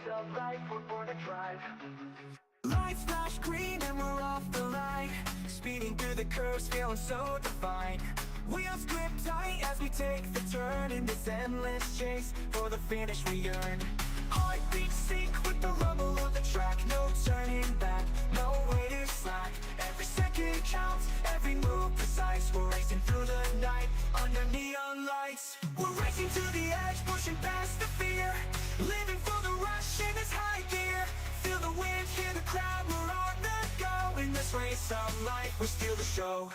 of life, we're born to drive. Lights flash green and we're off the line, speeding through the curves, feeling so divine. Wheels grip tight as we take the turn in this endless chase. For the finish we yearn. Heartbeats sync with the rumble of the track. No turning back, no way to slack. Every second counts, every move precise. We're racing through the night under neon lights. We're racing to the edge, pushing past the fear. Living for the rush in this high gear. Feel the wind, hear the crowd, we're on the go. In this race of life, we steal the show.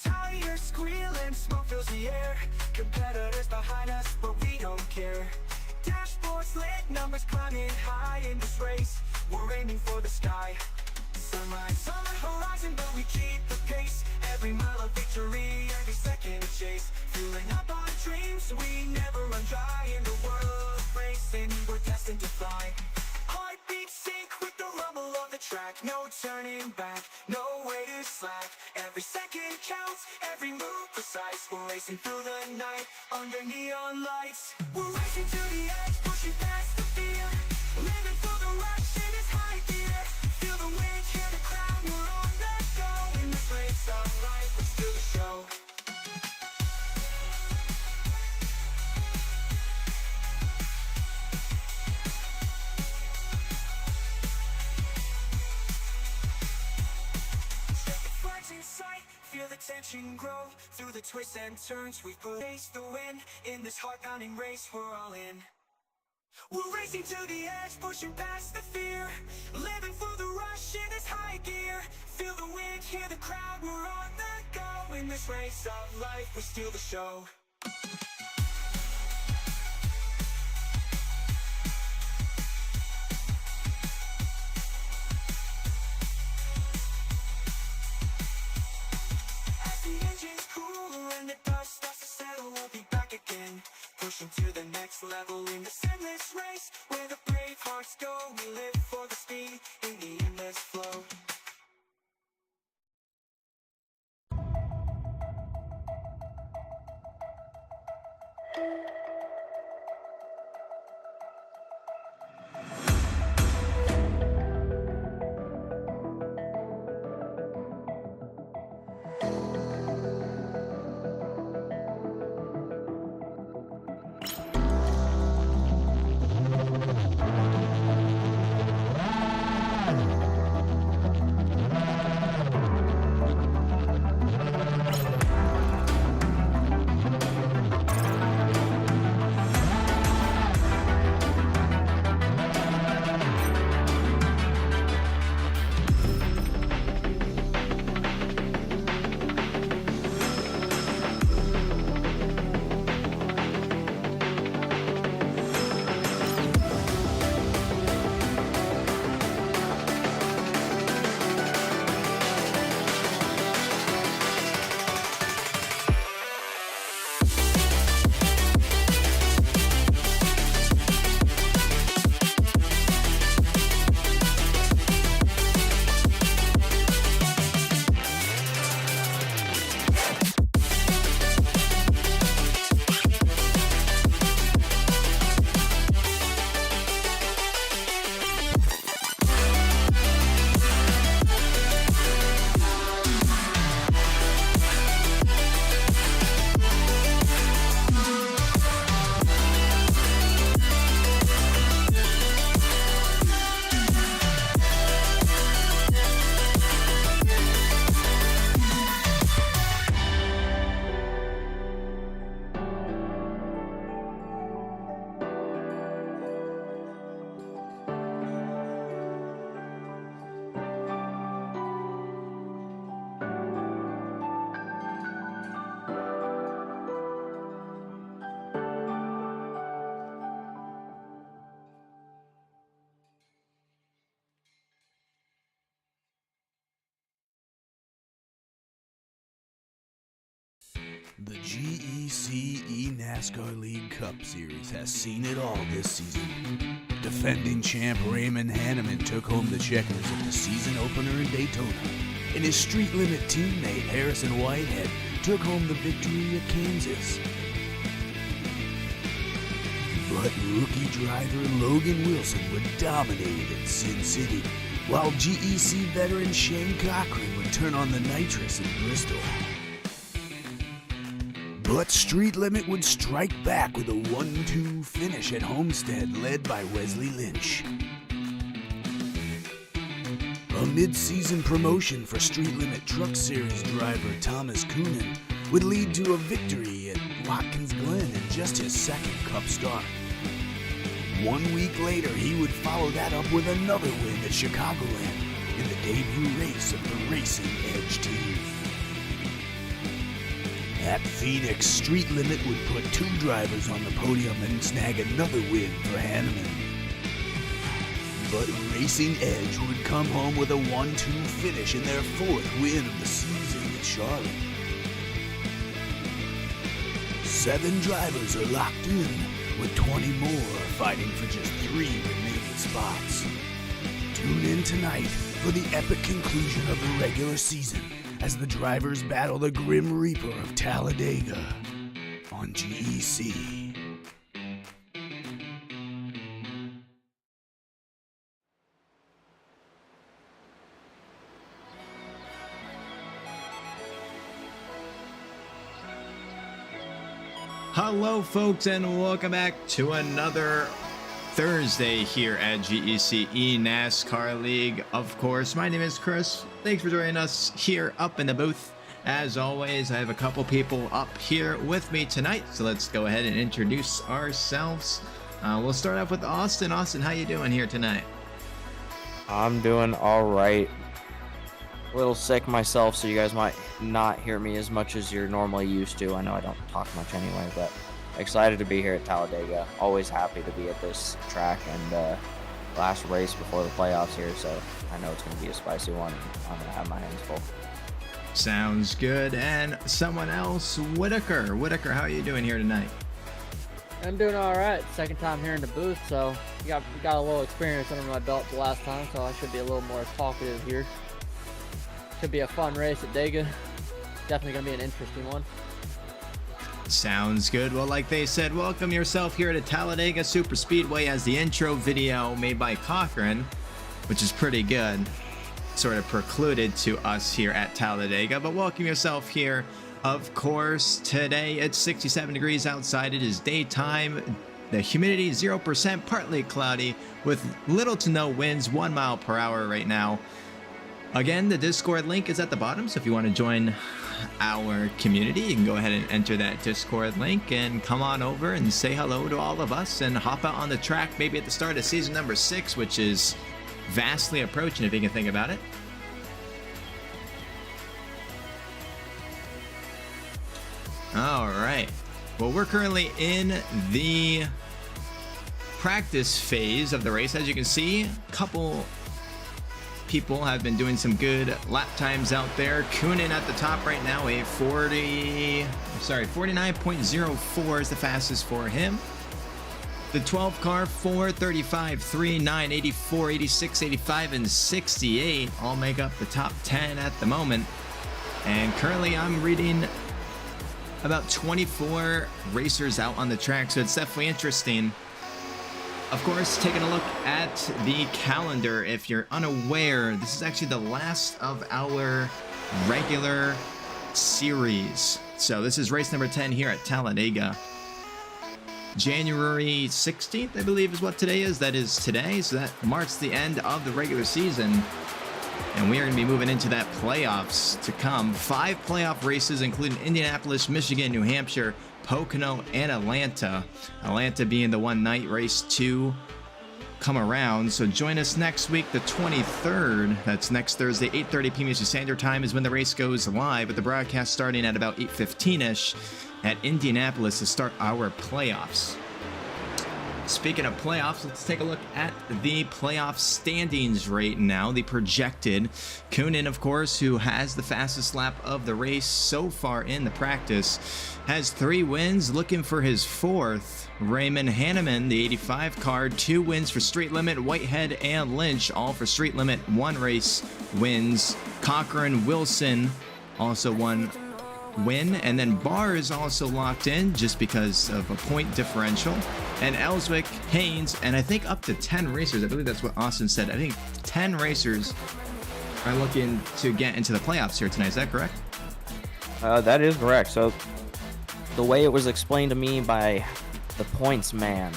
Tires squeal and smoke fills the air. Competitors behind us, but we don't care. Dashboards lit, numbers climbing high. In this race, we're aiming for the sky. Sunrise on the horizon, but we keep the pace. Every mile of victory, every second a chase. Fueling up our dreams, we never run dry. In the world of racing, we're destined to fly. Heartbeats sync with the rumble of the track. No turning back, no way to slack. Every second counts, every move precise. We're racing through the night under neon lights. We're racing to the edge, pushing past the fear. Living for the rush in this high gear. Feel the wind, hear the crowd, we're on the go. In this race of life, let's do the show. Flags in sight, feel the tension grow. Through the twists and turns, we've placed the win. In this heart-pounding race, we're all in. We're racing to the edge, pushing past the fear. Living for the rush in this high gear. Feel the wind, hear the crowd, we're on the go. In this race of life, we steal the show. As the engines cool and the dust starts to settle, we'll be back again. Pushing to the next level in this endless race. Where the brave hearts go, we live for the speed in the endless flow. The GEC GEC NASCAR League Cup Series has seen it all this season. Defending champ Raymond Hanneman took home the checkers at the season opener in Daytona, and his street limit teammate Harrison Whitehead took home the victory at Kansas. But rookie driver Logan Wilson would dominate at Sin City, while GEC veteran Shane Cochran would turn on the nitrous in Bristol. But Street Limit would strike back with a 1-2 finish at Homestead, led by Wesley Lynch. A mid-season promotion for Street Limit Truck Series driver Thomas Coonan would lead to a victory at Watkins Glen in just his second Cup start. 1 week later, he would follow that up with another win at Chicagoland in the debut race of the Racing Edge team. At Phoenix, Street Limit would put 2 drivers on the podium and snag another win for Hanneman. But Racing Edge would come home with a 1-2 finish in their 4th win of the season at Charlotte. 7 drivers are locked in, with 20 more fighting for just 3 remaining spots. Tune in tonight for the epic conclusion of the regular season as the drivers battle the Grim Reaper of Talladega on GEC. Hello folks, and welcome back to another Thursday here at GEC NASCAR League. Of course, my name is Chris. Thanks for joining us here up in the booth. As always, I have a couple people up here with me tonight, so let's go ahead and introduce ourselves. We'll start off with Austin. Austin, how you doing here tonight? I'm doing all right. A little sick myself, so you guys might not hear me as much as you're normally used to. I know I don't talk much anyway, but excited to be here at Talladega. Always happy to be at this track, and last race before the playoffs here, so I know it's going to be a spicy one. I'm going to have my hands full. Sounds good. And someone else, Whitaker. Whitaker, how are you doing here tonight? I'm doing all right. Second time here in the booth, so got a little experience under my belt the last time, so I should be a little more talkative here. Should be a fun race at Dega. Definitely going to be an interesting one. Sounds good. Well, like they said, welcome yourself here to Talladega Super Speedway as the intro video made by Cochran, which is pretty good. Sort of precluded to us here at Talladega, but welcome yourself here. Of course, today it's 67 degrees outside. It is daytime. The humidity 0%, partly cloudy with little to no winds, 1 mile per hour right now. Again, the Discord link is at the bottom, so if you want to join our community, you can go ahead and enter that Discord link and come on over and say hello to all of us and hop out on the track maybe at the start of season number 6, which is vastly approaching if you can think about it. All right. Well, we're currently in the practice phase of the race. As you can see, a couple people have been doing some good lap times out there. Coonan at the top right now, a 49.04 is the fastest for him. The 12 car, 4:35, 3, 9, 84, 86, 85, and 68 all make up the top 10 at the moment. And currently I'm reading about 24 racers out on the track, so it's definitely interesting. Of course, taking a look at the calendar, if you're unaware, this is actually the last of our regular series. So this is race number 10 here at Talladega. January 16th, I believe is what today is. That is today, so that marks the end of the regular season. And we are going to be moving into that playoffs to come. 5 playoff races, including Indianapolis, Michigan, New Hampshire, Pocono, and Atlanta. Atlanta being the one night race to come around. So join us next week, the 23rd. That's next Thursday, 8:30 p.m. Eastern Standard Time is when the race goes live, with the broadcast starting at about 8:15ish at Indianapolis to start our playoffs. Speaking of playoffs, let's take a look at the playoff standings right now. The projected Coonan, of course, who has the fastest lap of the race so far in the practice, has 3 wins, looking for his 4th. Raymond Hanneman, the 85 car, 2 wins for Street Limit. Whitehead and Lynch, all for Street Limit, 1 race wins. Cochran, Wilson, also 1 win, and then Barr is also locked in just because of a point differential, and Ellswick, Haynes, and I think up to 10 racers. I believe that's what Austin said. I think 10 racers are looking to get into the playoffs here tonight. Is that correct? That is correct. So the way it was explained to me by the points man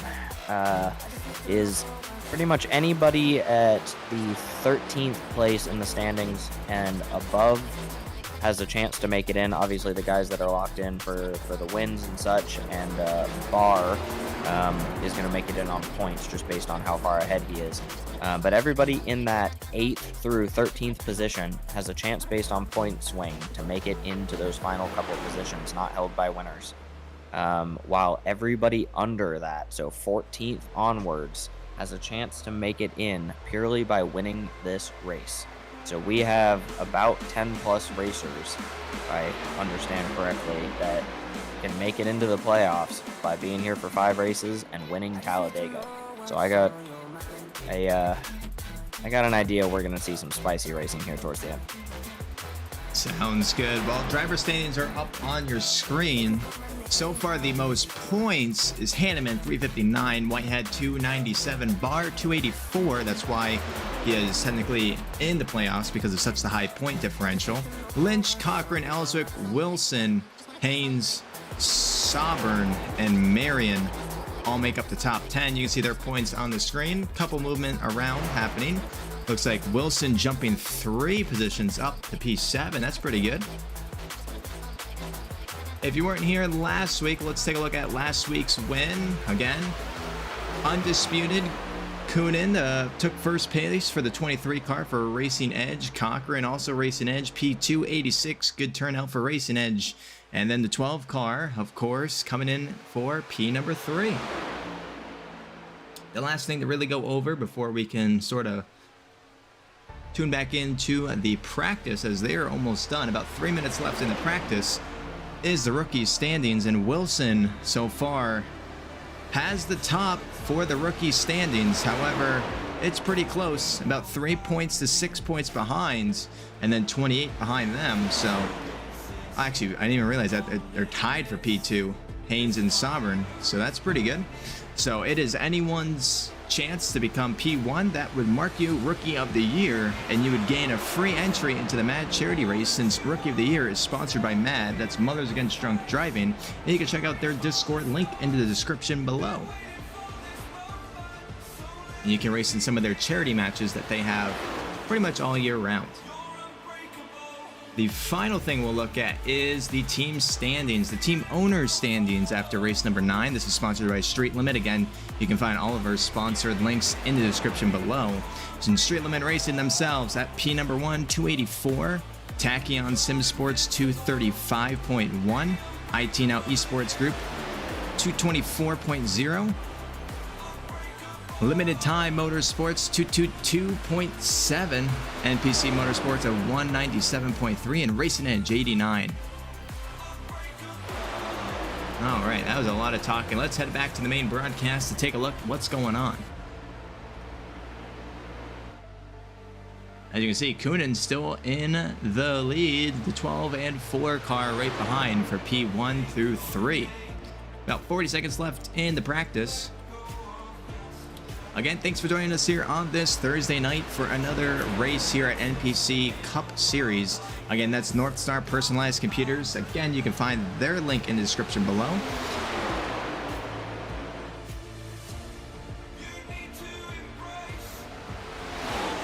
is pretty much anybody at the 13th place in the standings and above has a chance to make it in. Obviously, the guys that are locked in for the wins and such, and Barr is going to make it in on points just based on how far ahead he is. But everybody in that 8th through 13th position has a chance based on point swing to make it into those final couple of positions, not held by winners. While everybody under that, so 14th onwards, has a chance to make it in purely by winning this race. So we have about 10 plus racers, if I understand correctly, that can make it into the playoffs by being here for 5 races and winning Talladega. So I got an idea we're going to see some spicy racing here towards the end. Sounds good. Well, driver standings are up on your screen. So far, the most points is Hanneman, 359, Whitehead, 297, Barr, 284. That's why he is technically in the playoffs because of such the high point differential. Lynch, Cochran, Ellswick, Wilson, Haynes, Soburn, and Marion all make up the top 10. You can see their points on the screen. Couple movement around happening. Looks like Wilson jumping 3 positions up to P7. That's pretty good. If you weren't here last week, let's take a look at last week's win. Again, undisputed. Coonan took first place for the 23 car for Racing Edge. Cochran also Racing Edge. P286, good turnout for Racing Edge. And then the 12 car, of course, coming in for P number 3. The last thing to really go over before we can sort of tune back into the practice, as they are almost done. About 3 minutes left in the practice is the rookie standings, and Wilson so far has the top for the rookie standings. However, it's pretty close, about 3 points to 6 points behind, and then 28 behind them. So actually, I didn't even realize that they're tied for P2, Haynes and Sovereign, so that's pretty good. So it is anyone's chance to become P1. That would mark you Rookie of the Year, and you would gain a free entry into the MAD charity race, since Rookie of the Year is sponsored by MAD. That's Mothers Against Drunk Driving. And you can check out their Discord link in the description below. And you can race in some of their charity matches that they have pretty much all year round. The final thing we'll look at is the team standings, the team owners standings after race number 9. This is sponsored by Street Limit. Again, you can find all of our sponsored links in the description below. So in Street Limit Racing themselves, at P number 1, 284, Tachyon Sim Sports 235.1, IT Now Esports Group 224.0, Limited Time Motorsports 222.7, NPC Motorsports at 197.3, and Racing Edge 89. All right, that was a lot of talking. Let's head back to the main broadcast to take a look at what's going on. As you can see, Coonan still in the lead, the 12 and 4 car right behind for P1 through 3. About 40 seconds left in the practice. Again, thanks for joining us here on this Thursday night for another race here at NPC Cup Series. Again, that's North Star Personalized Computers. Again, you can find their link in the description below.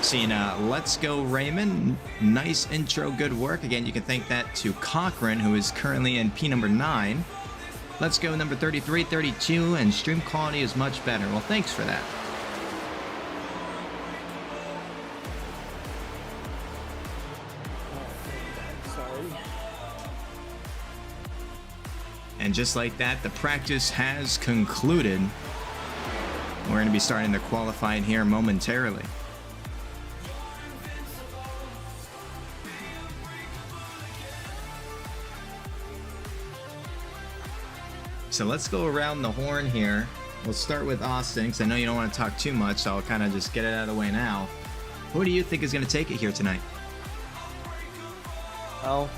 Seeing Let's Go Raymond, nice intro, good work. Again, you can thank that to Cochran, who is currently in P number 9. Let's Go number 33, 32, and stream quality is much better. Well, thanks for that. And just like that, the practice has concluded. We're going to be starting the qualifying here momentarily. So let's go around the horn here. We'll start with Austin, because I know you don't want to talk too much, so I'll kind of just get it out of the way now. Who do you think is going to take it here tonight? Well,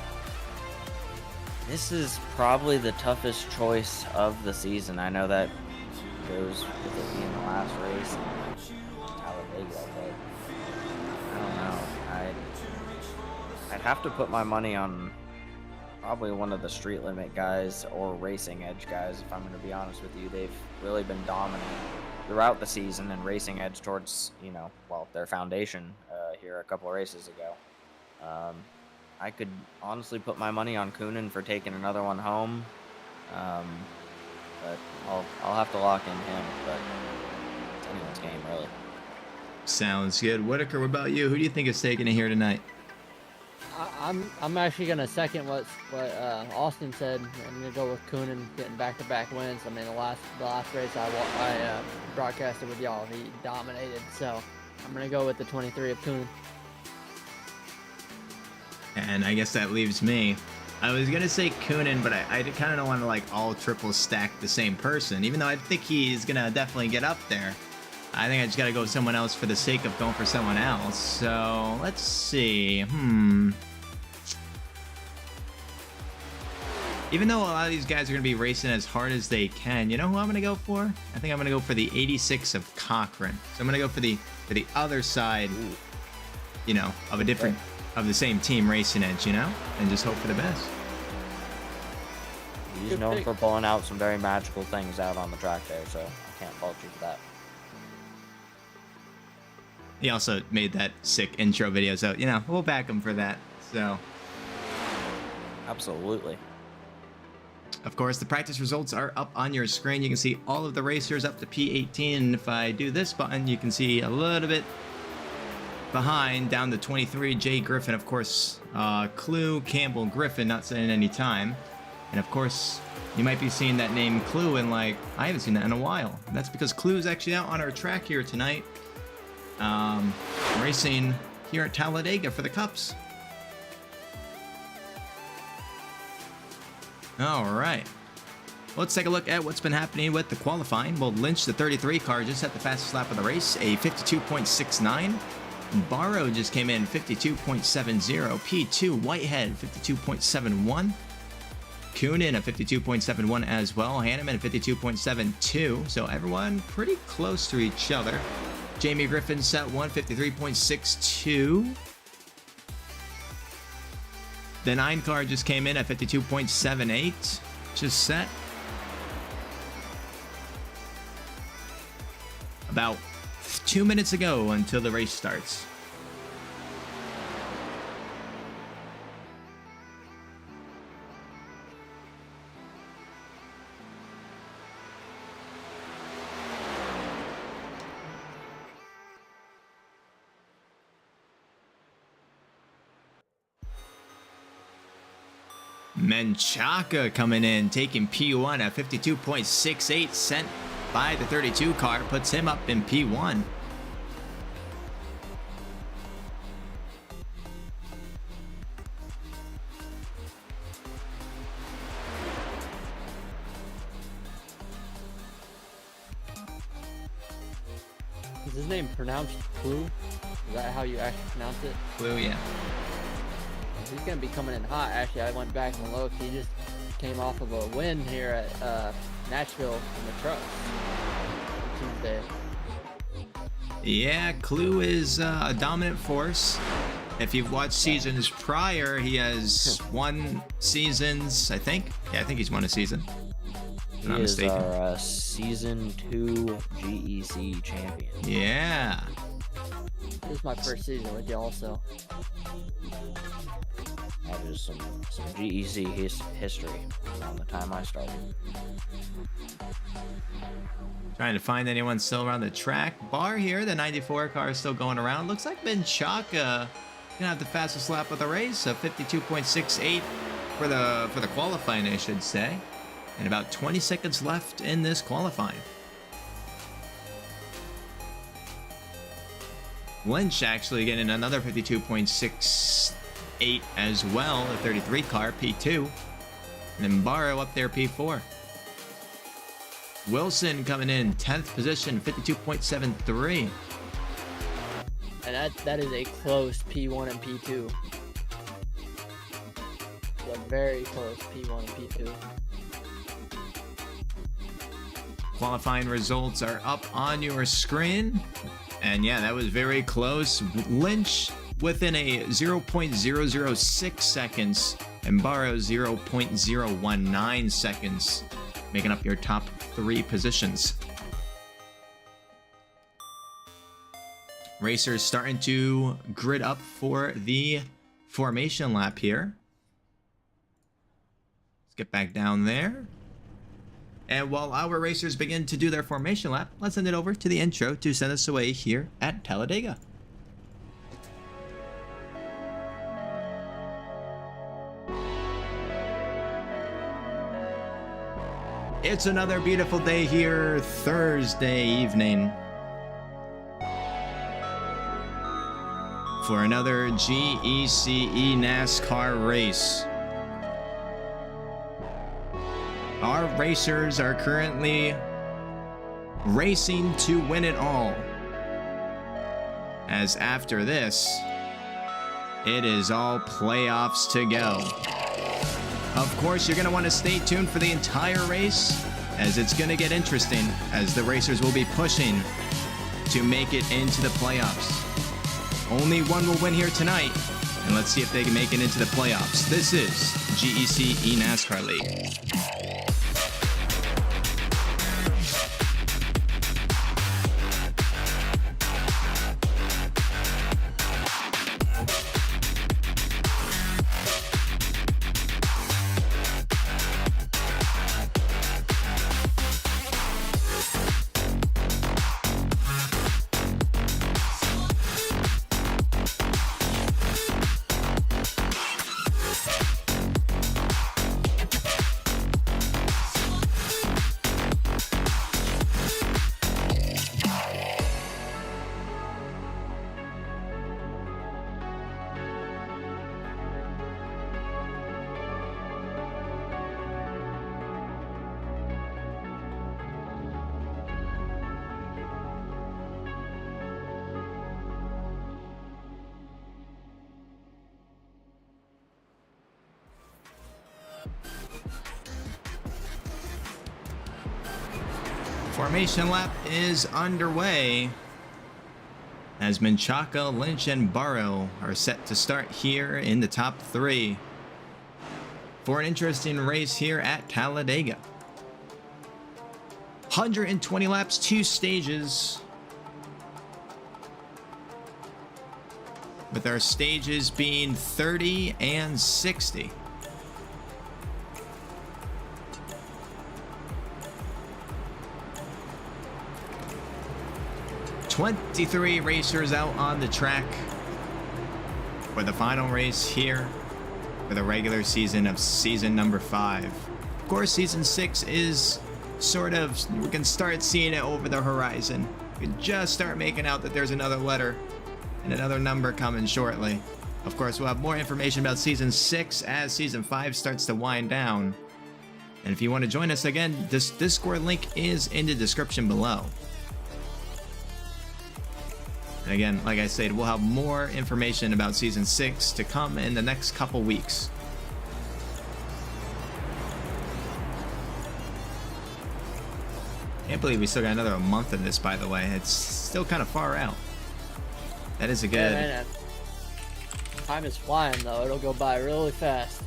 this is probably the toughest choice of the season. I know that goes with it being the last race in Talladega, but I don't know. I'd have to put my money on probably one of the Street Limit guys or Racing Edge guys, if I'm going to be honest with you. They've really been dominant throughout the season, and Racing Edge towards, you know, well, their foundation here a couple of races ago. I could honestly put my money on Coonan for taking another one home, but I'll have to lock in him, but it's anyone's game, really. Sounds good. Whitaker, what about you? Who do you think is taking it here tonight? I'm actually gonna second what Austin said. I'm gonna go with Coonan getting back-to-back wins. I mean, the last race I broadcasted with y'all, he dominated. So I'm gonna go with the 23 of Coonan. And I guess that leaves me. I was gonna say Coonan, but I kind of don't want to like all triple stack the same person. Even though I think he's gonna definitely get up there, I think I just gotta go with someone else for the sake of going for someone else. So let's see. Even though a lot of these guys are gonna be racing as hard as they can, you know who I'm gonna go for? I think I'm gonna go for the 86 of Cochran. So I'm gonna go for the other side, you know, of a different, of the same team, Racing Edge, you know, and just hope for the best. He's known for pulling out some very magical things out on the track there, so I can't fault you for that. He also made that sick intro video, so, you know, we'll back him for that. So, absolutely. Of course, the practice results are up on your screen. You can see all of the racers up to P18. And if I do this button, you can see a little bit behind down to 23. Jay Griffin, of course, Clue, Campbell, Griffin, not setting any time. And of course, you might be seeing that name Clue, and like, I haven't seen that in a while. And that's because Clue is actually out on our track here tonight, racing here at Talladega for the Cups. All right, let's take a look at what's been happening with the qualifying. Well, Lynch, the 33 car, just had the fastest lap of the race, a 52.69. Barrow just came in 52.70. P2, Whitehead, 52.71. Coonan at 52.71 as well. Hanneman at 52.72. So everyone pretty close to each other. Jamie Griffin set 1, 53.62. The 9 car just came in at 52.78. Just set. About 2 minutes ago until the race starts. Menchaca coming in, taking P1 at 52.68, sent by the 32 car, puts him up in P1. Is his name pronounced Clue? Is that how you actually pronounce it? Clue, yeah. He's gonna be coming in hot. Actually, I went back and looked. He just came off of a win here at Nashville in the trucks Tuesday. Yeah, Clue is a dominant force. If you've watched seasons prior, he has won seasons, I think. Yeah, I think he's won a season. If I'm not mistaken. He is our Season 2 GEC champion. Yeah. This is my first season with y'all, so. That is some GEC history around the time I started. Trying to find anyone still around the track. Bar here, the 94 car is still going around. Looks like Menchaca gonna have the fastest lap of the race, a 52.68 for the qualifying, I should say. And about 20 seconds left in this qualifying. Lynch actually getting another 52.68 as well, the 33 car, P2. And then Barrow up there, P4. Wilson coming in 10th position, 52.73. And that is a close P1 and P2. A very close P1 and P2. Qualifying results are up on your screen. And yeah, that was very close. Lynch within a 0.006 seconds and Barrow 0.019 seconds, making up your top 3 positions. Racers starting to grid up for the formation lap here. Let's get back down there. And while our racers begin to do their formation lap, let's send it over to the intro to send us away here at Talladega. It's another beautiful day here, Thursday evening, for another GEC NASCAR race. Our racers are currently racing to win it all, as after this, it is all playoffs to go. Of course, you're going to want to stay tuned for the entire race, as it's going to get interesting, as the racers will be pushing to make it into the playoffs. Only one will win here tonight, and let's see if they can make it into the playoffs. This is GEC eNASCAR League. Formation lap is underway as Menchaca, Lynch, and Barrow are set to start here in the top 3 for an interesting race here at Talladega. 120 laps, 2 stages, with our stages being 30 and 60. "23 racers out on the track for the final race here for the regular season of season number 5. Of course, season 6 is sort of, we can start seeing it over the horizon. We can just start making out that there's another letter and another number coming shortly. Of course, we'll have more information about season 6 as season 5 starts to wind down. And if you want to join us again, this Discord link is in the description below. And again, like I said, we'll have more information about Season 6 to come in the next couple weeks. Can't believe we still got another month of this, by the way. It's still kind of far out. That is a good... Yeah, man, time is flying, though. It'll go by really fast.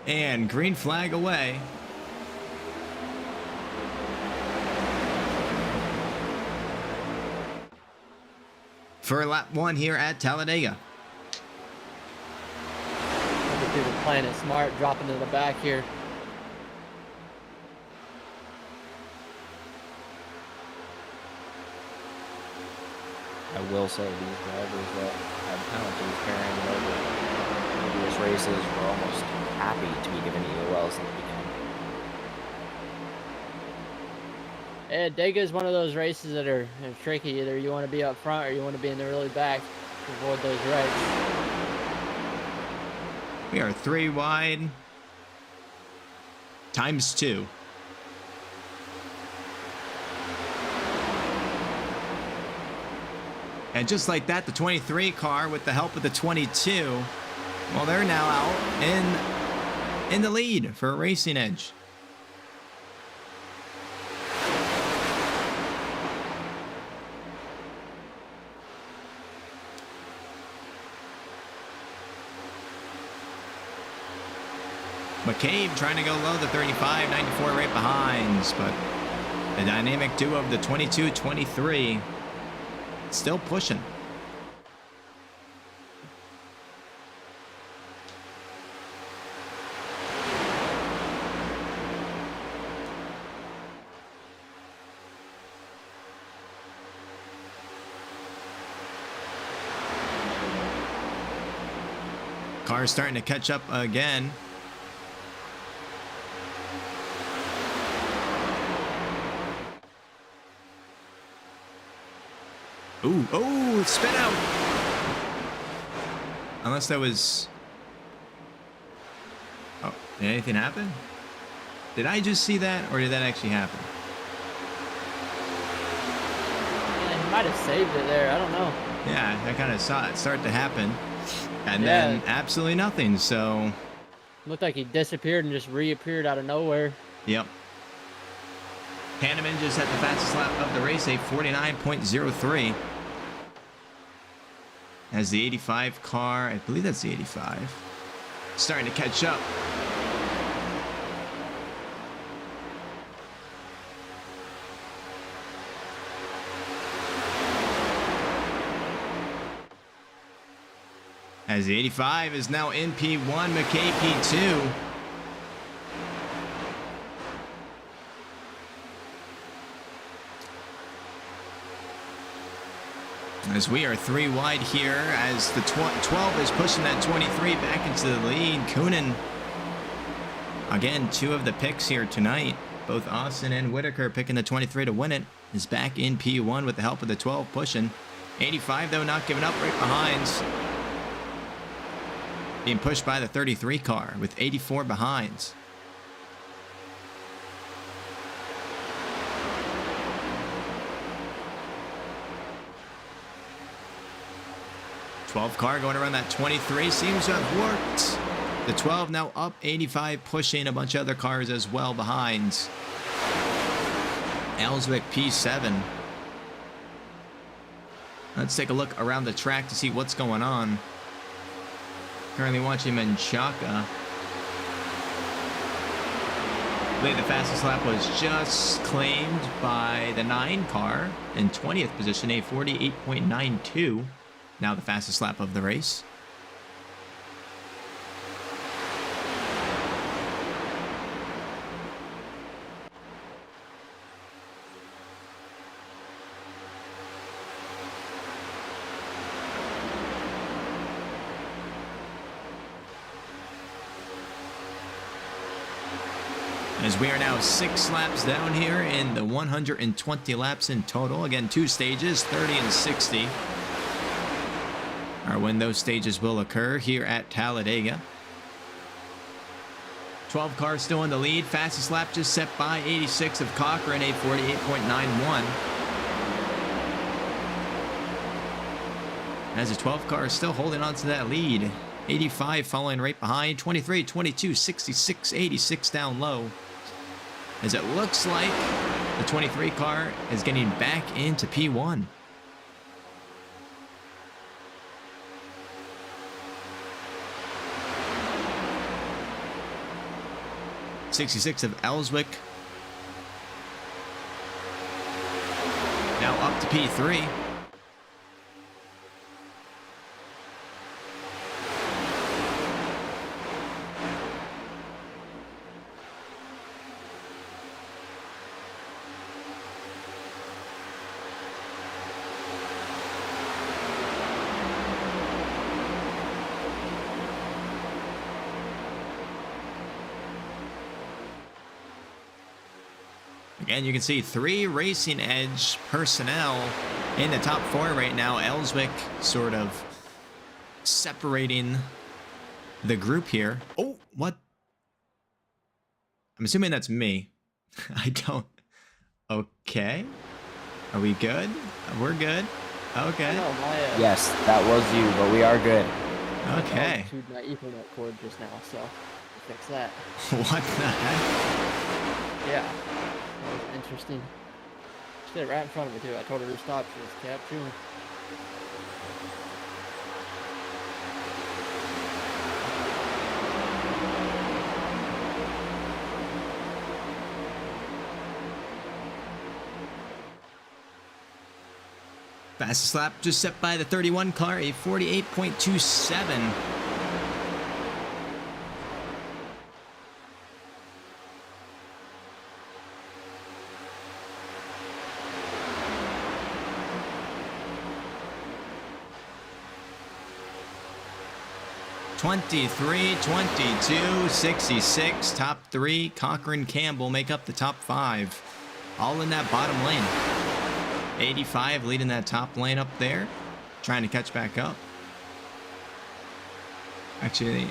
And green flag away. For lap 1 here at Talladega. playing it smart, dropping to the back here. I will say these drivers that had penalties carrying over previous races were almost happy to be given EOLs in the beginning. Yeah, Dega is one of those races that are tricky. Either you want to be up front or you want to be in the really back to avoid those wrecks. We are 3 wide. Times 2. And just like that, the 23 car, with the help of the 22, well, they're now out in the lead for a racing edge. McCabe trying to go low, the 35, 94 right behind, but the dynamic duo of the 22-23 still pushing. Car's starting to catch up again. Ooh, oh, spin out. Unless that was... Oh, did anything happen? Did I just see that, or did that actually happen? Yeah, he might have saved it there. I don't know. Yeah, I kind of saw it start to happen. And then absolutely nothing, so... Looked like he disappeared and just reappeared out of nowhere. Yep. Hanneman just had the fastest lap of the race, a 49.03. As the 85 car, I believe that's the 85, starting to catch up. As the 85 is now in P1, McKay P2. As we are 3 wide here, as the 12 is pushing that 23 back into the lead. Coonan, again, 2 of the picks here tonight. Both Austin and Whitaker picking the 23 to win it. Is back in P1 with the help of the 12 pushing. 85, though, not giving up right behind. Being pushed by the 33 car with 84 behind. car going around that 23 seems to have worked. The 12 now up 85, pushing a bunch of other cars as well behind. Ellswick P7. Let's take a look around the track to see what's going on. Currently watching Menchaca. I believe the fastest lap was just claimed by the 9 car in 20th position, a 48.92. Now the fastest lap of the race. As we are now 6 laps down here in the 120 laps in total. Again, 2 stages, 30 and 60. Or when those stages will occur here at Talladega. 12 car still in the lead. Fastest lap just set by 86 of Cochran, a 48.91. As the 12 car is still holding on to that lead. 85 following right behind. 23, 22, 66, 86 down low. As it looks like the 23 car is getting back into P1. 66 of Ellswick. Now up to P3. Again, you can see 3 Racing Edge personnel in the top 4 right now. Ellswick sort of separating the group here. Oh, what? I'm assuming that's me. I don't. Okay. Are we good? We're good. Okay. No, Yes, that was you, but we are good. Okay. to my Ethernet cord just now, so we'll fix that. What the heck? Yeah, that was interesting. She did it right in front of me too. I told her to stop. She just kept chewing. Fastest lap just set by the 31 car, a 48.27. (23, 22, 66). Top 3, Cochran, Campbell make up the top 5. All in that bottom lane. 85 leading that top lane up there, trying to catch back up. Actually,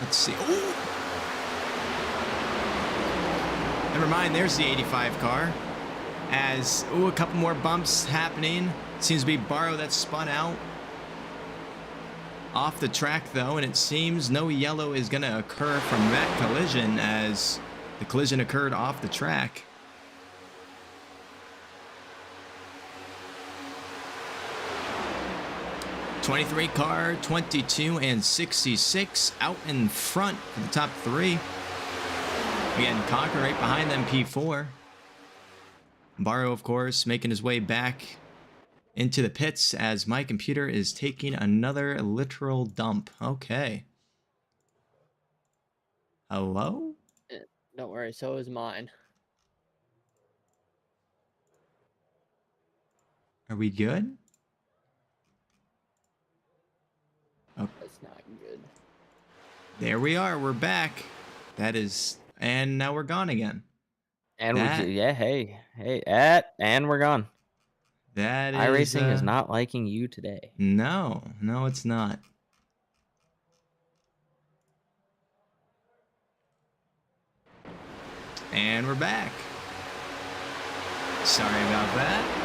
let's see. Ooh. Never mind, there's the 85 car. As, a couple more bumps happening. Seems to be Barrow that spun out. Off the track though, and it seems no yellow is going to occur from that collision, as the collision occurred off the track. '23 car, 22 and 66 out in front for the top 3. Again, Cochran right behind them, P4. Barrow, of course, making his way back into the pits as my computer is taking another literal dump. Okay. Hello? Don't worry, so is mine. Are we good? Oh, That's not good. there we are. We're back. That is, and now we're gone again. And That- and we're gone. That is iRacing is not liking you today. No, it's not. And we're back. Sorry about that.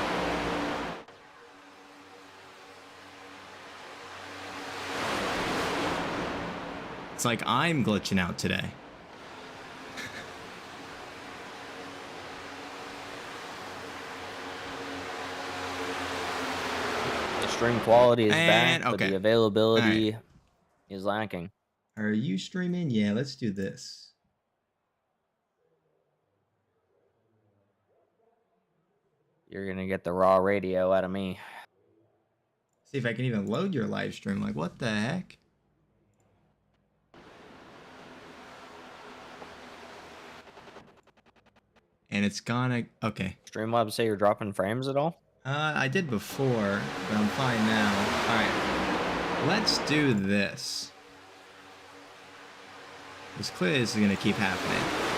It's like I'm glitching out today. The stream quality is And- back, but okay. the availability is lacking. Are you streaming? Yeah, let's do this. You're gonna get the raw radio out of me. See if I can even load your live stream. Like, what the heck? And it's gonna... Okay. Streamlabs say you're dropping frames at all? I did before, but I'm fine now. Alright. Let's do this. It's clear this is gonna keep happening.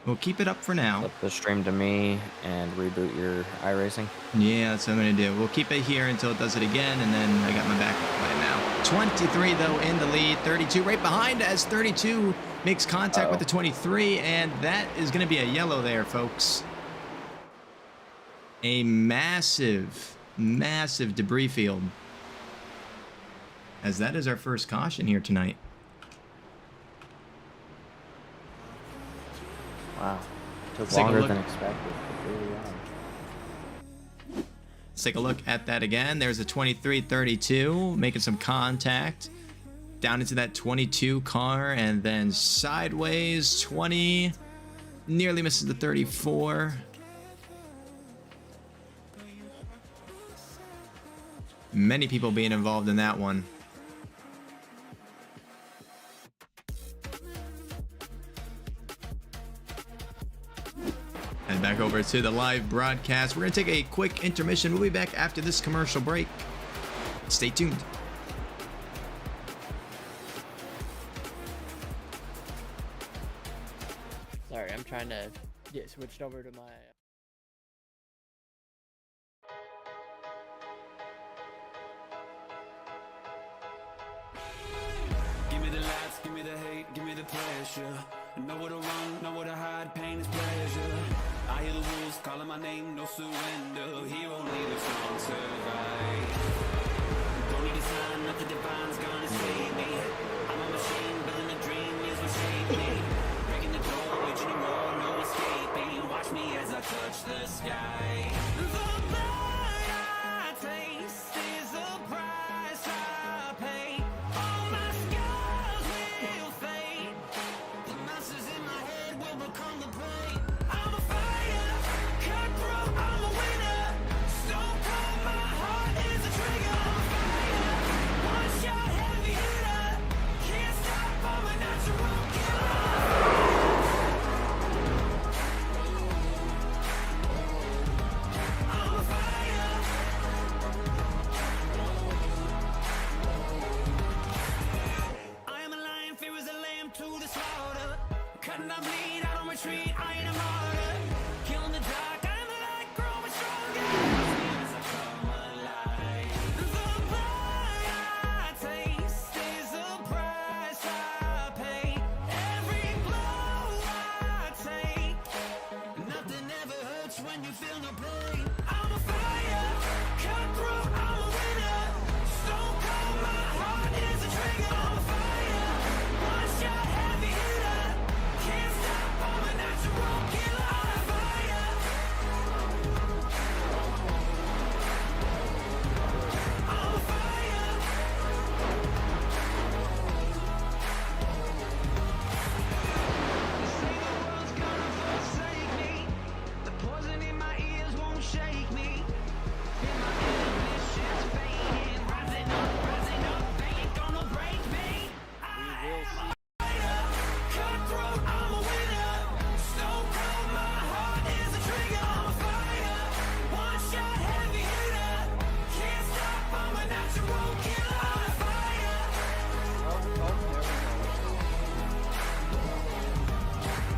We'll keep it up for now. Flip the stream to me and reboot your iRacing. Yeah, that's what I'm gonna do. We'll keep it here until it does it again, and then I got my backup plan now. 23 though in the lead, 32 right behind as 32 makes contact with the 23, and that is gonna be a yellow there, folks. A massive, massive debris field. As that is our first caution here tonight. Wow. Took Let's take a longer look. than expected. Let's take a look at that again. There's a 23-32 making some contact down into that 22 car, and then sideways 20 nearly misses the 34. Many people being involved in that one. And back over to the live broadcast. We're going to take a quick intermission. We'll be back after this commercial break. Stay tuned. Sorry, I'm trying to get switched over to my. Give me the lights, give me the hate, give me the pleasure. Nowhere to run, nowhere to hide, pain is pleasure. I hear the wolves calling my name, no surrender. He won't leave the strong survive. Don't need a sign, nothing divine's gonna save me. I'm a machine, building a dream is what shaped me. Breaking the door, reaching a roar, no escaping. Watch me as I touch the sky. The blood I taste is the price I pay. All my scars will fade. The monsters in my head will become the pain. I'm a fire, cutthroat, I'm a winner. Stone cold, my heart is a trigger. I'm a fire, one shot heavy hitter. Can't stop, I'm a natural killer. I'm a fire. I am a lion, fear is a lamb to the slaughter. Cutting I bleed, I don't retreat, I ain't a martyr. Killing the dark, I am the light, growing stronger. As I come alive. The blood I taste is the price I pay. Every blow I take, nothing ever hurts when you feel no pain. I'm a fire, cutthroat, I'm a winner. Stone cold, my heart is a trigger. I'm a fire, one shot heavy hitter. Can't stop, I'm a natural killer. I'm a fire. I'm a fire. They say the world's gonna forsake me. The poison in my ears won't shake me. Feel my inhibitions fading. Rising up, they ain't gonna break me. I am a fighter, cutthroat, I'm a winner. Stone cold, my heart is a trigger. I'm a fire, one shot heavy hitter. Can't stop, I'm a natural killer. I'm a fire.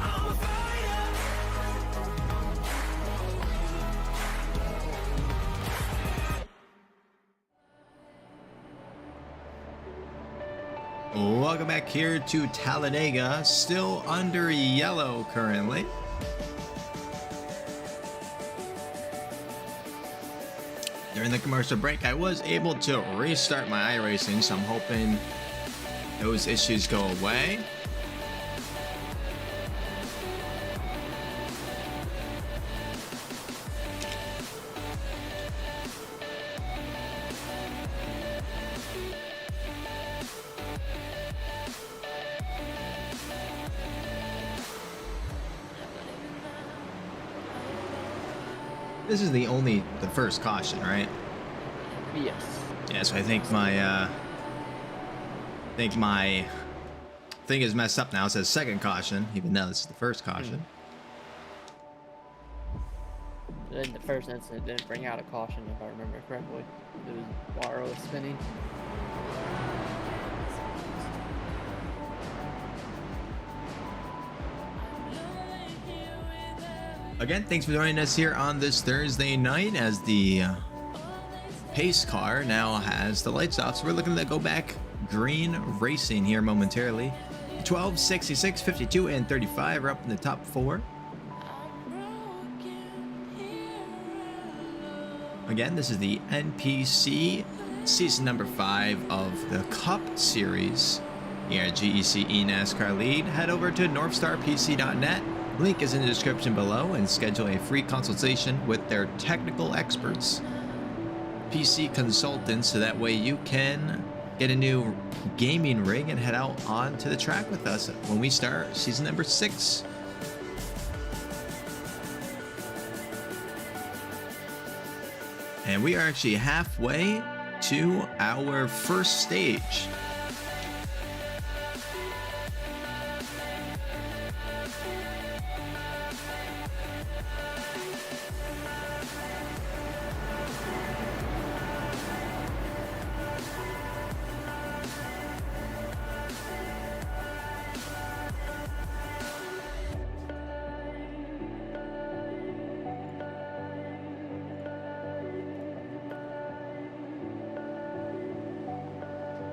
I'm a fire. Welcome back here to Talladega, still under yellow currently. During the commercial break, I was able to restart my iRacing, so I'm hoping those issues go away. This is the first caution, right? Yes. Yeah, so I think my thing is messed up now. It says second caution, even though this is the first caution. In the first incident, it didn't bring out a caution, if I remember correctly. It was while I was spinning. Again, thanks for joining us here on this Thursday night as the pace car now has the lights off. So we're looking to go back green racing here momentarily. 12, 66, 52, and 35 are up in the top four. Again, this is the NPC season number 5 of the Cup Series here at GEC eNASCAR Lead. Head over to northstarpc.net. Link is in the description below, and schedule a free consultation with their technical experts, PC consultants, so that way you can get a new gaming rig and head out onto the track with us when we start season number 6. And we are actually halfway to our first stage.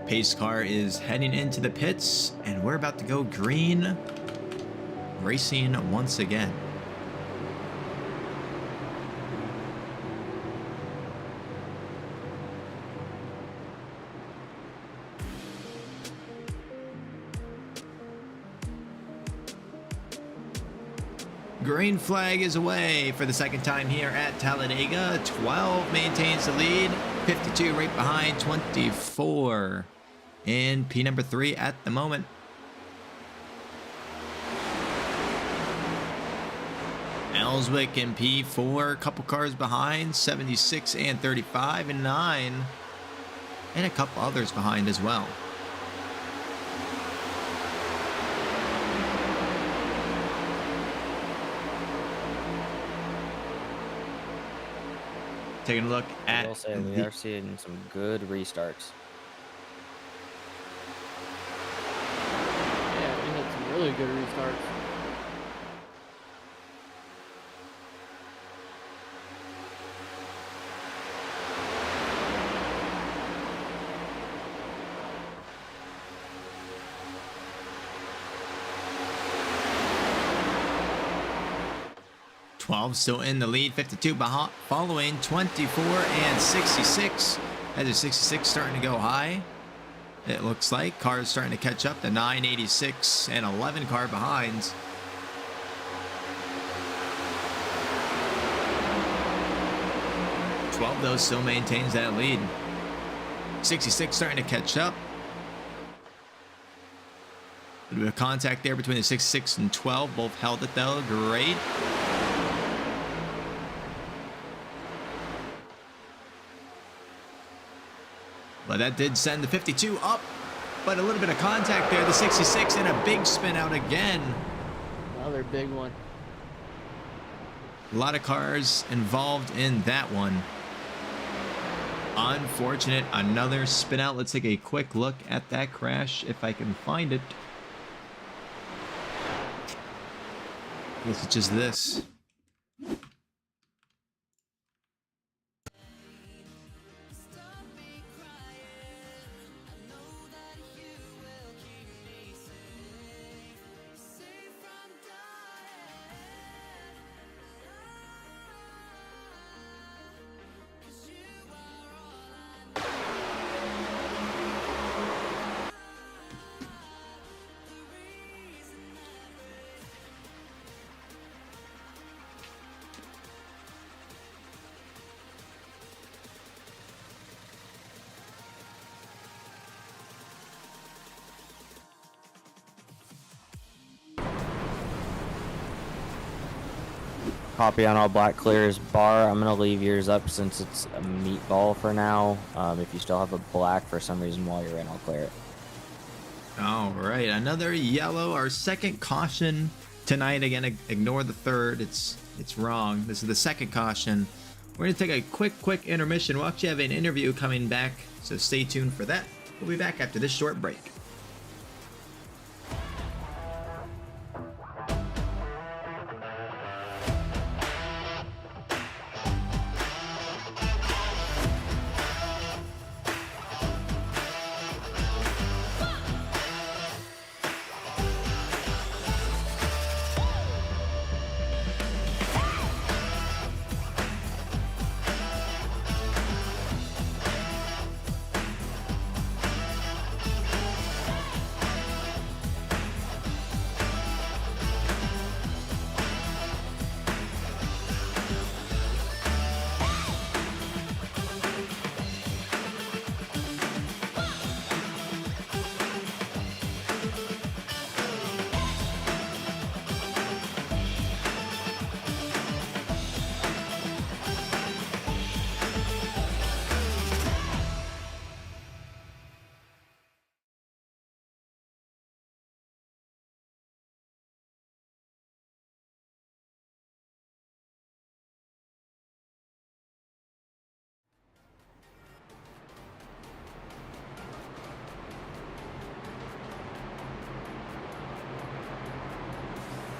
Pace car is heading into the pits, and we're about to go green, racing once again. Green flag is away for the second time here at Talladega. 12 maintains the lead, 52 right behind 24 in P number 3 at the moment. Ellswick in P4, a couple cars behind, 76 and 35 and 9, and a couple others behind as well. Taking a look at I will say we are seeing some good restarts. Yeah, we had some really good restarts. Still in the lead, 52 behind, following 24 and 66. As a 66 starting to go high. It looks like cars starting to catch up. The 986 and 11 car behind. Twelve though still maintains that lead. 66 starting to catch up. A bit of contact there between the 66 and 12. Both held it though. Great. But that did send the 52 up, but a little bit of contact there. The 66 and a big spin out again. Another big one. A lot of cars involved in that one. Unfortunate, another spin out. Let's take a quick look at that crash if I can find it. I guess it's just this. Copy on all black clears bar. I'm gonna leave yours up since it's a meatball for now. If you still have a black for some reason while you're in, I'll clear it. All right, another yellow. Our second caution tonight. Again, ignore the third. It's wrong. This is the second caution. We're gonna take a quick intermission. We'll actually have an interview coming back, so stay tuned for that. We'll be back after this short break.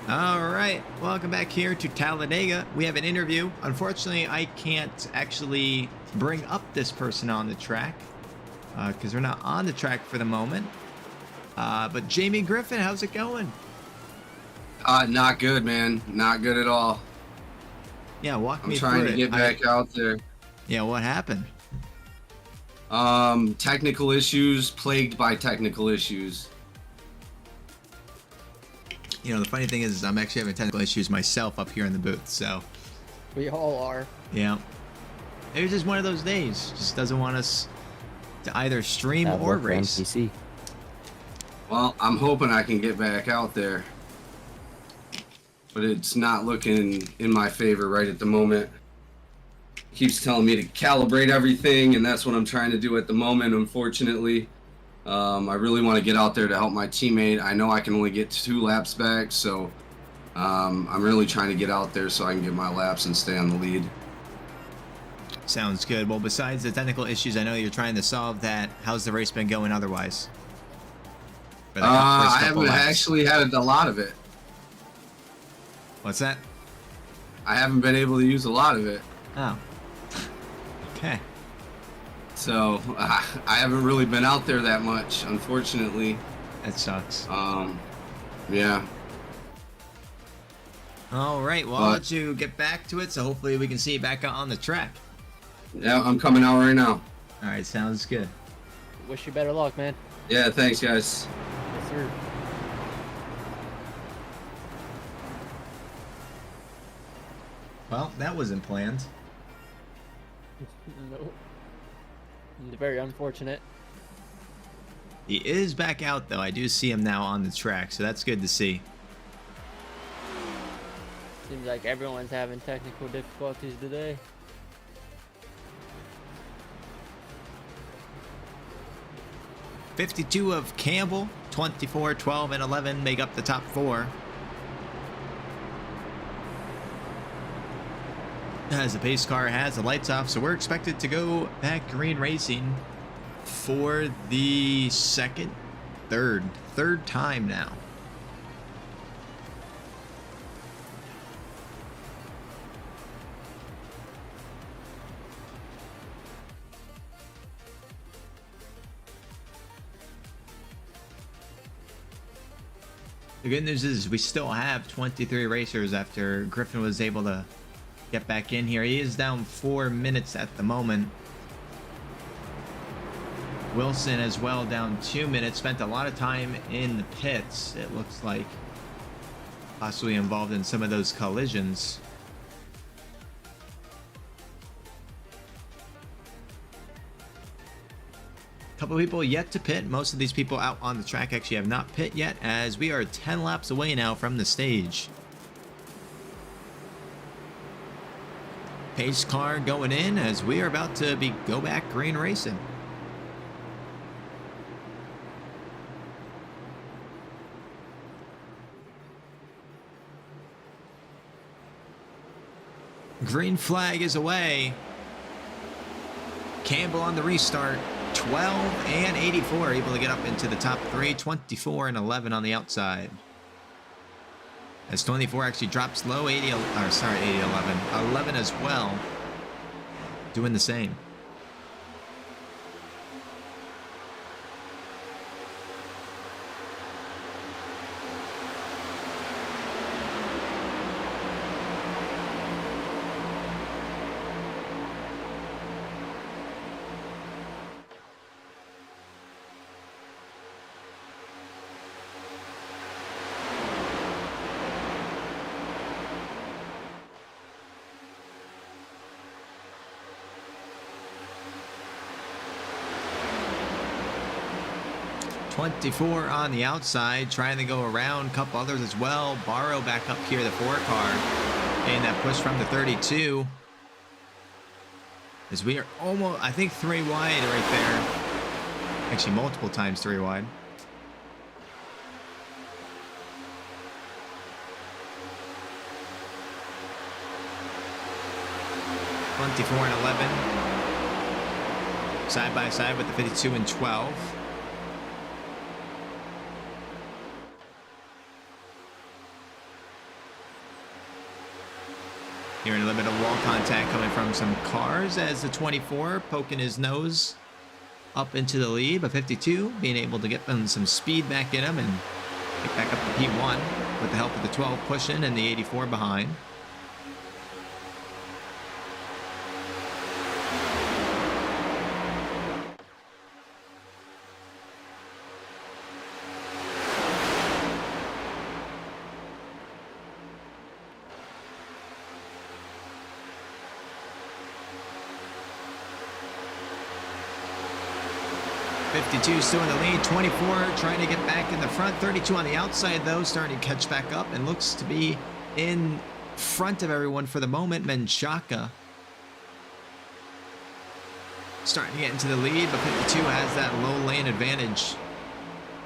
All right, welcome back here to Talladega. We have an interview. Unfortunately, I can't actually bring up this person on the track. because we're not on the track for the moment. But Jamie Griffin, how's it going? Not good, man. Not good at all. Yeah, walk me I'm through trying it. to get back out there. Yeah, what happened? Technical issues, plagued by technical issues. You know, the funny thing is I'm actually having technical issues myself up here in the booth, so. We all are. Yeah. It was just one of those days. Just doesn't want us to either stream That or worked for race. NPC. Well, I'm hoping I can get back out there. But it's not looking in my favor right at the moment. Keeps telling me to calibrate everything, and that's what I'm trying to do at the moment, unfortunately. I really want to get out there to help my teammate. I know I can only get 2 laps back, so I'm really trying to get out there so I can get my laps and stay on the lead. Sounds good. Well, besides the technical issues, I know you're trying to solve that. How's the race been going otherwise? For the first I couple haven't laps. actually had a lot of it. What's that? I haven't been able to use a lot of it. Oh. Okay. So I haven't really been out there that much, unfortunately. That sucks. Yeah. All right. Well, I'll let you get back to it, so hopefully we can see you back out on the track. Yeah, I'm coming out right now. All right. Sounds good. Wish you better luck, man. Yeah, thanks, guys. Yes, sir. Well, that wasn't planned. No. Very unfortunate. He is back out, though. I do see him now on the track, so that's good to see. Seems like everyone's having technical difficulties today. $52 of Campbell, 24, 12, and 11 make up the top 4. As the pace car has the lights off, so we're expected to go back green racing for the third time now. The good news is we still have 23 racers after Griffin was able to get back in here. He is down 4 minutes at the moment. Wilson as well down 2 minutes. Spent a lot of time in the pits, it looks like. Possibly involved in some of those collisions. Couple people yet to pit. Most of these people out on the track actually have not pit yet, as we are 10 laps away now from the stage. Pace car going in as we are about to go back green racing. Green flag is away. Campbell on the restart. 12 and 84 able to get up into the top 3. 24 and 11 on the outside. As 24 actually drops low. 80, 11. 11 as well. Doing the same. .24 on the outside, trying to go around. A couple others as well. Barrow back up here, the 4 car. And that push from the 32. As we are almost, I think, 3 wide right there. Actually, multiple times 3 wide. .24 and 11. Side by side with the 52 and 12. Hearing a little bit of wall contact coming from some cars as the 24 poking his nose up into the lead, but 52 being able to get them some speed back in them and get back up to P1 with the help of the 12 pushing and the 84 behind. Still in the lead, 24 trying to get back in the front, 32 on the outside though, starting to catch back up and looks to be in front of everyone for the moment. Menchaca starting to get into the lead, but 52 has that low lane advantage,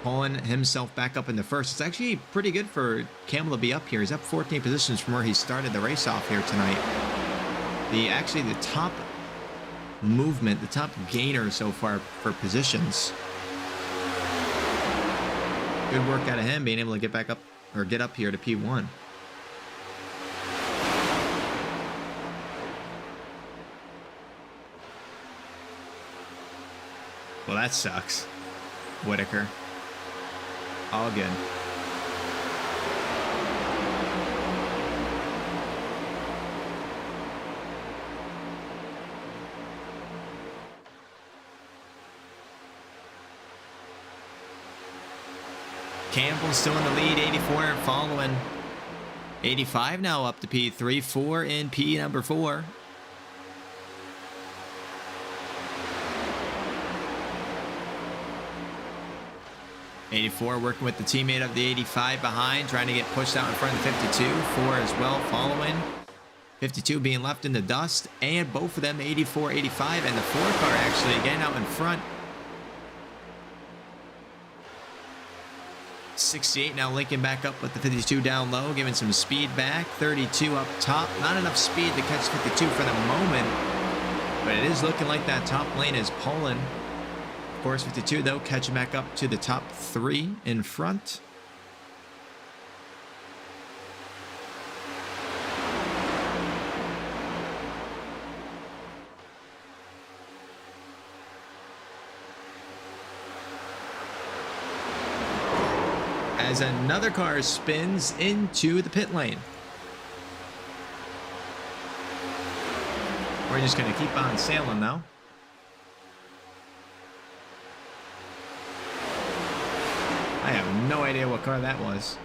pulling himself back up in the first. It's actually pretty good for Camel to be up here. He's up 14 positions from where he started the race off here tonight. Actually the top movement, the top gainer so far for positions. Good work out of him being able to get back up or get up here to P1. Well, that sucks. Whitaker. All good. Campbell still in the lead, 84 following. 85 now up to P3, 4 in P number 4. '84 working with the teammate of the 85 behind, trying to get pushed out in front of the 52. 4 as well following. 52 being left in the dust, and both of them, 84, 85, and the 4 car actually again out in front. 68 now linking back up with the 52 down low, giving some speed back. 32 up top. Not enough speed to catch 52 for the moment, but it is looking like that top lane is pulling. Of course, 52 though catching back up to the top 3 in front. As another car spins into the pit lane. We're just going to keep on sailing now. I have no idea what car that was.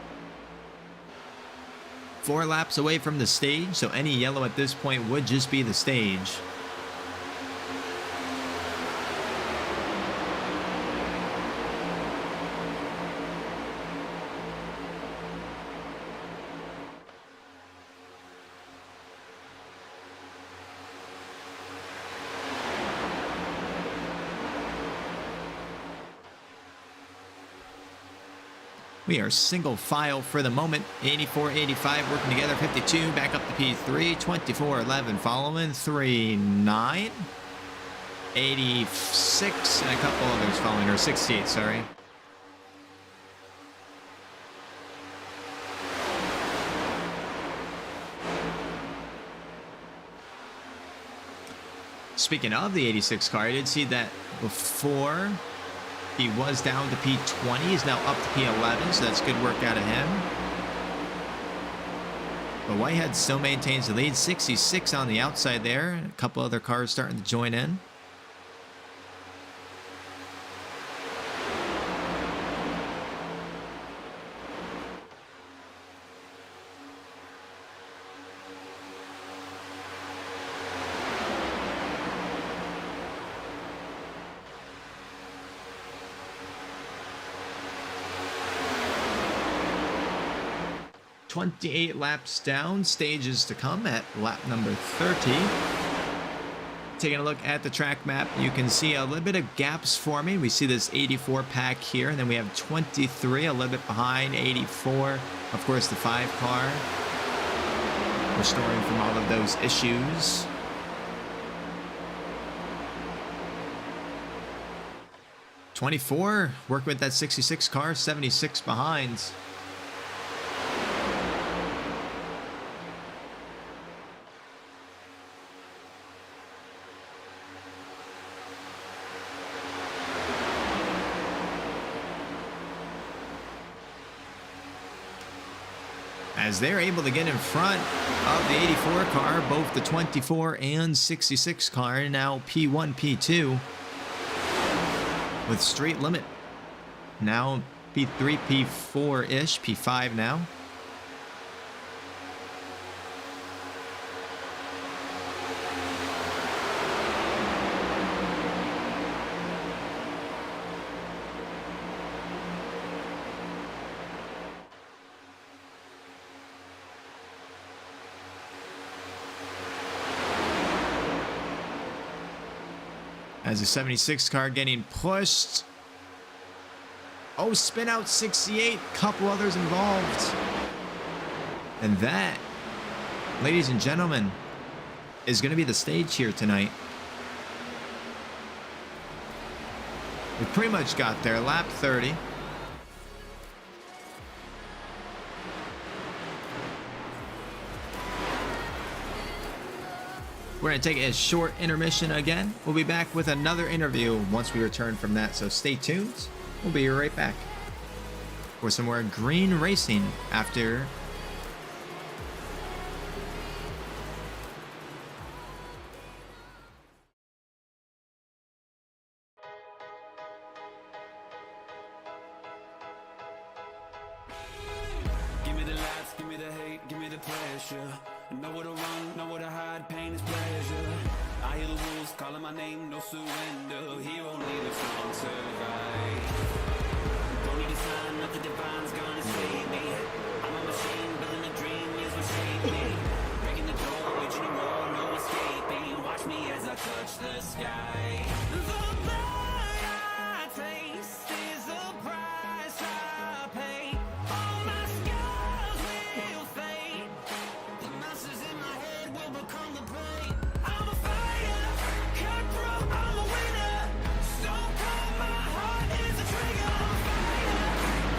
4 laps away from the stage, so any yellow at this point would just be the stage. We are single file for the moment. 84, 85 working together. 52 back up to P3. 24, 11 following. 3, 9. 86 and a couple others following. Or 68, sorry. Speaking of the 86 car, I did see that before. He was down to P20. He's now up to P11, so that's good work out of him. But Whitehead still maintains the lead. 66 on the outside there. A couple other cars starting to join in. .28 laps down, stages to come at lap number 30. Taking a look at the track map, you can see a little bit of gaps forming. We see this 84 pack here, and then we have 23 a little bit behind 84. Of course, the 5 car restoring from all of those issues. .24 working with that 66 car, 76 behind. as they're able to get in front of the 84 car, both the 24 and 66 car, now P1, P2, with Street Limit now P3, P4-ish, P5 now. As the 76 car getting pushed. Oh, spin out 68. Couple others involved. And that, ladies and gentlemen, is going to be the stage here tonight. We pretty much got there. Lap 30. We're going to take a short intermission again. We'll be back with another interview once we return from that, so stay tuned. We'll be right back for some more green racing after. Give me the lights, give me the hate, give me the pressure. Know where to run, know where to hide, pain is pleasure. I hear the wolves calling my name, no surrender. Hero need a strong survive. Don't need a sign, nothing divine's gonna save me. I'm a machine, building a dream is what shaped me. Breaking the door, reaching the wall, no escaping. Watch me as I touch the sky. The blood I taste is the price I pay. All my scars will fade. The masses in my head will become the pain. I'm a fire, cutthroat, I'm a winner. Stone cold, my heart is a trigger. I'm a fire,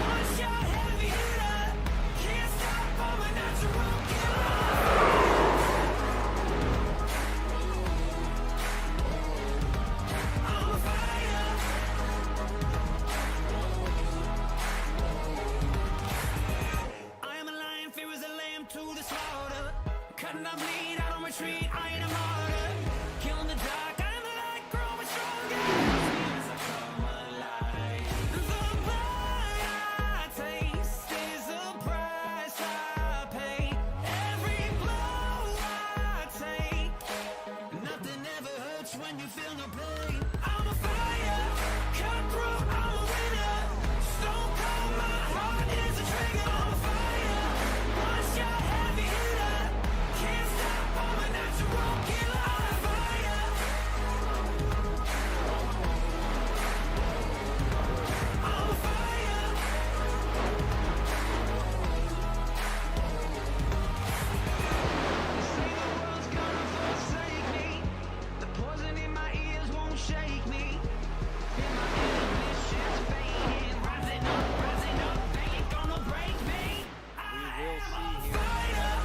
one shot heavy hitter. Can't stop, I'm a natural killer. I'm a fire. I am a lion, fear is a lamb to the slaughter. Cutting up bleed, I don't retreat, I ain't a martyr. Killing the dark, I am the light, growing stronger. As I come alive. The blood I taste is the price I pay. Every blow I take, nothing ever hurts when you feel no pain. I'm a fire, cutthroat, I'm a winner. Stone cold, my heart is a trigger. I'm a fire, one shot heavy hitter. Can't stop, I'm a natural killer. I'm a fire. I'm a fire. They say the world's gonna forsake me. The poison in my ears won't shake me. In my inhibitions fading, rising up, they ain't gonna break me. I am a fighter,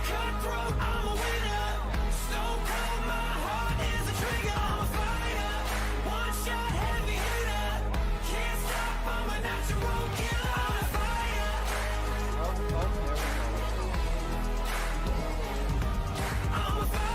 cutthroat, I'm a winner. Stone cold, my heart is a trigger. I'm a fighter, one shot heavy hitter. Can't stop, I'm a natural killer. I'm a fire. I'm a fire.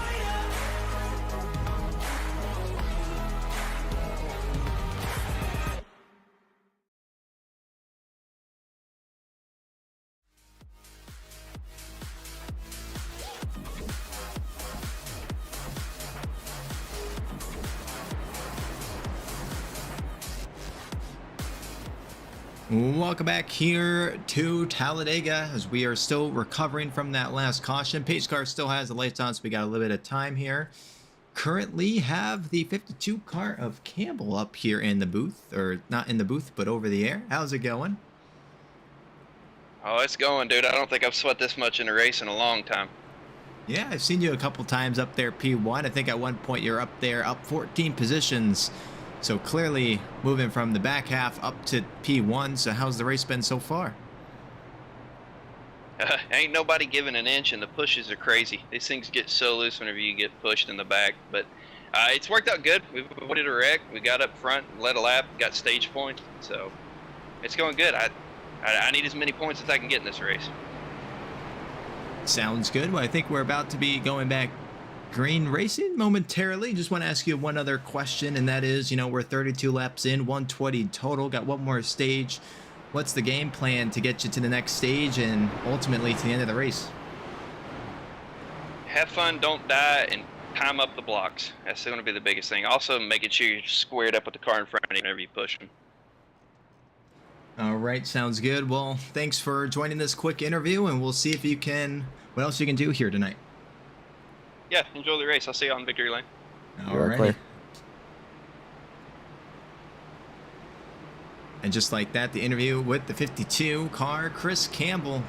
Welcome back here to Talladega as we are still recovering from that last caution. Pace car still has the lights on, so we got a little bit of time here. Currently have the 52 car of Campbell up here in the booth, or not in the booth, but over the air. How's it going? Oh, it's going, dude. I don't think I've sweat this much in a race in a long time. Yeah, I've seen you a couple times up there, P1. I think at one point you're up there, up 14 positions. So clearly moving from the back half up to P1. So how's the race been so far? Ain't nobody giving an inch, and the pushes are crazy. These things get so loose whenever you get pushed in the back. But it's worked out good. We avoided a wreck. We got up front, led a lap, got stage points. So it's going good. I need as many points as I can get in this race. Sounds good. Well, I think we're about to be going back green racing momentarily. Just want to ask you one other question, and that is, we're 32 laps in, 120 total, got one more stage. What's the game plan to get you to the next stage and ultimately to the end of the race? Have fun, don't die, and time up the blocks. That's going to be the biggest thing. Also, making sure you're squared up with the car in front of you whenever you push them. All right, sounds good. Well, thanks for joining this quick interview, and we'll see if you can, what else you can do here tonight. Yeah, enjoy the race. I'll see you on victory lane. All right. And just like that, the interview with the 52 car, Chris Campbell.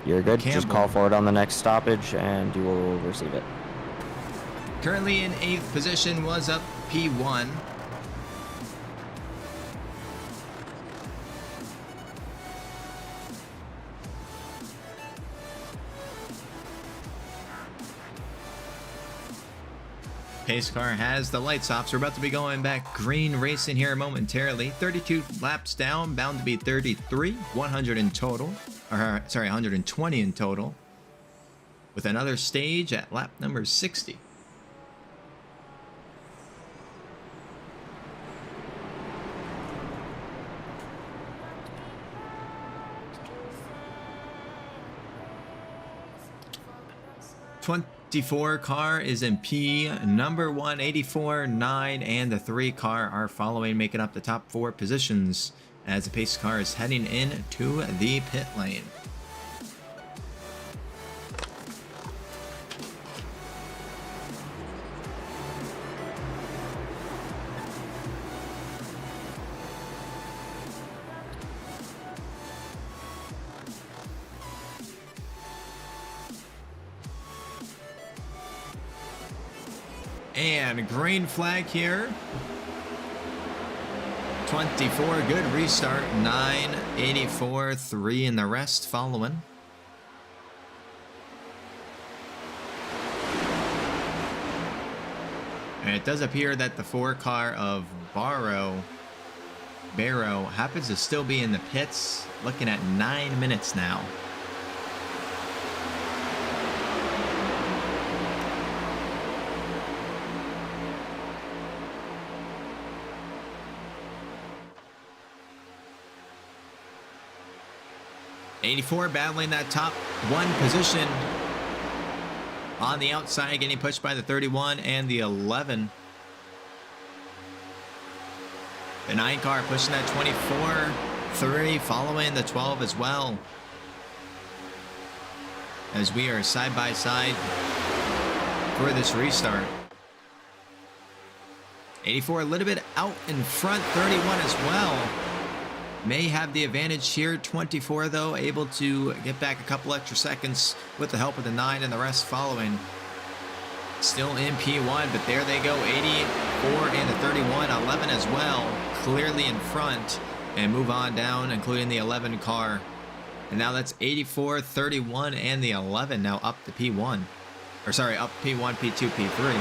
You're good. Just call for it on the next stoppage, and you will receive it. Currently in 8th position, was up P1. Pace car has the lights off, so we're about to be going back green racing here momentarily. 32 laps down, bound to be 33, 100 in total. Or, sorry, 120 in total. With another stage at lap number 60. '24 car is in P, number 1, 84, 9, and the 3 car are following, making up the top 4 positions as the pace car is heading in to the pit lane. And green flag here. 24, good restart. 9, 84, 3, and the rest following. And it does appear that the 4 car of Barrow happens to still be in the pits, looking at 9 minutes now. '84 battling that top 1 position on the outside, getting pushed by the 31 and the 11. The 9 car pushing that 24, 3 following the 12 as well. As we are side by side for this restart. 84 a little bit out in front, 31 as well. May have the advantage here. 24 though, able to get back a couple extra seconds with the help of the 9 and the rest following. Still in P1, but there they go. 84 and the 31, 11 as well, clearly in front, and move on down, including the 11 car. And now that's 84, 31, and the 11 now up to P1. Or sorry, up P1, P2, P3.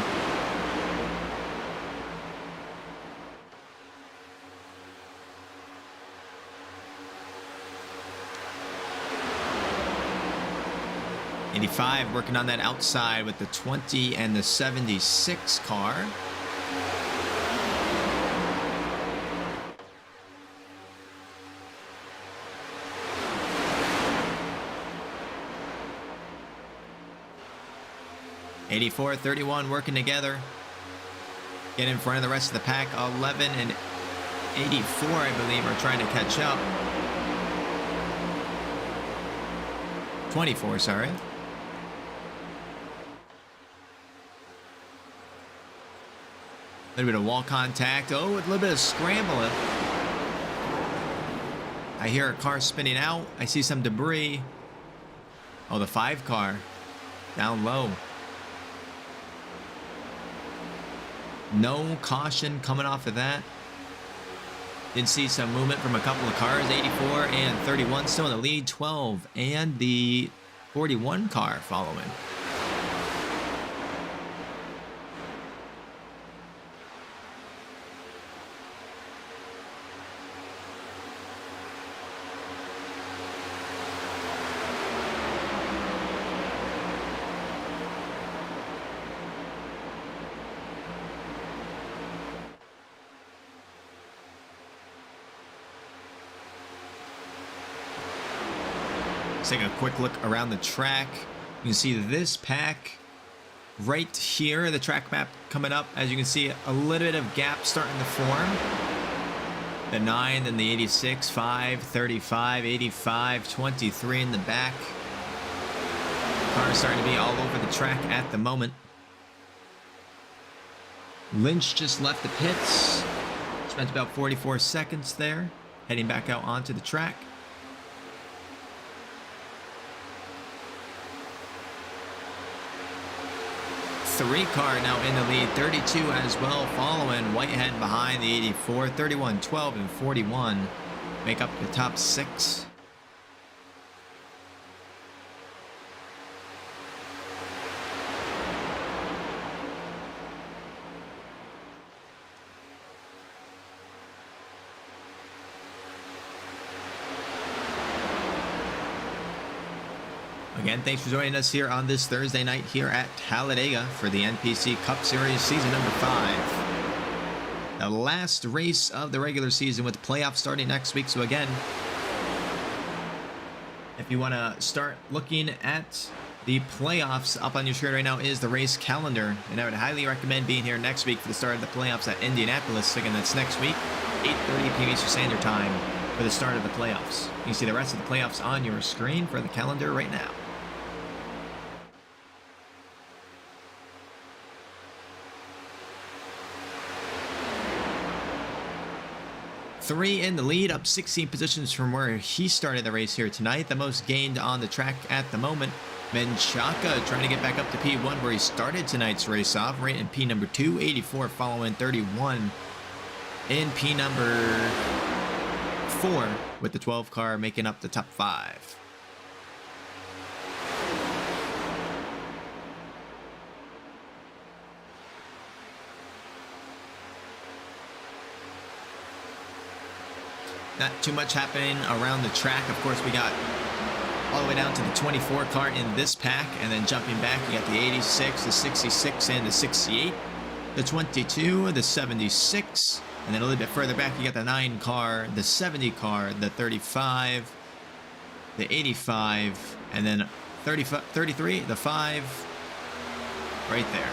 '85 working on that outside with the 20 and the 76 car. '84, 31 working together. Get in front of the rest of the pack. 11 and 84, I believe, are trying to catch up. 24, sorry. A little bit of wall contact. Oh, with a little bit of scrambling. I hear a car spinning out. I see some debris. Oh, the 5 car. Down low. No caution coming off of that. Did see some movement from a couple of cars. 84 and 31 still in the lead. 12 and the 41 car following. Let's take a quick look around the track. You can see this pack right here, the track map coming up. As you can see, a little bit of gap starting to form. The 9, then the 86, 5, 35, 85, 23 in the back. Cars starting to be all over the track at the moment. Lynch just left the pits. Spent about 44 seconds there, heading back out onto the track. Three car now in the lead, 32 as well, following Whitehead behind the 84, 31, 12, and 41 make up the top 6. Again, thanks for joining us here on this Thursday night here at Talladega for the NPC Cup Series Season number 5. The last race of the regular season with playoffs starting next week. So again, if you want to start looking at the playoffs, up on your screen right now is the race calendar. And I would highly recommend being here next week for the start of the playoffs at Indianapolis. Again, that's next week, 8:30 p.m. Eastern Standard Time for the start of the playoffs. You can see the rest of the playoffs on your screen for the calendar right now. Three in the lead, up 16 positions from where he started the race here tonight. The most gained on the track at the moment. Menchaca trying to get back up to P1 where he started tonight's race off, right in P number 2, 84 following 31 in P number 4 with the 12 car making up the top 5. Not too much happening around the track. Of course, we got all the way down to the 24 car in this pack, and then jumping back, you got the 86, the 66, and the 68, the 22, the 76, and then a little bit further back, you got the 9 car, the 70 car, the 35, the 85, and then 33, the 5, right there.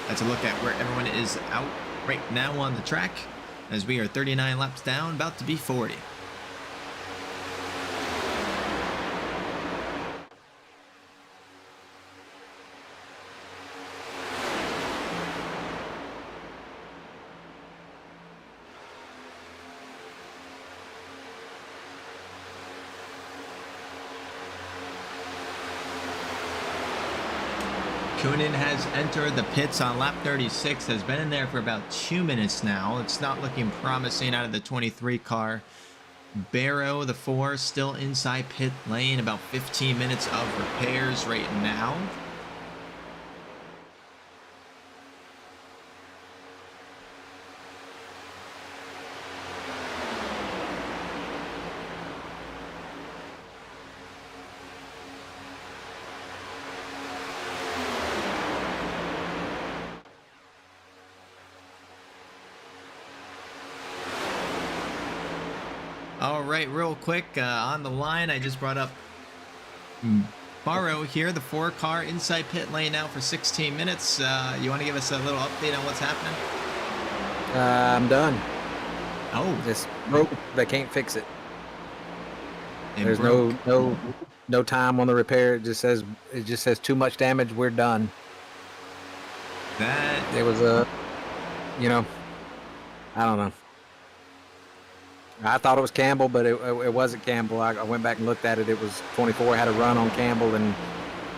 That's a look at where everyone is out right now on the track, as we are 39 laps down, about to be 40. Coonan has entered the pits on lap 36, has been in there for about 2 minutes now. It's not looking promising out of the 23 car. Barrow, the 4, still inside pit lane, about 15 minutes of repairs right now. All right, real quick, on the line, I just brought up Barrow here, the 4 car inside pit lane now for 16 minutes. You want to give us a little update on what's happening? I'm done. Oh, Just broke. They can't fix it. it There's broke. no time on the repair. It just says too much damage. We're done. That It was a, I don't know. I thought it was Campbell, but it wasn't Campbell. I went back and looked at it. It was 24 had a run on Campbell, and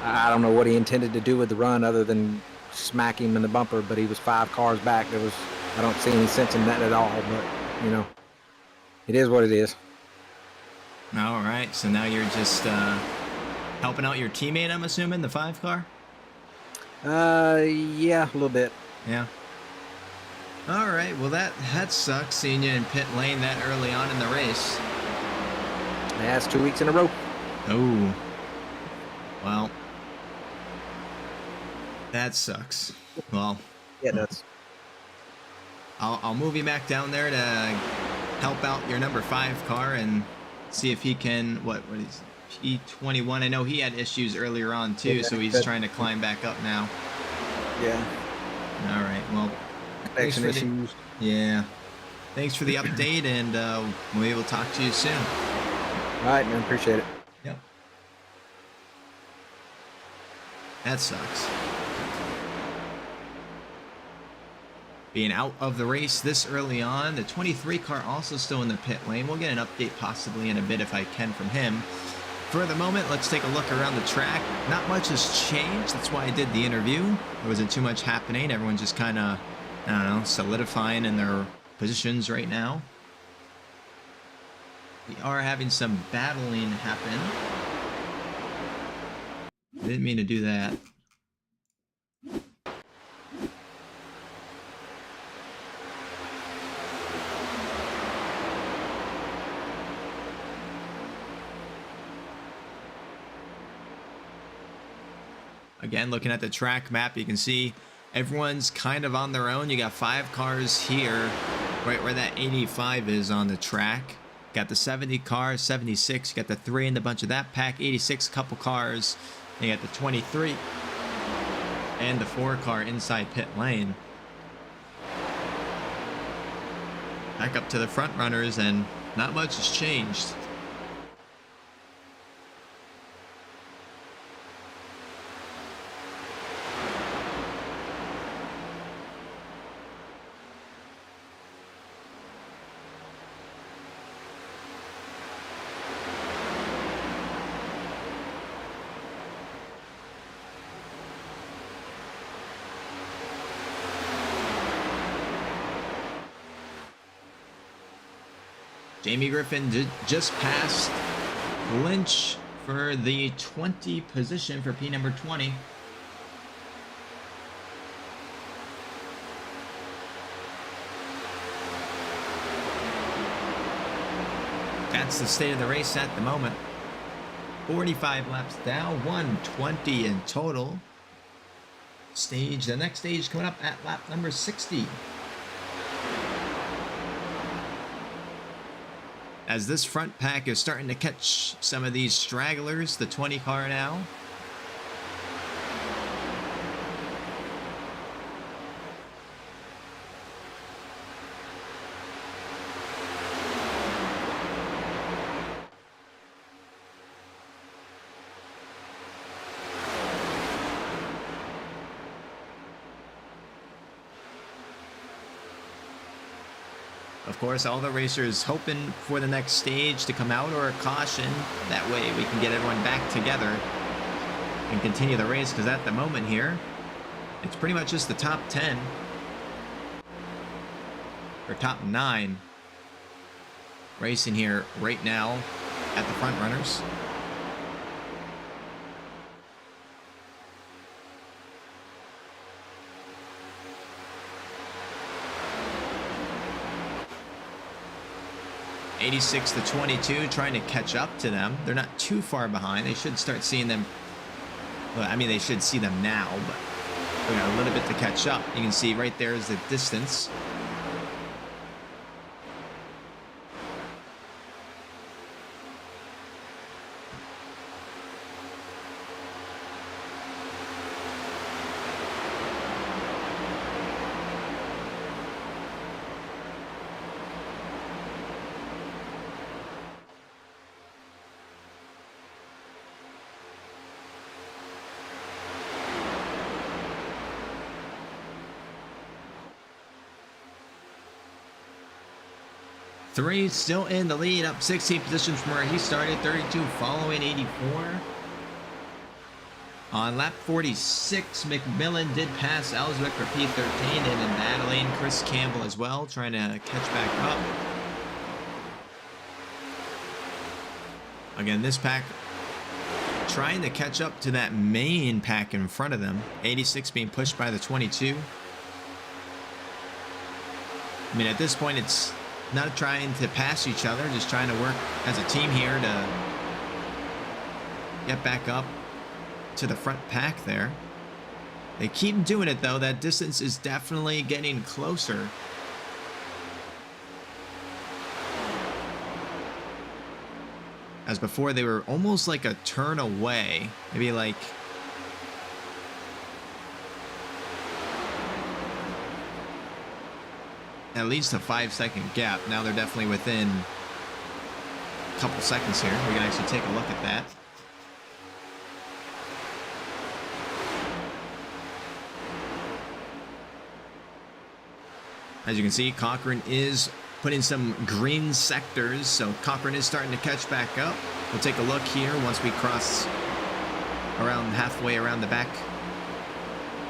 I don't know what he intended to do with the run other than smack him in the bumper. But he was 5 cars back. I don't see any sense in that at all. But it is what it is. all right. So now you're just helping out your teammate, I'm assuming, the 5 car. Yeah, a little bit. Yeah. All right. Well, that sucks seeing you in pit lane that early on in the race. Yeah, it's 2 weeks in a row. Oh. Well, that sucks. Well, Yeah, it does. I'll move you back down there to help out your number 5 car and see if he can P21. I know he had issues earlier on too, Yeah, so he's but- trying to climb back up now. Yeah. All right, well, thanks Connection for issues. yeah. Thanks for the update, and we will talk to you soon. All right, man. Appreciate it. Yep. That sucks. Being out of the race this early on. The 23 car also still in the pit lane. We'll get an update possibly in a bit if I can from him. For the moment, let's take a look around the track. Not much has changed. That's why I did the interview. There wasn't too much happening. Everyone's just kind of, I don't know, solidifying in their positions right now. We are having some battling happen. Didn't mean to do that. Again, looking at the track map, you can see everyone's kind of on their own. You got 5 cars here, right where that 85 is on the track. Got the 70 car, 76. You got the 3 in the bunch of that pack, 86, couple cars. And you got the 23 and the 4 car inside pit lane. Back up to the front runners, and not much has changed. Jamie Griffin just passed Lynch for the 20 position for P number 20. That's the state of the race at the moment. 45 laps down, 120 in total. The next stage coming up at lap number 60. As this front pack is starting to catch some of these stragglers, the 20 car now. Of course, all the racers hoping for the next stage to come out or a caution. That way we can get everyone back together and continue the race, because at the moment here, it's pretty much just the top 10 or top 9 racing here right now at the front runners. '86 to 22, trying to catch up to them. They're not too far behind. They should start seeing them. Well, I mean, they should see them now, but we got a little bit to catch up. You can see right there is the distance. Three still in the lead, up 16 positions from where he started, 32 following 84. On lap 46, McMillan did pass Ellswick for P13 and in battling Chris Campbell as well, trying to catch back up. Again, this pack trying to catch up to that main pack in front of them. 86 being pushed by the 22. I mean, at this point, it's not trying to pass each other, just trying to work as a team here to get back up to the front pack there. They keep doing it though. That distance is definitely getting closer. As before, they were almost like a turn away. Maybe like... at least a 5-second gap. Now they're definitely within a couple seconds here. We can actually take a look at that. As you can see, Cochran is putting some green sectors, so Cochran is starting to catch back up. We'll take a look here once we cross around halfway around the back.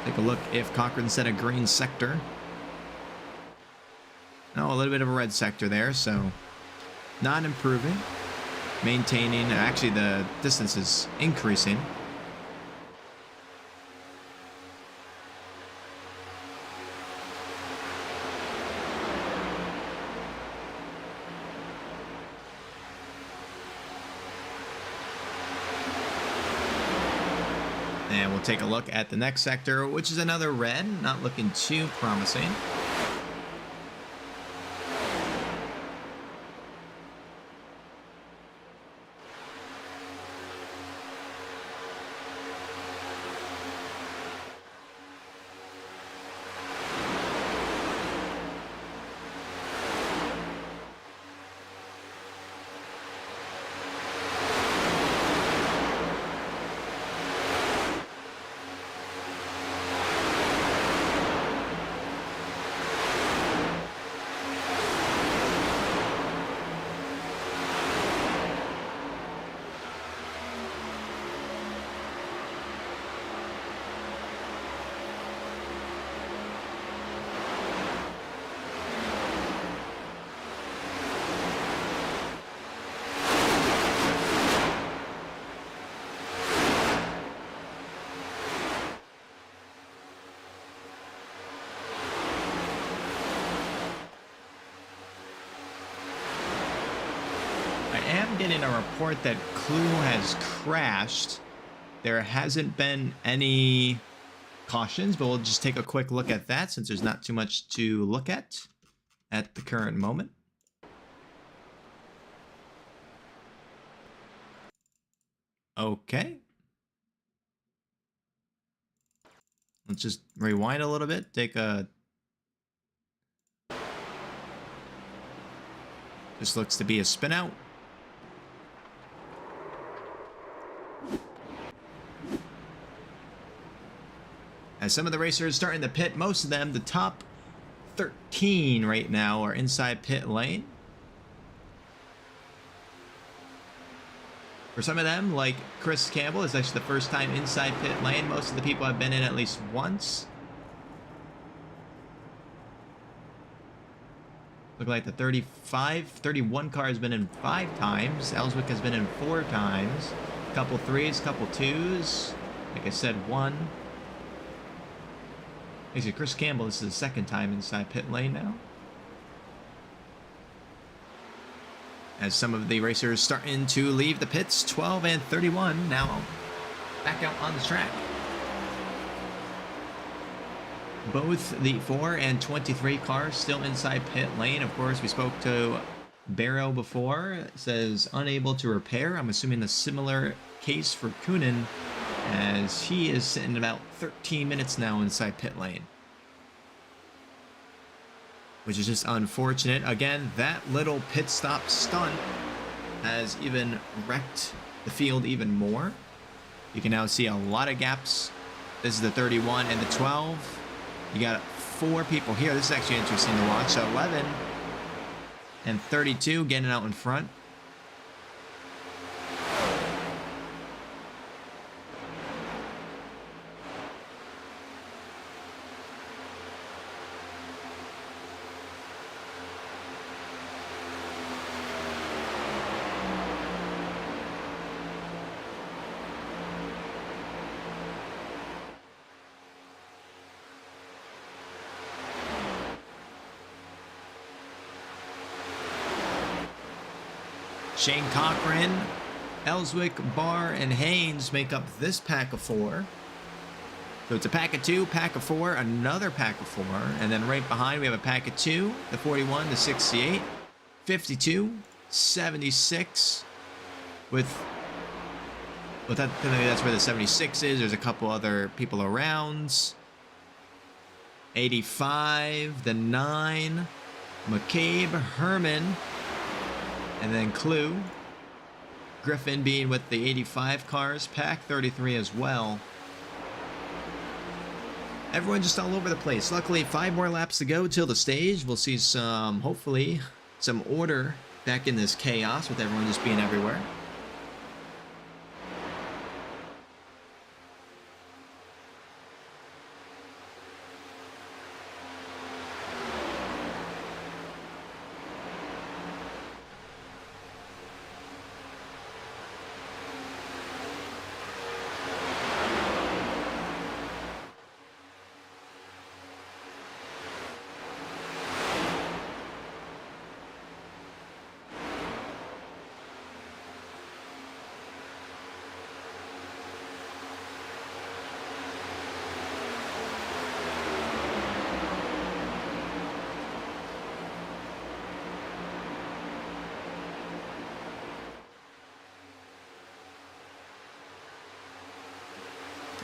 Take a look if Cochran set a green sector. No, a little bit of a red sector there, so not improving. Maintaining, actually the distance is increasing. And we'll take a look at the next sector, which is another red, not looking too promising. I am getting a report that Clue has crashed. There hasn't been any cautions, but we'll just take a quick look at that since there's not too much to look at the current moment. Okay. Let's just rewind a little bit, take a... This looks to be a spin out. As some of the racers starting to pit, most of them, the top 13 right now are inside pit lane. For some of them, like Chris Campbell, it's actually the first time inside pit lane. Most of the people have been in at least once. Look like the 31 car has been in 5 times. Ellswick has been in 4 times. Couple 3s, couple 2s. Like I said, 1. Actually, Chris Campbell, this is the 2nd time inside pit lane now. As some of the racers starting to leave the pits, 12 and 31 now back out on the track. Both the 4 and 23 cars still inside pit lane. Of course, we spoke to Barrow before. It says unable to repair. I'm assuming a similar case for Coonan, as he is sitting about 13 minutes now inside pit lane, which is just unfortunate. Again, that little pit stop stunt has even wrecked the field even more. You can now see a lot of gaps. This is the 31 and the 12. You got 4 people here. This is actually interesting to watch. So 11 and 32 getting out in front. Shane Cochran, Ellswick, Barr, and Haynes make up this pack of 4. So it's a pack of 2, pack of 4, another pack of 4, and then right behind we have a pack of 2, the 41, the 68, 52, 76, Well, technically that's where the 76 is. There's a couple other people around. 85, the 9, McCabe, Herman, and then Clue. Griffin being with the 85 cars. Pack 33 as well. Everyone just all over the place. Luckily, 5 more laps to go till the stage. We'll see some, hopefully, some order back in this chaos with everyone just being everywhere.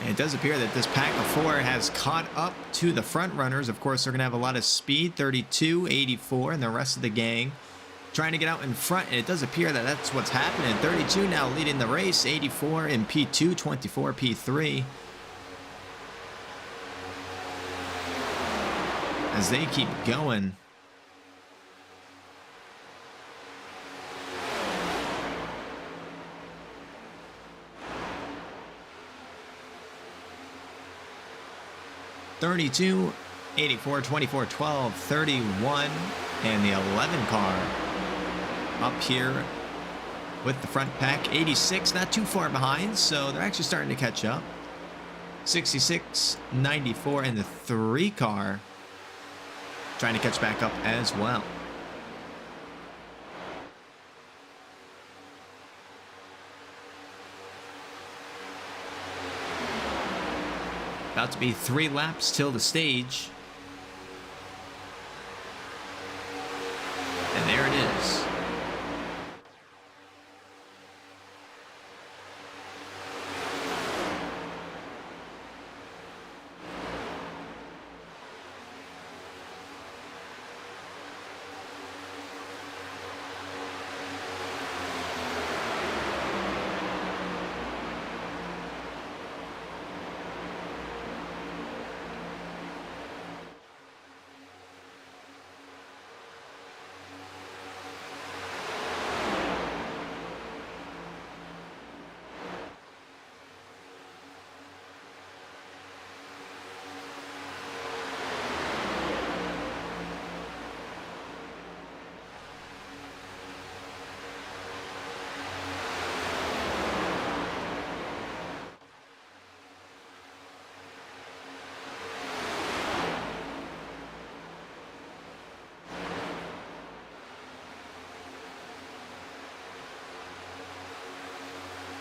It does appear that this pack of 4 has caught up to the front runners. Of course, they're going to have a lot of speed, 32, 84, and the rest of the gang trying to get out in front. And it does appear that that's what's happening. 32 now leading the race, 84 in P2, 24 P3. As they keep going. (32, 84, 24, 12, 31, and the 11 car up here with the front pack. 86, not too far behind, so they're actually starting to catch up. 66, 94, and the 3 car trying to catch back up as well. About to be 3 laps till the stage. And there it is.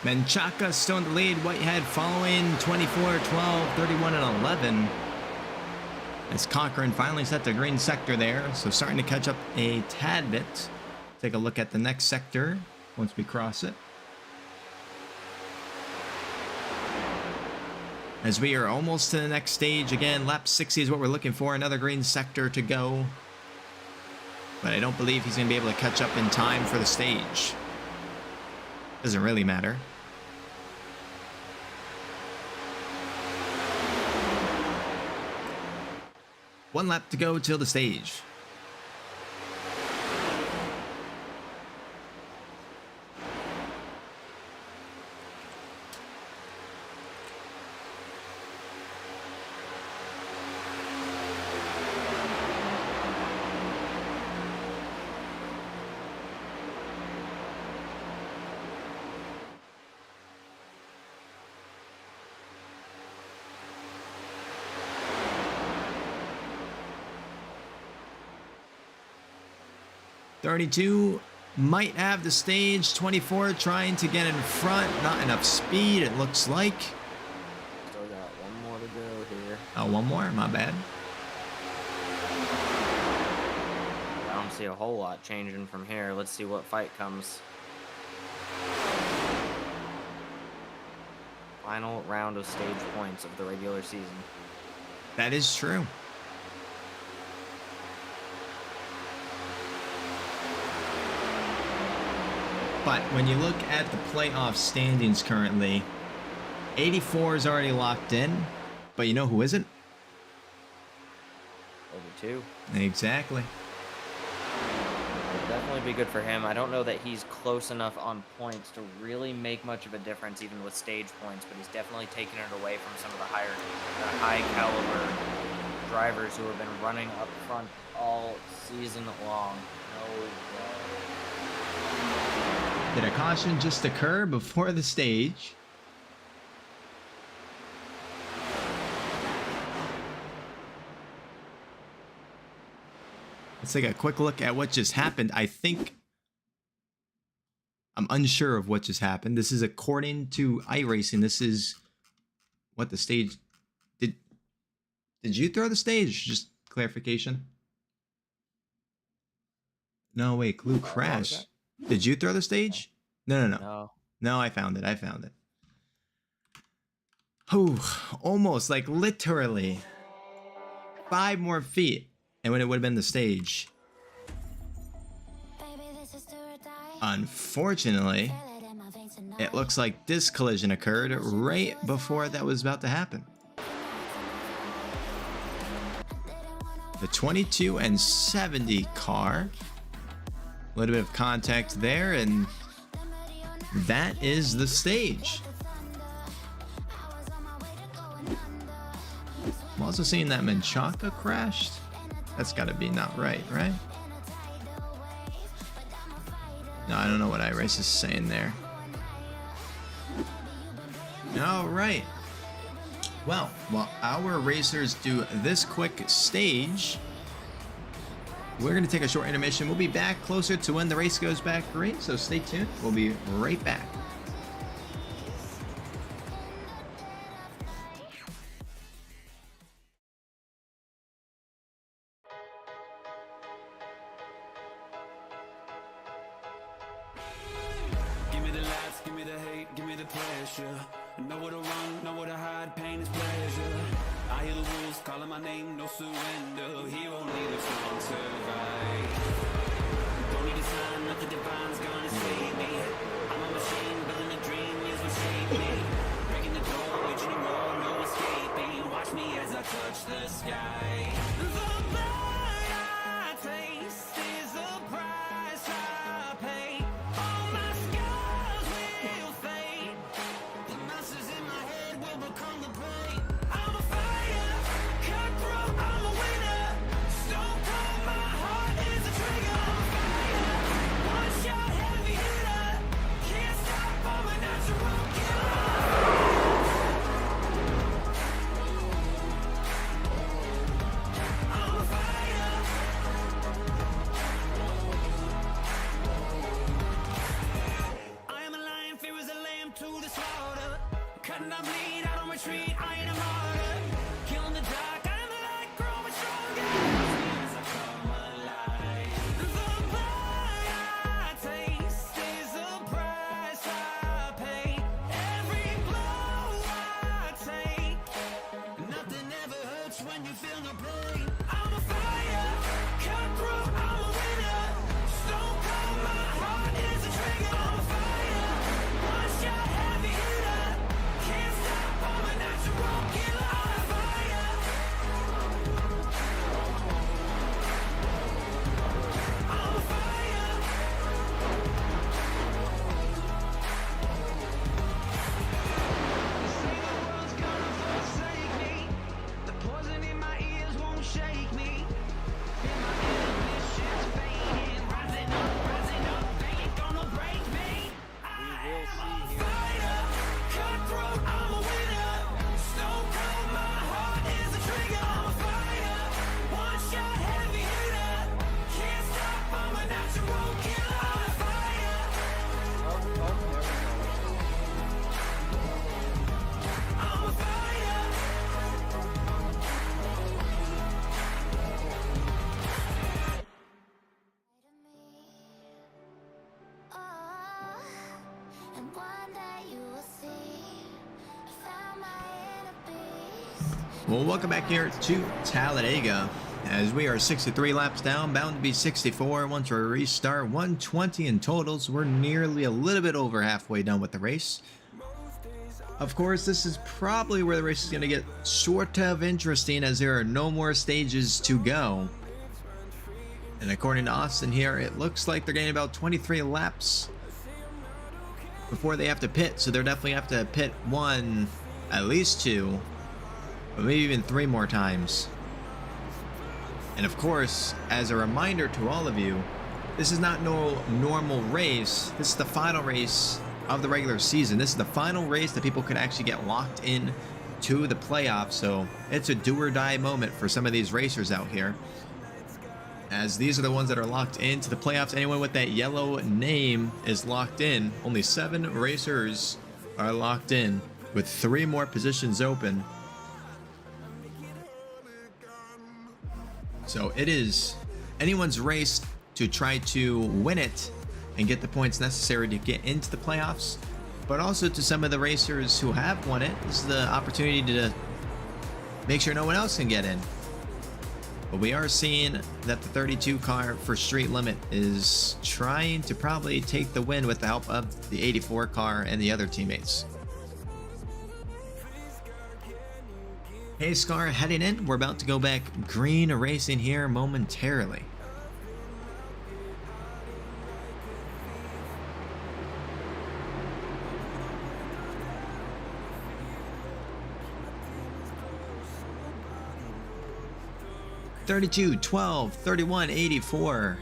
Menchaca still in the lead. Whitehead following 24, 12, 31, and 11. As Cochran finally set the green sector there. So starting to catch up a tad bit. Take a look at the next sector once we cross it. As we are almost to the next stage. Again, lap 60 is what we're looking for. Another green sector to go. But I don't believe he's going to be able to catch up in time for the stage. Doesn't really matter. One lap to go till the stage. (32) might have the stage. 24 trying to get in front. Not enough speed, it looks like. Still got one more to go here. Oh, one more? My bad. I don't see a whole lot changing from here. Let's see what fight comes. final round of stage points of the regular season. That is true. But when you look at the playoff standings currently, 84 is already locked in, but you know who isn't? 82. Exactly. It'll definitely be good for him. I don't know that he's close enough on points to really make much of a difference, even with stage points, but he's definitely taken it away from some of the high caliber drivers who have been running up front all season long. No way. Did a caution just occur before the stage? Let's take a quick look at what just happened. I'm unsure of what just happened. This is according to iRacing. This is what the stage did. Did you throw the stage? Just clarification. No, wait, Clue crashed. Did you throw the stage? No. No, I found it. Oh, almost, like literally 5 more feet. And when it would have been the stage. Unfortunately, it looks like this collision occurred right before that was about to happen. The 22 and 70 car. A little bit of contact there, and that is the stage. I'm also seeing that Menchaca crashed. That's got to be not right? No, I don't know what iRace is saying there. All right. Well, while our racers do this quick stage, we're going to take a short intermission. We'll be back closer to when the race goes back green, so stay tuned. We'll be right back. Give me the laughs, give me the hate, give me the pressure. Know where to run, know where to hide, pain is pleasure. I hear the wolves calling my name, no surrender. Hero leader, strong survive. Don't need a sign, nothing divine's gonna save me. I'm a machine, building a dream is what shaped me. Breaking the door, reaching a roar, no escaping. Watch me as I touch the sky. The blood I taste is the price I pay. All my scars will fade. The monsters in my head will become the pain. I'm a fire, cutthroat, I'm a winner. Stone cold, my heart is a trigger. I'm a fire, one shot, heavy hitter. Can't stop, I'm a natural killer. I'm a fire. I am a lion, fear is a lamb to the slaughter. Cutting down bleed, I don't retreat, I ain't a martyr. Killing the dark, I am the light, growing stronger. As I come alive. The blood I taste is the price I pay. Every blow I take, nothing ever hurts when you feel no pain. I'm a fire, cutthroat, I'm a winner. Stone cold, my heart is a trigger. I'm a fire, one shot, heavy hitter. Can't stop, I'm a natural Well, welcome back here to Talladega, as we are 63 laps down, bound to be 64 once we restart. 120 in totals. We're nearly a little bit over halfway done with the race. Of course, this is probably where the race is going to get sort of interesting, as there are no more stages to go. And according to Austin here, it looks like they're getting about 23 laps before they have to pit. So they're definitely have to pit one, at least two, but maybe even three more times. And of course, as a reminder to all of you, this is not no normal race. This is the final race of the regular season. This is the final race that people can actually get locked in to the playoffs. So it's a do or die moment for some of these racers out here, as these are the ones that are locked into the playoffs. Anyone with that yellow name is locked in. Only 7 racers are locked in, with 3 more positions open. So it is anyone's race to try to win it and get the points necessary to get into the playoffs. But also to some of the racers who have won it, this is the opportunity to make sure no one else can get in. But we are seeing that the 32 car for Street Limit is trying to probably take the win with the help of the 84 car and the other teammates. Hey Scar, heading in. We're about to go back green racing here momentarily. (32, 12, 31, 84)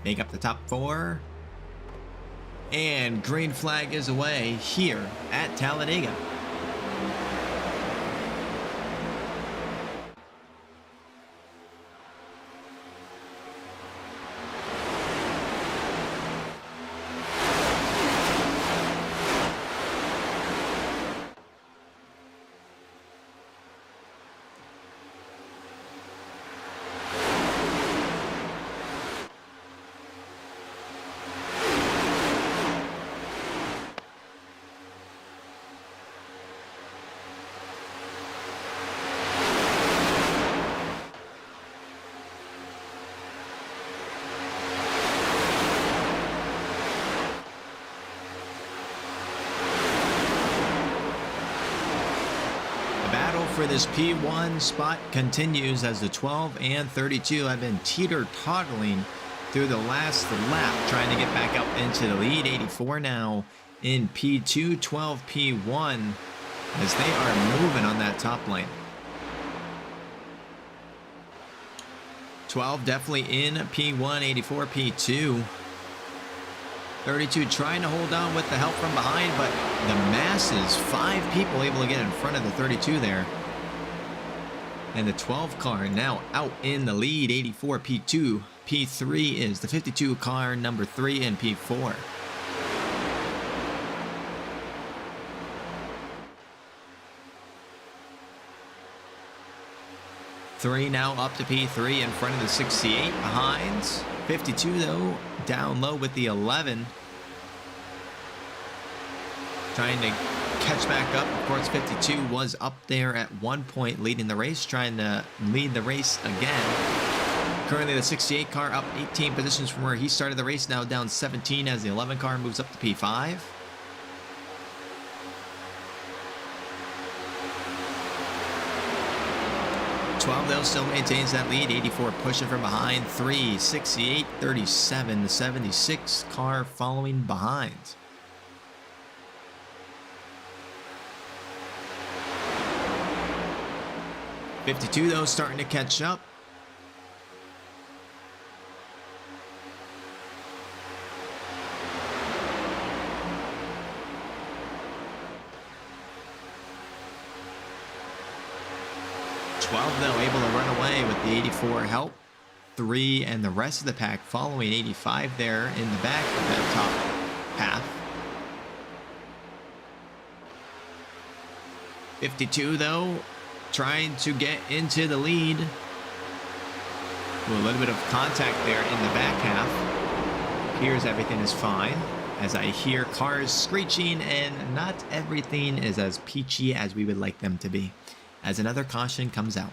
make up the top 4, and green flag is away here at Talladega. For this P1 spot continues, as the 12 and 32 have been teeter-tottling through the last lap, trying to get back up into the lead. 84 now in P2, 12 P1, as they are moving on that top lane. 12 definitely in P1, 84 P2. 32 trying to hold on with the help from behind, but the masses, 5 people able to get in front of the 32 there. And the 12 car now out in the lead. 84 P2. P3 is the 52 car, number 3 in P4. Three now up to P3 in front of the 68 behind. 52 though down low with the 11. Trying to catch back up. Of course, 52 was up there at one point leading the race, trying to lead the race again. Currently the 68 car up 18 positions from where he started the race, now down 17 as the 11 car moves up to P5. (12) though still maintains that lead. 84 pushing from behind. 3, 68, 37. The 76 car following behind. (52) though starting to catch up. Though able to run away with the 84 help. 3 and the rest of the pack following 85 there in the back of that top half. 52 though trying to get into the lead. Ooh, a little bit of contact there in the back half. Appears everything is fine, as I hear cars screeching, and not everything is as peachy as we would like them to be. as another caution comes out.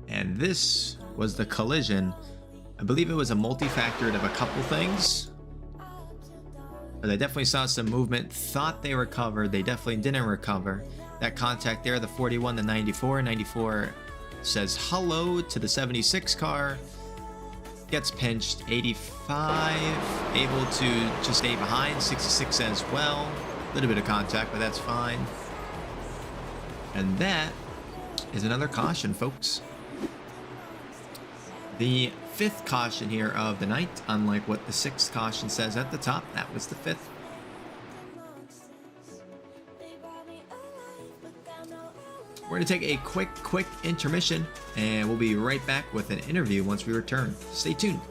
And this was the collision. I believe it was a multi-factored of a couple things. But I definitely saw some movement. Thought they recovered. They definitely didn't recover. That contact there, the 41, the 94. 94 says hello to the 76 car. Gets pinched. 85 able to just stay behind. 66 as well. A little bit of contact, but that's fine. And that is another caution, folks. The 5th caution here of the night, unlike what the 6th caution says at the top. That was the 5th. We're going to take a quick intermission, and we'll be right back with an interview once we return. Stay tuned.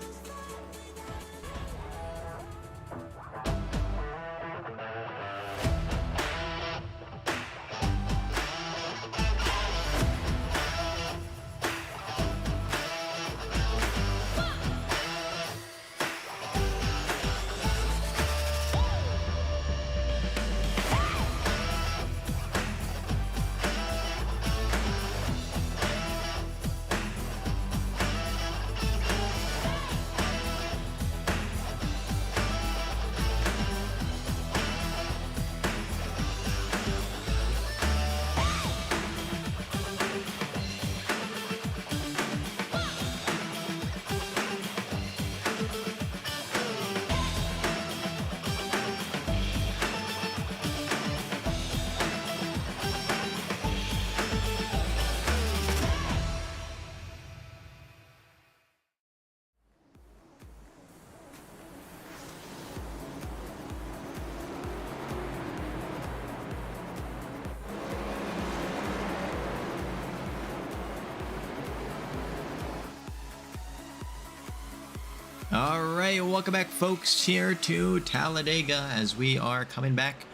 Alright, welcome back, folks, here to Talladega as we are coming back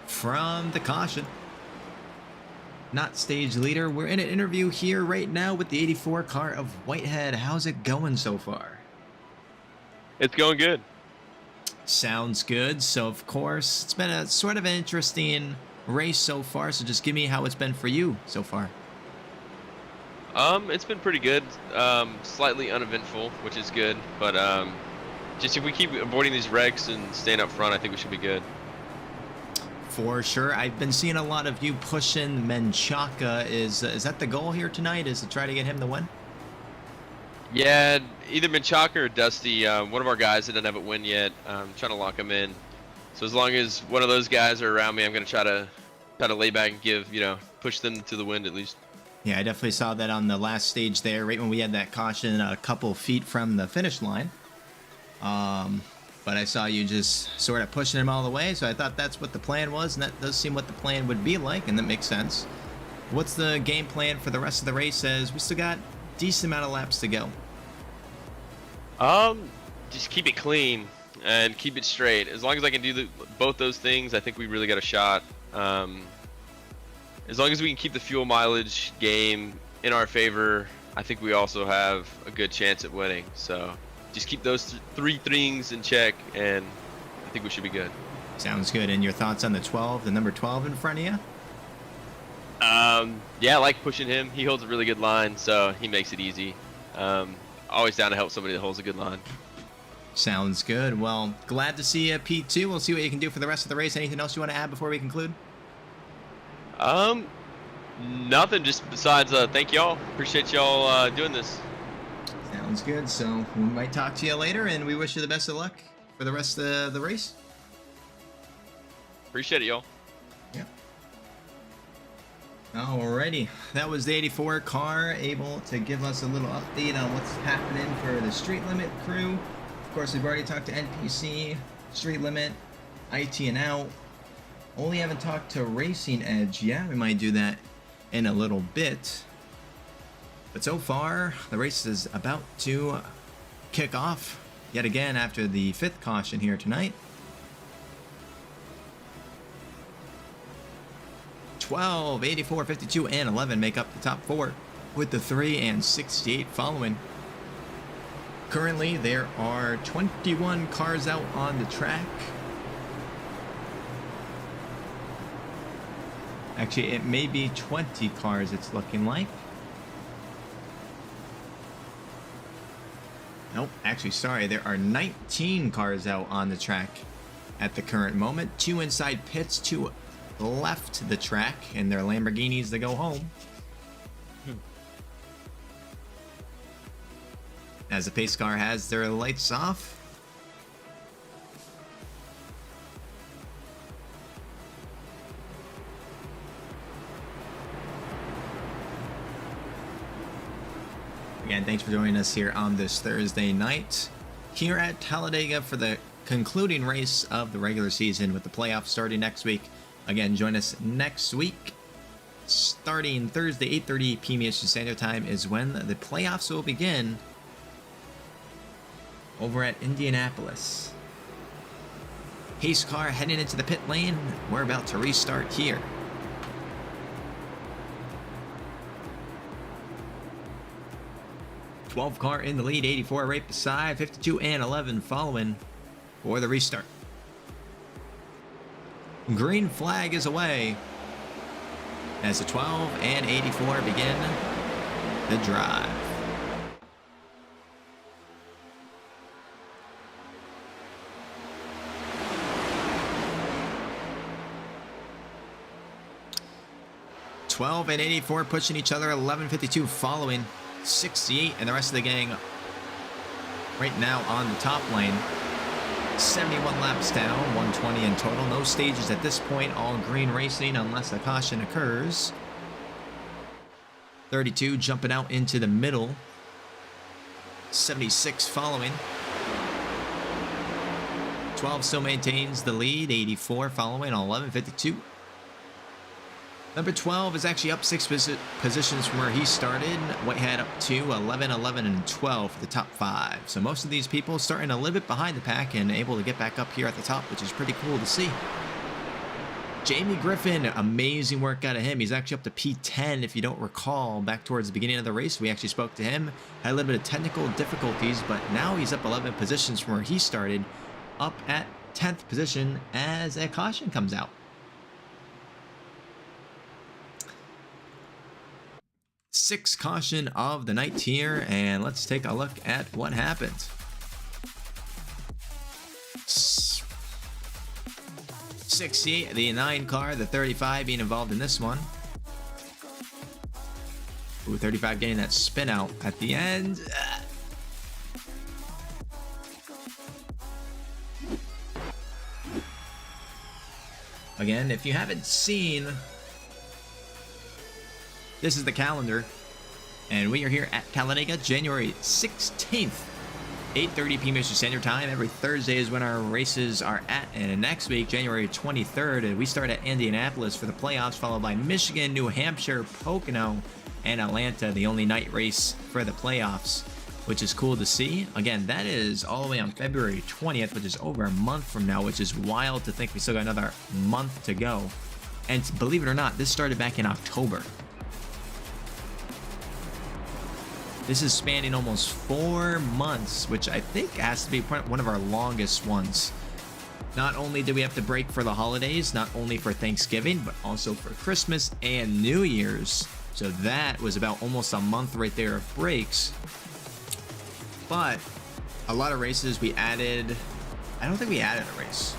from the caution. Not stage leader. We're in an interview here right now with the 84 car of Whitehead. How's it going so far? It's going good. Sounds good. So, of course, it's been a sort of an interesting race so far. So just give me how it's been for you so far. It's been pretty good. Slightly uneventful, which is good. But just if we keep avoiding these wrecks and staying up front, I think we should be good. For sure. I've been seeing a lot of you pushing Menchaca. Is that the goal here tonight? Is to try to get him to win? Yeah, either Menchaca or Dusty. One of our guys that didn't have it win yet. I'm trying to lock him in. So as long as one of those guys are around me, I'm gonna try to lay back and push them to the wind at least. Yeah, I definitely saw that on the last stage there, right when we had that caution a couple feet from the finish line. But I saw you just sort of pushing him all the way, so I thought that's what the plan was, and that does seem what the plan would be like, and that makes sense. What's the game plan for the rest of the race, as we still got a decent amount of laps to go? Just keep it clean and keep it straight. As long as I can do both those things, I think we really got a shot. As long as we can keep the fuel mileage game in our favor, I think we also have a good chance at winning. So just keep those three things in check, and I think we should be good. Sounds good. And your thoughts on the number 12 in front of you? Yeah, I like pushing him. He holds a really good line, so he makes it easy. Always down to help somebody that holds a good line. Sounds good. Well, glad to see you, P2. We'll see what you can do for the rest of the race. Anything else you want to add before we conclude? Nothing, just besides thank y'all. Appreciate y'all doing this. Sounds good. So we might talk to you later, and we wish you the best of luck for the rest of the race. Appreciate it, y'all. Yep. Alrighty, that was the 84 car, able to give us a little update on what's happening for the Street Limit crew. Of course, we've already talked to NPC, Street Limit, IT and out. Only haven't talked to Racing Edge yet. We might do that in a little bit. But so far, the race is about to kick off yet again after the 5th caution here tonight. 12, 84, 52, and 11 make up the top 4, with the 3 and 68 following. Currently, there are 21 cars out on the track. Actually, it may be 20 cars, it's looking like. Nope, actually, sorry. There are 19 cars out on the track at the current moment. 2 inside pits, 2 left the track, and their Lamborghinis to go home. As the pace car has their lights off. Again, thanks for joining us here on this Thursday night here at Talladega for the concluding race of the regular season with the playoffs starting next week. Again, join us next week. Starting Thursday, 8:30 p.m. Eastern Standard Time is when the playoffs will begin over at Indianapolis. Pace car heading into the pit lane. We're about to restart here. '12 car in the lead, 84 right beside, 52 and 11 following for the restart. Green flag is away as the 12 and 84 begin the drive. '12 and 84 pushing each other, 11:52 following, 68 and the rest of the gang right now on the top lane. 71 laps down, 120 in total. No stages at this point, all green racing unless a caution occurs. 32 jumping out into the middle. 76 following. 12 still maintains the lead, 84 following, 11:52. Number 12 is actually up 6 positions from where he started. Whitehead up to 11, 11, and 12 for the top 5. So most of these people starting a little bit behind the pack and able to get back up here at the top, which is pretty cool to see. Jamie Griffin, amazing work out of him. He's actually up to P10, if you don't recall. Back towards the beginning of the race, we actually spoke to him. Had a little bit of technical difficulties, but now he's up 11 positions from where he started. Up at 10th position as a caution comes out. Sixth caution of the night here, and let's take a look at what happened. 68, the 9 car, the 35 being involved in this one. Ooh, 35 getting that spin out at the end. Again, if you haven't seen, this is the calendar, and we are here at Talladega, January 16th, 8:30 p.m. Eastern Standard Time. Every Thursday is when our races are at, and next week, January 23rd, we start at Indianapolis for the playoffs, followed by Michigan, New Hampshire, Pocono, and Atlanta, the only night race for the playoffs, which is cool to see. Again, that is all the way on February 20th, which is over a month from now, which is wild to think we still got another month to go. And believe it or not, this started back in October. This is spanning almost 4 months, which I think has to be one of our longest ones. Not only did we have to break for the holidays, not only for Thanksgiving, but also for Christmas and New Year's. So that was about almost a month right there of breaks. But a lot of races we added, I don't think we added a race,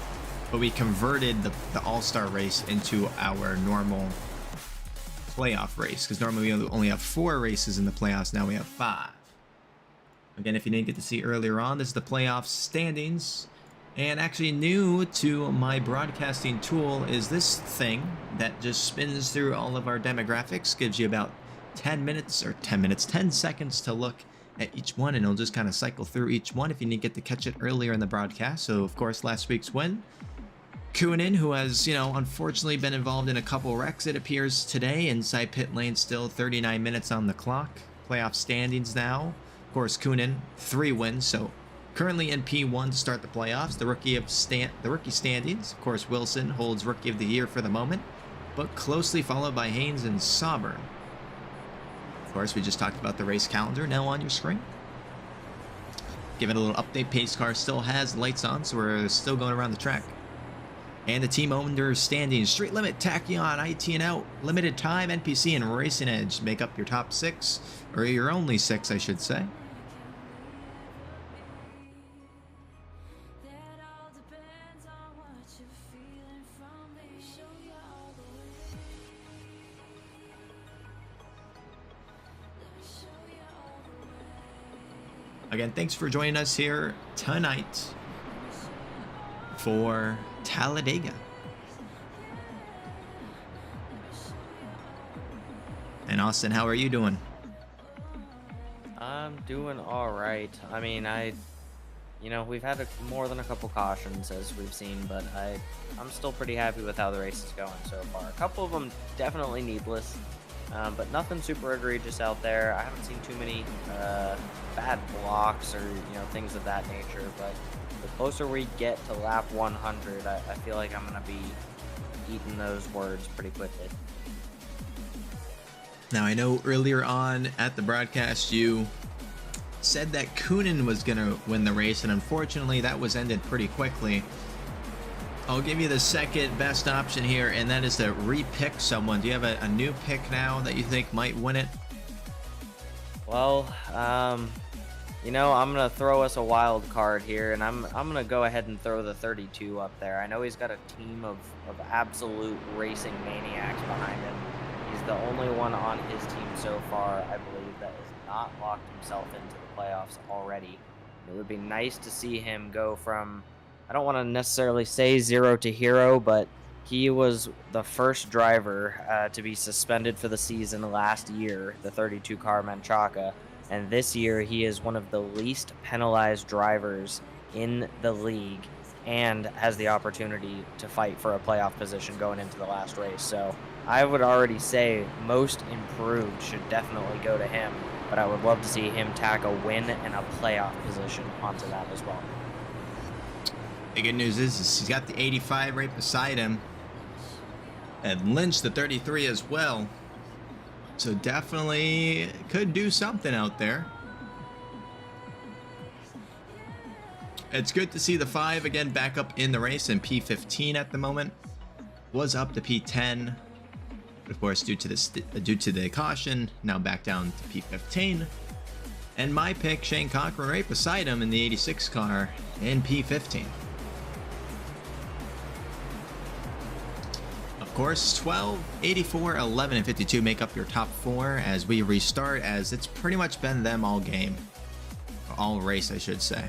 but we converted the All-Star race into our normal playoff race, because normally we only have 4 races in the playoffs. Now we have 5. Again, if you didn't get to see earlier on, this is the playoff standings. And actually new to my broadcasting tool is this thing that just spins through all of our demographics, gives you about 10 seconds to look at each one, and it'll just kind of cycle through each one if you didn't get to catch it earlier in the broadcast. So of course, last week's win, Kunin, who has, unfortunately been involved in a couple wrecks, it appears today, inside pit lane still, 39 minutes on the clock. Playoff standings now. Of course, Kunin, 3 wins, so currently in P1 to start the playoffs. The rookie standings, of course, Wilson holds Rookie of the Year for the moment. but closely followed by Haynes and Sauber. Of course, we just talked about the race calendar now on your screen. Give it a little update. Pace car still has lights on, so we're still going around the track. And the team owner standings: Street Limit, Tachyon, IT and Out, Limited Time, NPC, and Racing Edge make up your top 6, or your only 6, I should say. Again, thanks for joining us here tonight for Talladega. And Austin, how are you doing? I'm doing all right. I mean, we've had more than a couple cautions as we've seen, but I'm still pretty happy with how the race is going so far. A couple of them definitely needless, but nothing super egregious out there. I haven't seen too many bad blocks or things of that nature, but the closer we get to lap 100, I feel like I'm gonna be eating those words pretty quickly. Now, I know earlier on at the broadcast you said that Coonan was gonna win the race, and unfortunately that was ended pretty quickly. I'll give you the second best option here, and that is to re-pick someone. Do you have a new pick now that you think might win it? Well, I'm gonna throw us a wild card here, and I'm gonna go ahead and throw the 32 up there. I know he's got a team of absolute racing maniacs behind him. He's the only one on his team so far, I believe, that has not locked himself into the playoffs already. It would be nice to see him go from, I don't want to necessarily say 0 to hero, but he was the first driver to be suspended for the season last year, the 32 car Menchaca, and this year he is one of the least penalized drivers in the league and has the opportunity to fight for a playoff position going into the last race. So I would already say most improved should definitely go to him, but I would love to see him tack a win and a playoff position onto that as well. The good news is he's got the 85 right beside him, and Lynch the 33 as well. So definitely could do something out there. It's good to see the 5 again back up in the race in P15 at the moment. Was up to P10, but of course due to the caution, now back down to P15. And my pick, Shane Cochran, right beside him in the 86 car in P15. Of course, 12, 84, 11, and 52 make up your top 4 as we restart, as it's pretty much been them all game. Or all race, I should say.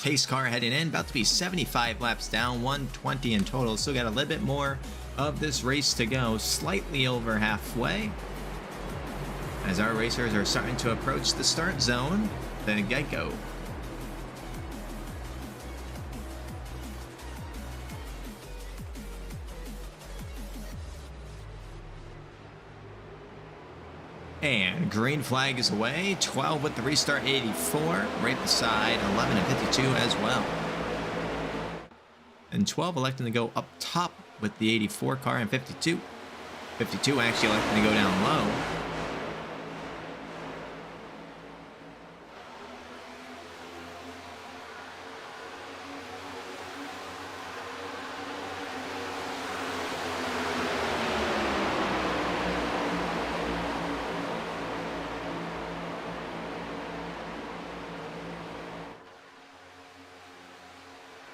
Pace car heading in, about to be 75 laps down, 120 in total. Still got a little bit more of this race to go, slightly over halfway, as our racers are starting to approach the start zone, the get-go. And green flag is away. 12 with the restart, 84 right beside 11 and 52 as well. And 12 electing to go up top with the 84 car, and 52 actually electing to go down low.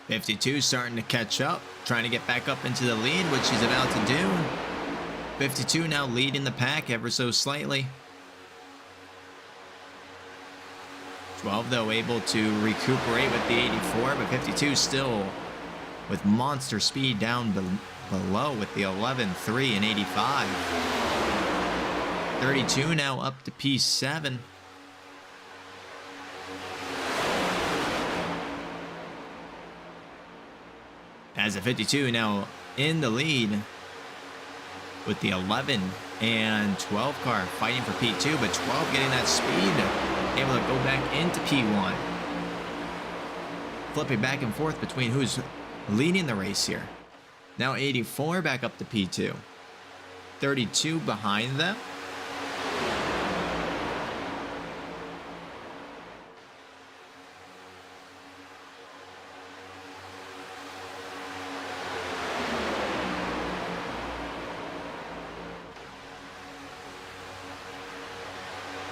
.52 starting to catch up, trying to get back up into the lead, which he's about to do. 52 now leading the pack ever so slightly. 12 though able to recuperate with the 84, but 52 still with monster speed down below with the 11, 3, and 85. 32 now up to P7. As a 52 now in the lead with the 11 and 12 car fighting for P2, but 12 getting that speed, able to go back into P1. flipping back and forth between who's leading the race here. Now 84 back up to P2. 32 behind them.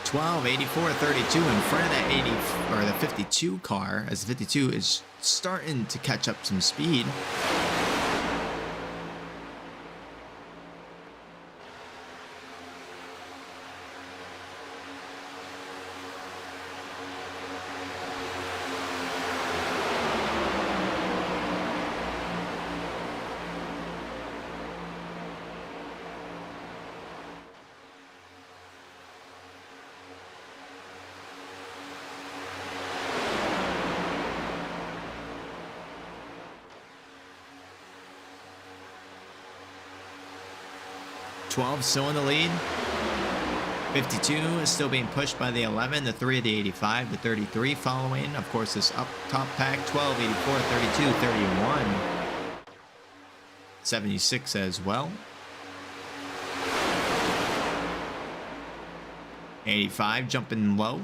Twelve, 84, 32 in front of that 80 or the 52 car, as the 52 is starting to catch up some speed. Still in the lead. 52 is still being pushed by the 11, the 3 of the 85, the 33 following. Of course, this up top pack, 12, 84, 32, 31. 76 as well. 85 jumping low.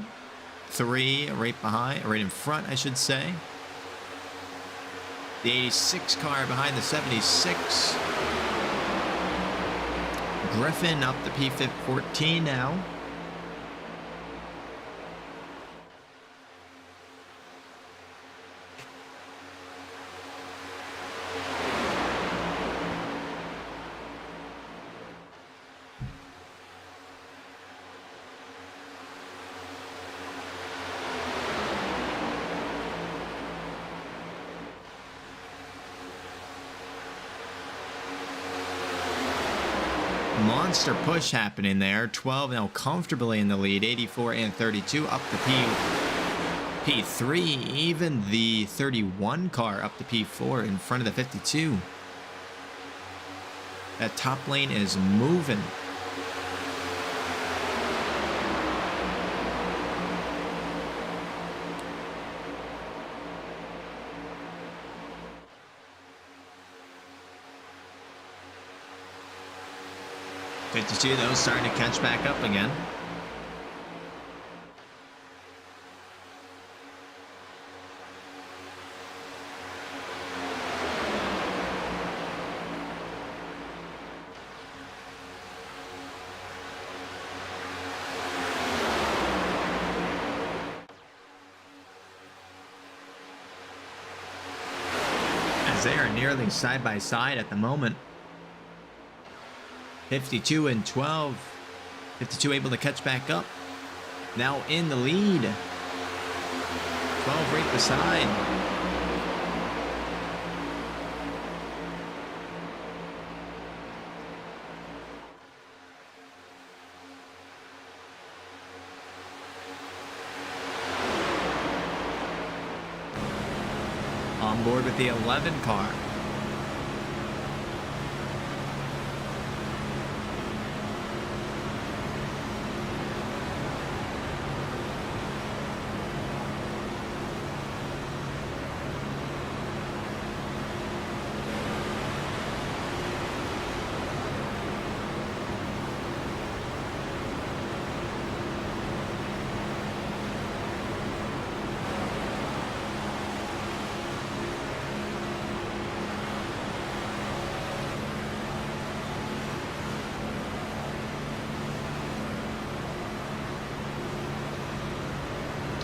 3 right behind, right in front, I should say. The 86 car behind the 76. Griffin up to P14 now. Monster push happening there. 12 now comfortably in the lead. 84 and 32 up to P3. Even the 31 car up to P4 in front of the 52. That top lane is moving. '52 though starting to catch back up again. As they are nearly side by side at the moment. 52 and 12. 52 able to catch back up. Now in the lead. 12 right beside. On board with the 11 car.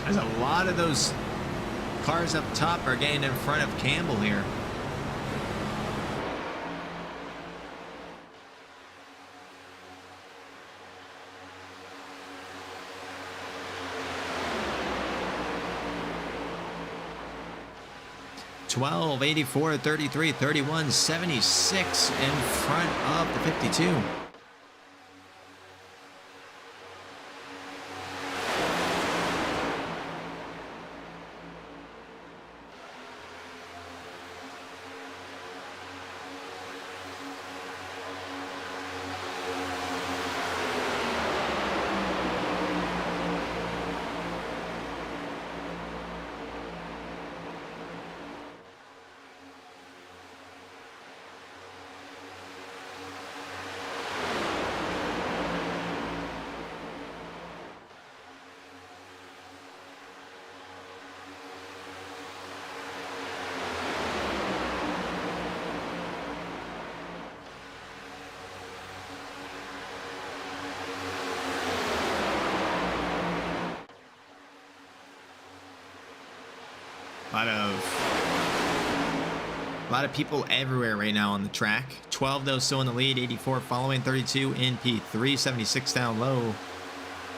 There's a lot of those cars up top are getting in front of Campbell here. '12, '84, '33, '31, '76 in front of the '52. A lot of people everywhere right now on the track. 12 though still in the lead, 84 following, 32 in P3, 76 down low,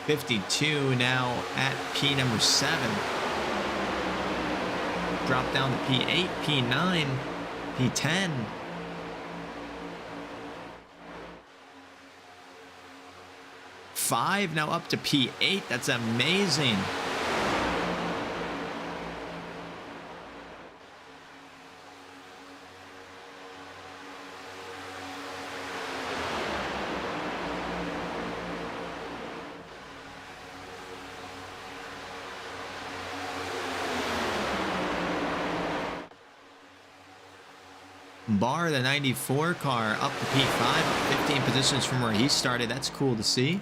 52 now at P number 7. Drop down to P8, P9, P10. Five now up to P8. That's amazing. Barr, the 94 car, up to P5, 15 positions from where he started. That's cool to see.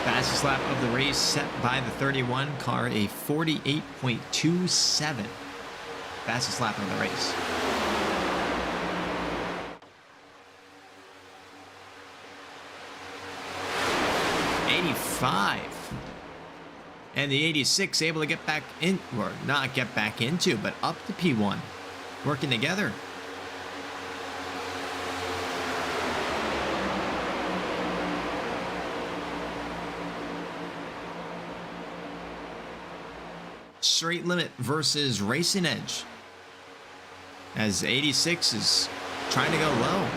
Fastest lap of the race set by the 31 car, a 48.27. Fastest lap of the race. '85. And the 86 able to get back in, or not get back into, but up to P1. Working together. Straight limit versus racing edge, as 86 is trying to go low.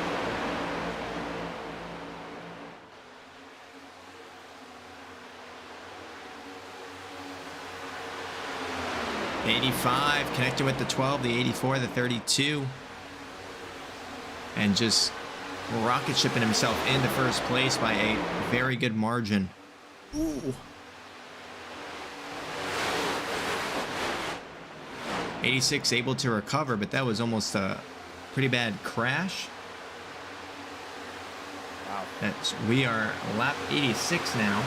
'85 connected with the 12, the 84, the 32, and just rocket shipping himself into first place by a very good margin. Ooh. 86 able to recover, but that was almost a pretty bad crash. Wow. We are lap 86 now.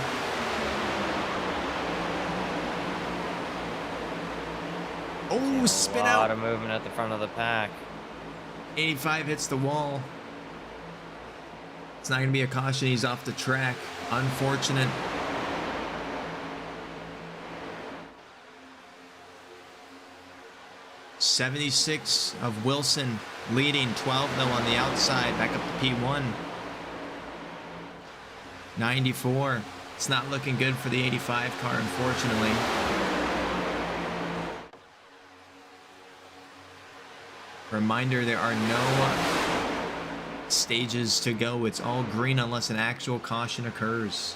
Oh, spin out. A lot of movement at the front of the pack. 85 hits the wall. It's not going to be a caution. He's off the track. Unfortunate. '76 of Wilson leading, 12 though on the outside, back up to P1. 94. It's not looking good for the 85 car, unfortunately. Reminder, there are no stages to go. It's all green unless an actual caution occurs.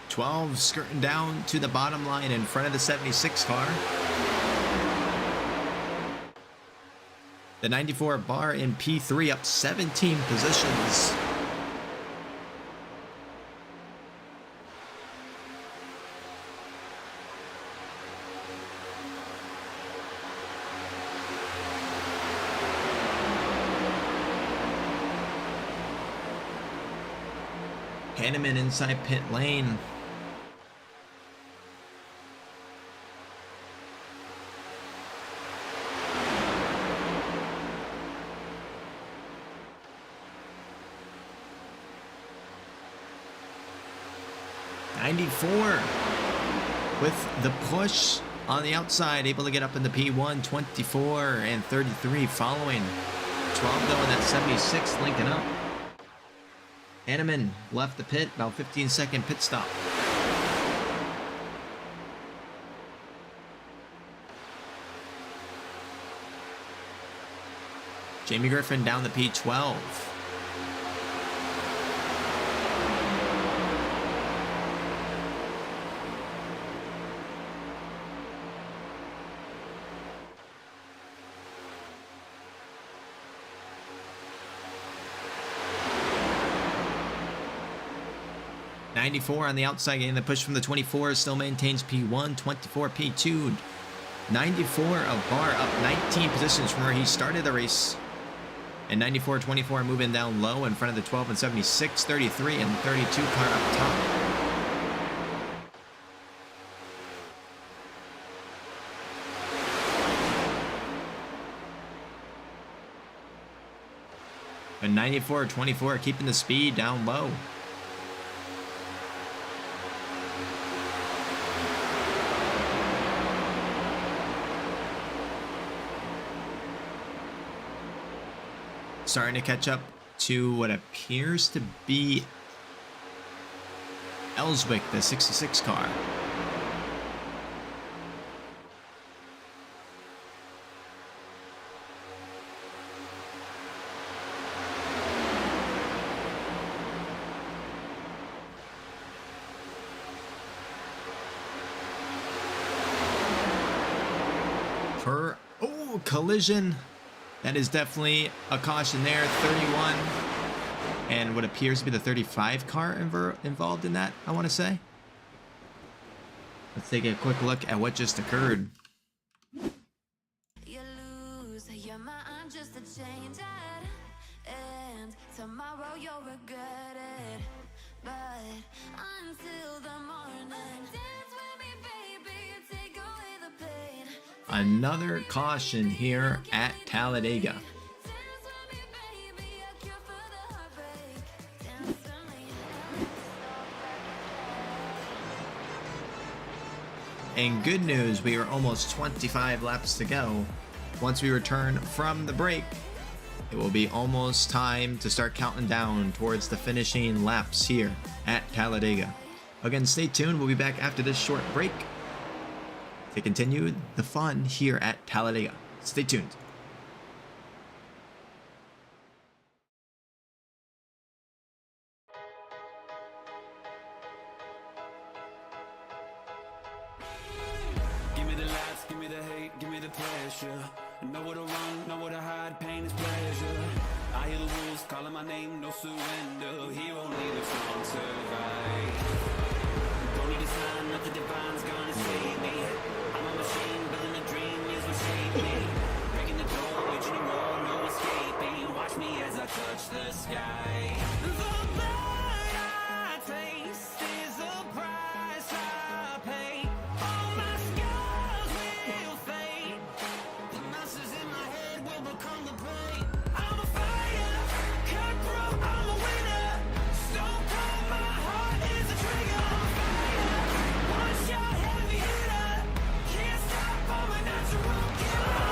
'12 skirting down to the bottom line in front of the '76 car. The 94 Barr in P3 up 17 positions. Hanneman inside pit lane. '94 with the push on the outside, able to get up in the P1, 24 and 33 following. 12 though in that 76 linking up. Hanneman left the pit, about 15-second pit stop. Jamie Griffin down the P12. '94 on the outside, getting the push from the 24, still maintains P1, 24 P2. 94 of Barr up 19 positions from where he started the race. And 94-24 moving down low in front of the 12 and 76, 33 and 32 car up top. And 94-24 keeping the speed down low. Starting to catch up to what appears to be Ellswick, the 66 car. Collision. That is definitely a caution there. 31 and what appears to be the 35 car involved in that, I want to say. Let's take a quick look at what just occurred. You lose your mind just to change it, and tomorrow you'll regret it. But until the morning, dance with me, baby, and take away the pain. Another caution here at Talladega. And good news, we are almost 25 laps to go. Once we return from the break, it will be almost time to start counting down towards the finishing laps here at Talladega. Again, stay tuned. We'll be back after this short break to continue the fun here at Talladega. Stay tuned. Give me the lights, give me the hate, give me the pressure. Know where to run, know where to hide, pain is pleasure. I hear the wolves calling my name, no surrender. Hero need a strong survive. Don't need a sign, nothing divine's gonna save me. I'm a machine, building a dream is what shaped me. Breaking the door, reaching a wall, no escaping. Watch me as I touch the sky. The blood I taste is the price I pay. All my scars will fade. The monsters in my head will become the pain. I'm a fire, cutthroat, I'm a winner. Stone cold, my heart is a trigger. I'm a fire, one shot, heavy hitter. Can't stop, I'm a natural killer.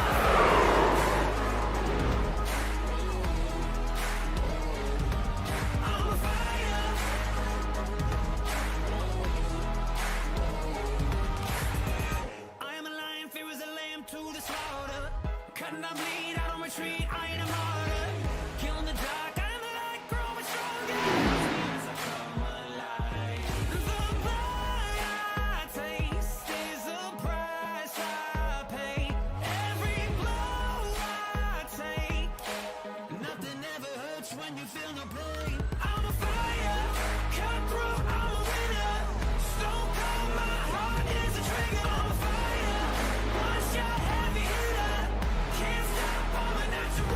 I'm a fire. I am a lion, fear is a lamb to the slaughter. Cutting down bleed, I don't retreat, I ain't a martyr. Killing the dark, I am the light, growing stronger. As I come alive. The blood I taste is the price I pay. Every blow I take, nothing ever hurts when you feel no pain. I'm a fire, cutthroat, I'm a winner. Stone cold, my heart is a trigger. I'm a fire, one shot, heavy hitter. Can't stop, I'm a natural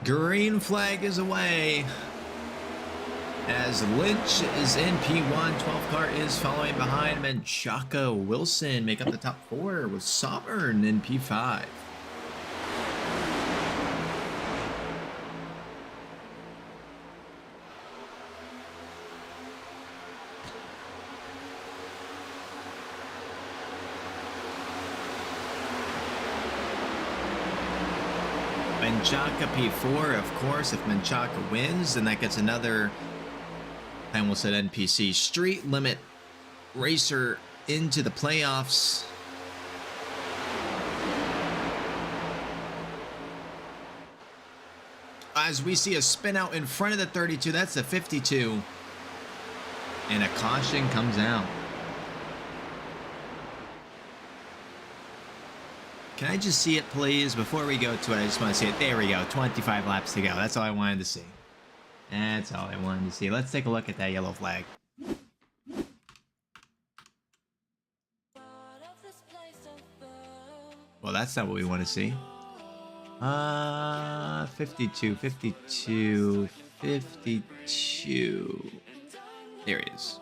Green flag is away. As Lynch is in P1, 12 car is following behind. Menchaca Wilson make up the top 4 with Sovereign in P5. Menchaca P4, of course. If Menchaca wins, then that gets another, I almost said NPC, street limit racer into the playoffs. As we see a spin out in front of the 32, that's the 52. And a caution comes out. Can I just see it, please? Before we go to it, I just want to see it. There we go. 25 laps to go. That's all I wanted to see. That's all I wanted to see. Let's take a look at that yellow flag. Well, that's not what we want to see. 52, 52, 52. There he is.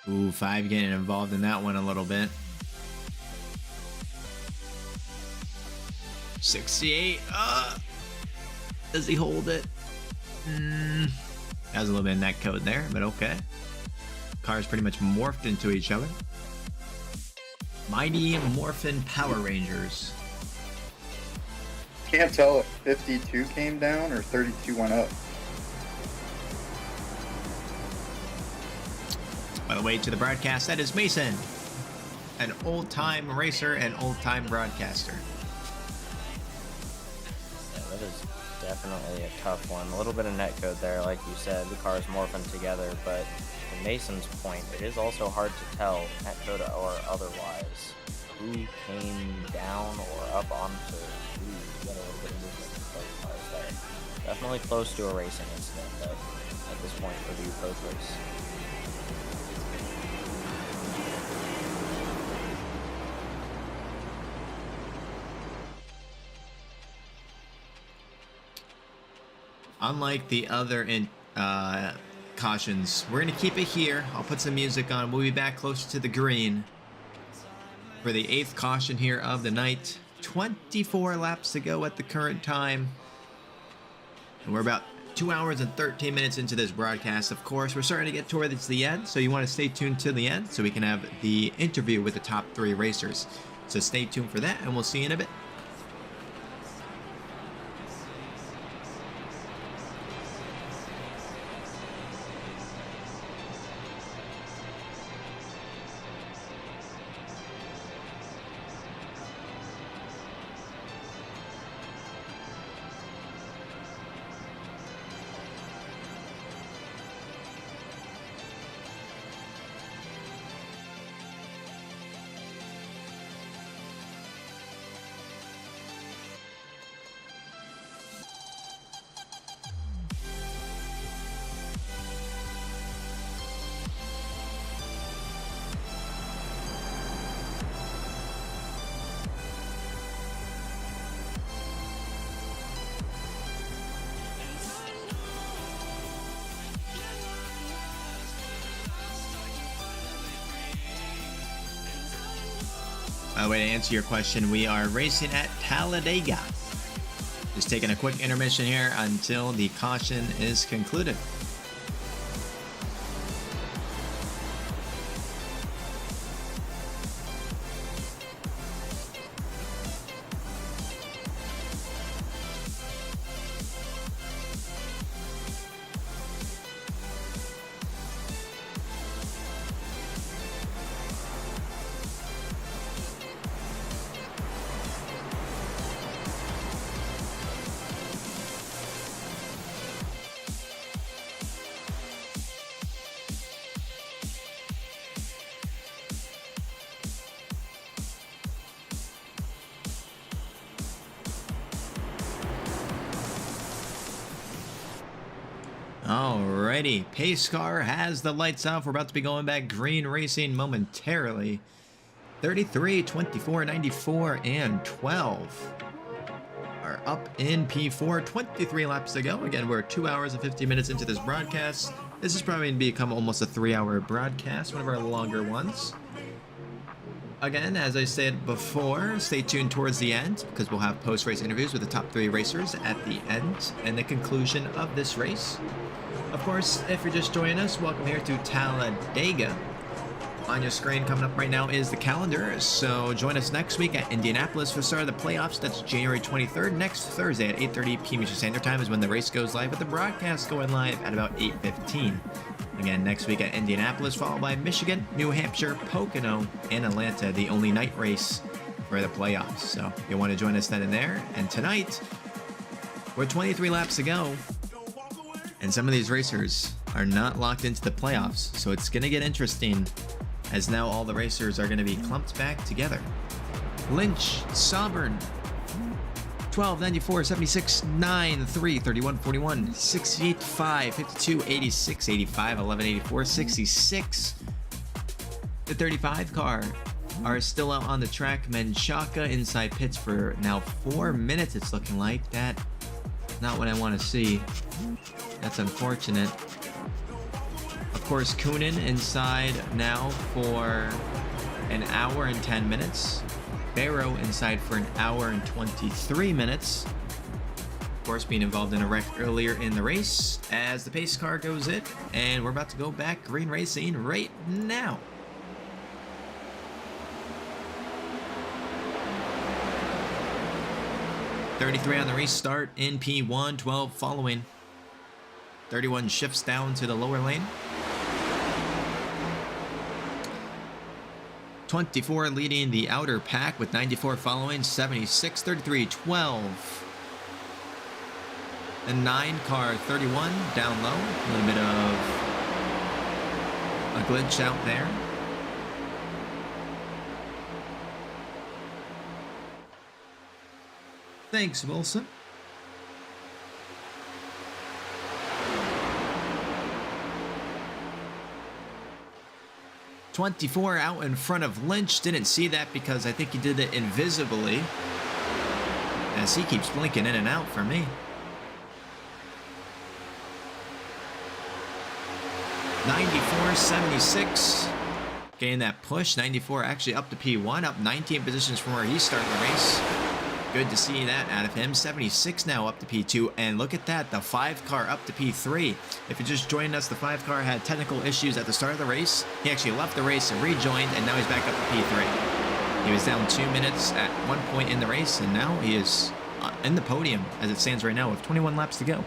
Ooh, 5 getting involved in that one a little bit. 68. Does he hold it? That was a little bit of net code there, but okay. Cars pretty much morphed into each other. Mighty Morphin Power Rangers. Can't tell if 52 came down or 32 went up. By the way, to the broadcast, that is Mason, an old-time racer and old-time broadcaster. Yeah, that is definitely a tough one. A little bit of netcode there, like you said, the cars morphing together, but to Mason's point, it is also hard to tell, netcode or otherwise, who came down or up onto who. You got a little bit of movement in both cars there. Definitely close to a racing incident, but at this point, review both race. Unlike the other cautions, we're going to keep it here. I'll put some music on. We'll be back closer to the green for the 8th caution here of the night. 24 laps to go at the current time. And we're about 2 hours and 13 minutes into this broadcast. Of course, we're starting to get towards the end, so you want to stay tuned to the end so we can have the interview with the top 3 racers. So stay tuned for that, and we'll see you in a bit. By the way, to answer your question, we are racing at Talladega. Just taking a quick intermission here until the caution is concluded. Alrighty, pace car has the lights off. We're about to be going back green racing momentarily. 33, 24, 94, and 12 are up in P4. 23 laps to go. Again, we're 2 hours and 50 minutes into this broadcast. This is probably going to become almost a 3-hour broadcast, one of our longer ones. Again, as I said before, stay tuned towards the end because we'll have post-race interviews with the top 3 racers at the end and the conclusion of this race. Of course, if you're just joining us, welcome here to Talladega. On your screen coming up right now is the calendar, so join us next week at Indianapolis for the start of the playoffs. That's January 23rd. Next Thursday at 8:30 p.m. Eastern Standard Time is when the race goes live, with the broadcast going live at about 8:15. Again, next week at Indianapolis, followed by Michigan, New Hampshire, Pocono, and Atlanta, the only night race for the playoffs. So you'll want to join us then and there. And tonight, we're 23 laps to go, and some of these racers are not locked into the playoffs, so it's going to get interesting, as now all the racers are going to be clumped back together. Lynch, Sovereign, 12, 94, 76, 9, 3, 31, 41, 68, 5, 52, 86, 85, 11, 84, 66. The 35 car are still out on the track. Menchaca inside pits for now 4 minutes, it's looking like. That, not what I want to see. That's unfortunate. Of course, Coonan inside now for an hour and 10 minutes. Barrow inside for an hour and 23 minutes. Of course, being involved in a wreck earlier in the race as the pace car goes in. And we're about to go back green racing right now. .33 on the restart in P1, 12 following. 31 shifts down to the lower lane. 24 leading the outer pack with 94 following, 76, 33, 12. The 9 car, 31 down low. A little bit of a glitch out there. Thanks, Wilson. .24 out in front of Lynch. Didn't see that because I think he did it invisibly, as he keeps blinking in and out for me. .94.76. Getting that push. 94 actually up to P1, up 19 positions from where he started the race. Good to see that out of him. 76 now up to P2, and look at that, the 5 car up to P3. If you're just joining us, the 5 car had technical issues at the start of the race. He actually left the race and rejoined, and now he's back up to P3. He was down 2 minutes at one point in the race, and now he is in the podium as it stands right now with 21 laps to go.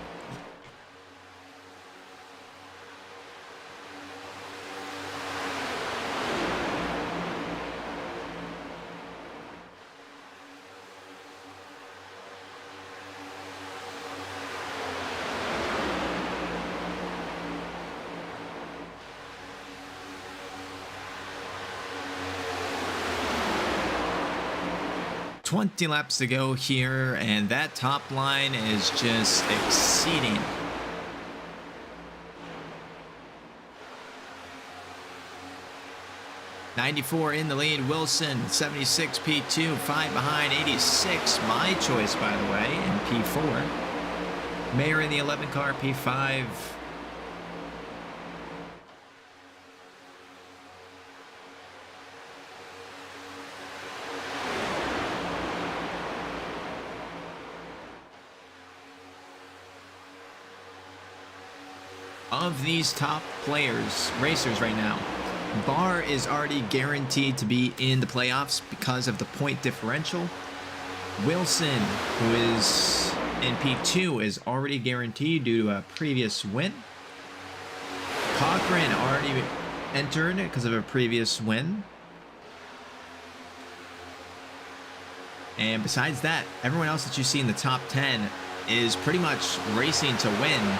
.20 laps to go here, and that top line is just exceeding. .94 in the lead, Wilson, 76 P2, 5 behind, 86, my choice by the way, in P4. Mayer in the 11 car, P5. Of these top players, racers right now, Barr is already guaranteed to be in the playoffs because of the point differential. Wilson, who is in P2, is already guaranteed due to a previous win. Cochran already entered because of a previous win. And besides that, everyone else that you see in the top 10 is pretty much racing to win,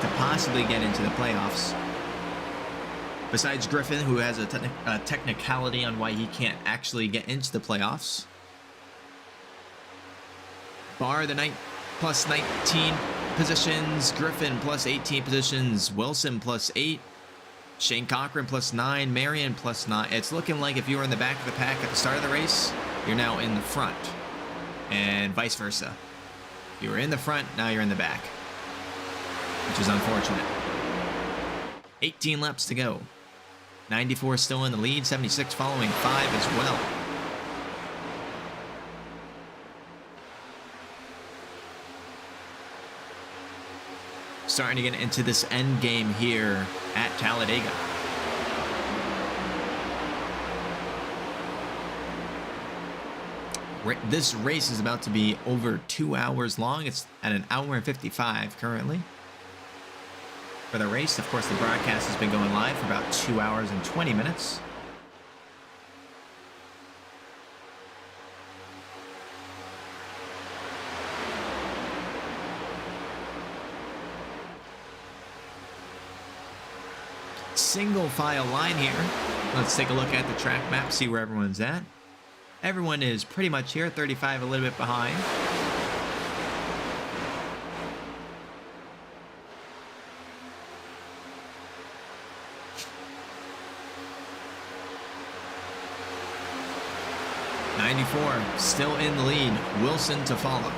to possibly get into the playoffs. Besides Griffin, who has a technicality on why he can't actually get into the playoffs. Barr, the +19 positions, Griffin plus 18 positions, Wilson plus 8, Shane Cochran plus 9, Marion plus 9. It's looking like if you were in the back of the pack at the start of the race, you're now in the front, and vice versa. If you were in the front, now you're in the back, which is unfortunate. 18 laps to go. 94 still in the lead, 76 following 5 as well. Starting to get into this end game here at Talladega. This race is about to be over 2 hours long. It's at an hour and 55 currently. For the race, of course, the broadcast has been going live for about 2 hours and 20 minutes. Single file line here. Let's take a look at the track map, see where everyone's at. Everyone is pretty much here, 35 a little bit behind. '94 still in the lead, Wilson to follow.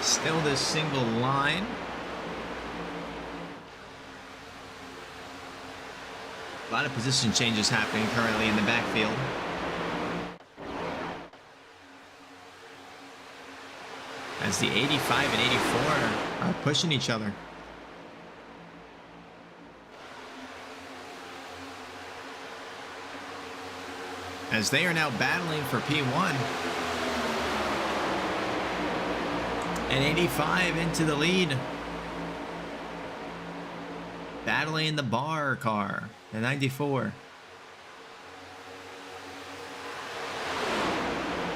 Still this single line. A lot of position changes happening currently in the backfield. As the 85 and 84 are pushing each other. As they are now battling for P1. And 85 into the lead. Battling the bar car, the 94.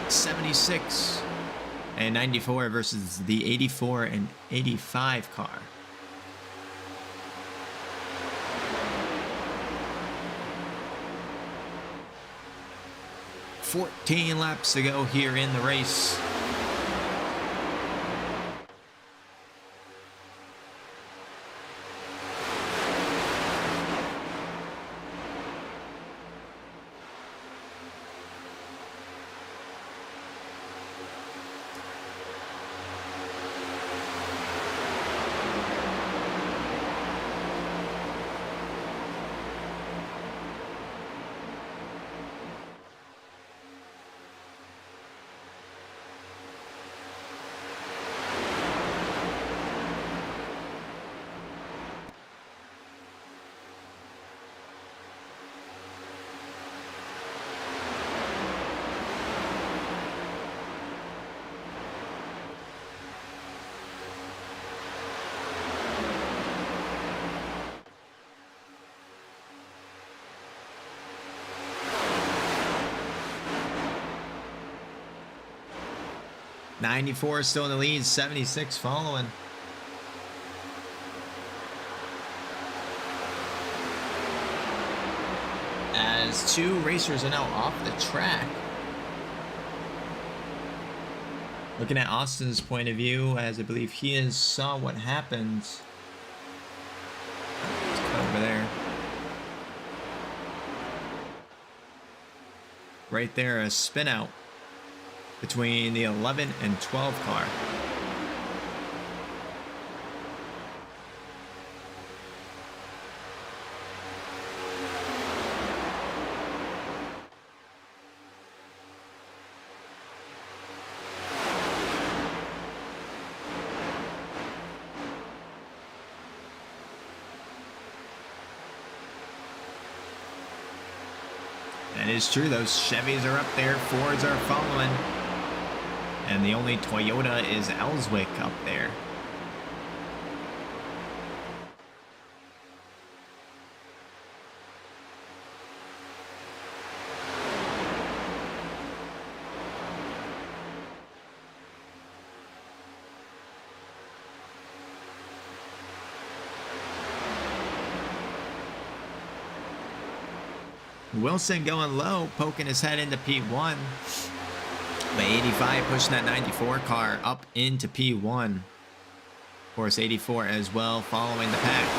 76 and 94 versus the 84 and 85 car. $14 laps to go here in the race. '94 still in the lead, 76 following. As two racers are now off the track. Looking at Austin's point of view, as I believe he saw what happened. It's over there. right there, a spin out between the 11 and 12 car. That is true. Those Chevys are up there. Fords are following. And the only Toyota is Ellswick up there. Wilson going low, poking his head into P1. But 85 pushing that 94 car up into P1. Of course, 84 as well following the pack.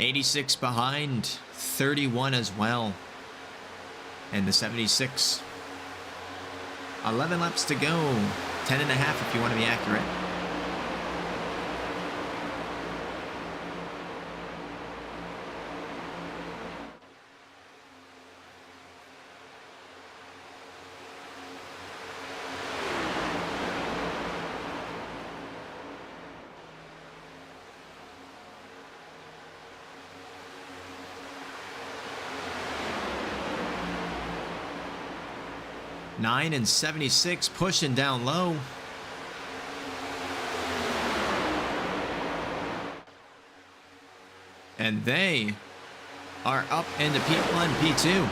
86 behind, 31 as well. And the 76. 11 laps to go. 10 and a half if you want to be accurate. Nine and 76 pushing down low. And they are up into P1, P2.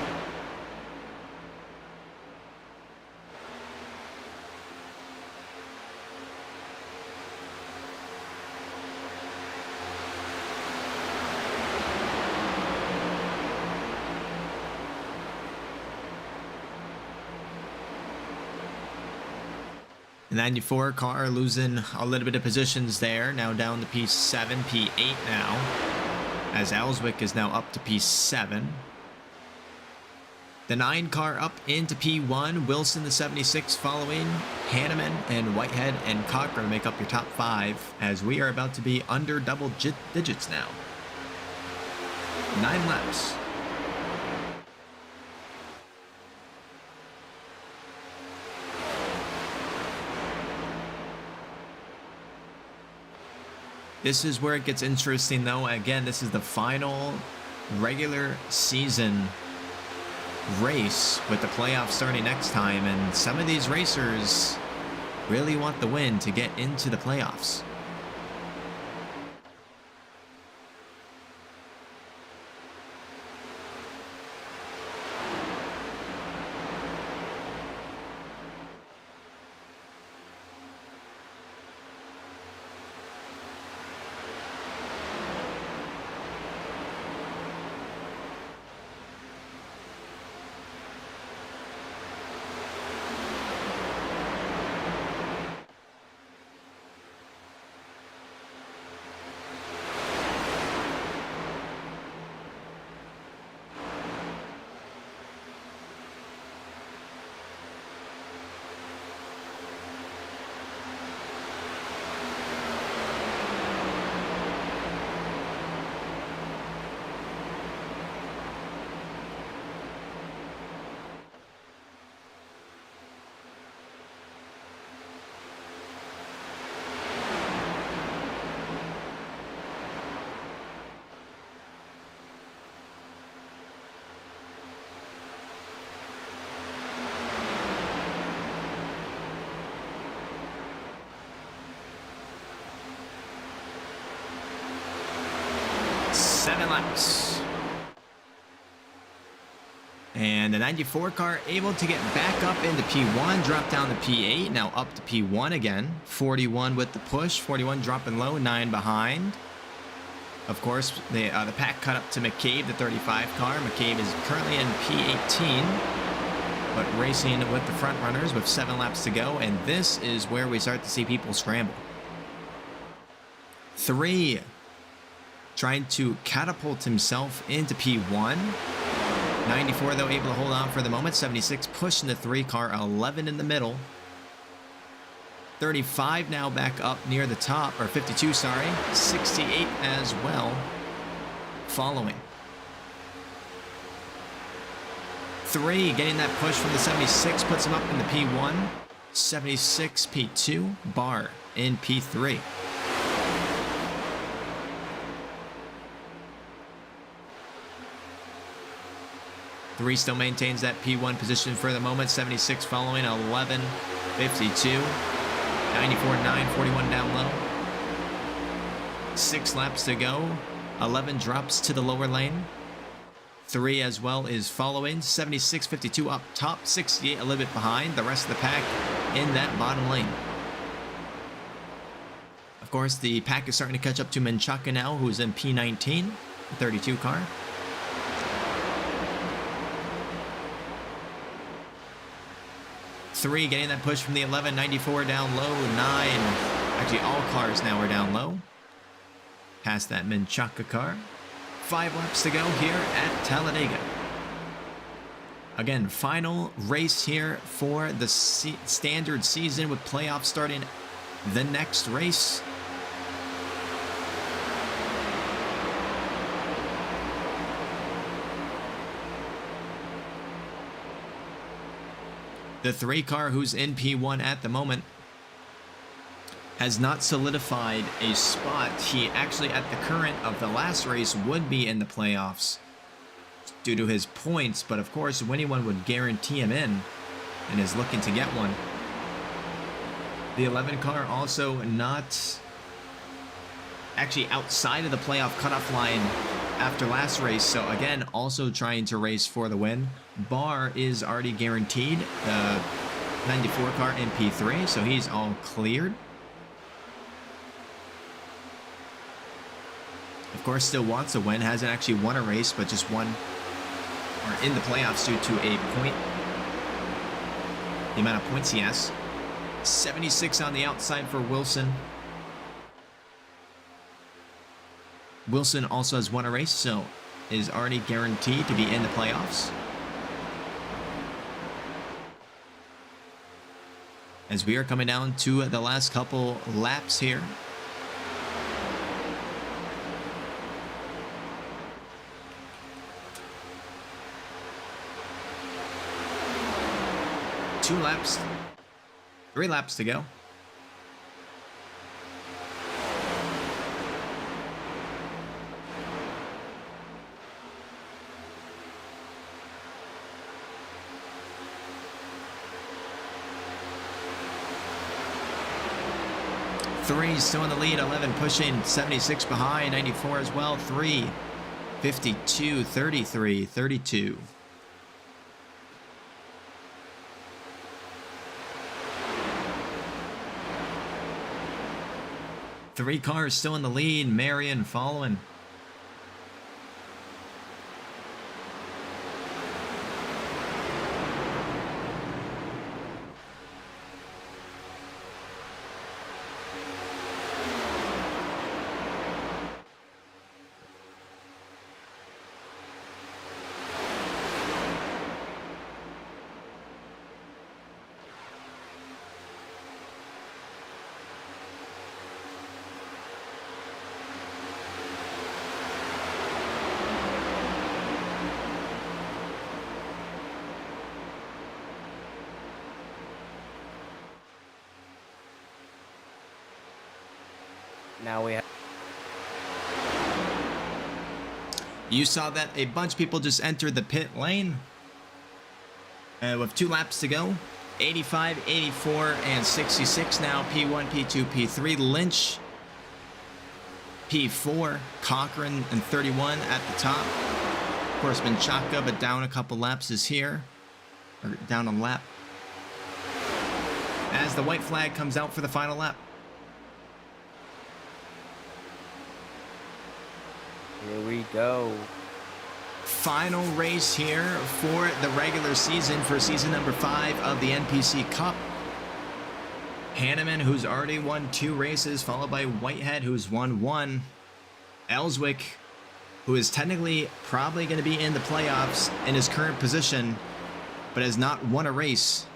The 94 car losing a little bit of positions there. Now down to P7, P8 now. As Ellswick is now up to P7. The 9 car up into P1. Wilson, the 76 following. Hanneman and Whitehead and Cochran make up your top 5. As we are about to be under double digits now. 9 laps. This is where it gets interesting, though. Again, this is the final regular season race with the playoffs starting next time. And some of these racers really want the win to get into the playoffs. Laps. And the 94 car able to get back up into P1, drop down to P8, now up to P1 again. 41 with the push, 41 dropping low, 9 behind. Of course, the pack cut up to McCabe, the 35 car. McCabe is currently in P18, but racing with the front runners with 7 laps to go, and this is where we start to see people scramble. 3 trying to catapult himself into P1. 94 though able to hold on for the moment. 76 pushing the 3 car, 11 in the middle. 35 now back up near the top, or 52, sorry. 68 as well following. 3 getting that push from the 76 puts him up in the P1. 76 P2, Bar in P3. Three still maintains that P1 position for the moment. 76 following, 11, 52, 94, 9, 41 down low. 6 laps to go. 11 drops to the lower lane. 3 as well is following. 76, 52 up top. 68 a little bit behind. The rest of the pack in that bottom lane. Of course, the pack is starting to catch up to Menchaca now, who's in P19, 32 car. Three getting that push from the 11, 94 down low, 9. Actually, all cars now are down low. Past that Menchaca car. 5 laps to go here at Talladega. Again, final race here for the standard season with playoffs starting the next race. The 3 car who's in P1 at the moment has not solidified a spot. He actually, at the current of the last race, would be in the playoffs due to his points, but of course, winning one would guarantee him in and is looking to get one. The 11 car also not actually outside of the playoff cutoff line after last race, so again, also trying to race for the win. Bar is already guaranteed, the 94 car in P3, so he's all cleared. Of course, still wants a win, hasn't actually won a race, but just won, or in the playoffs due to a point, the amount of points he has. 76 on the outside for Wilson. Wilson also has won a race, so is already guaranteed to be in the playoffs. As we are coming down to the last couple laps here. Three laps to go. Three still in the lead, 11 pushing, 76 behind, 94 as well, 3, 52, 33, 32. Three cars still in the lead, Marion following. Now we have. You saw that a bunch of people just entered the pit lane. With 2 laps to go. 85, 84, and 66 now. P1, P2, P3. Lynch, P4. Cochran and 31 at the top. Of course, Menchaca, but down a couple laps is here. Or down a lap. As the white flag comes out for the final lap. Here we go. Final race here for the regular season for season number 5 of the NPC Cup. Hanneman, who's already won 2 races, followed by Whitehead, who's won 1. Ellswick who is technically probably going to be in the playoffs in his current position, but has not won a race.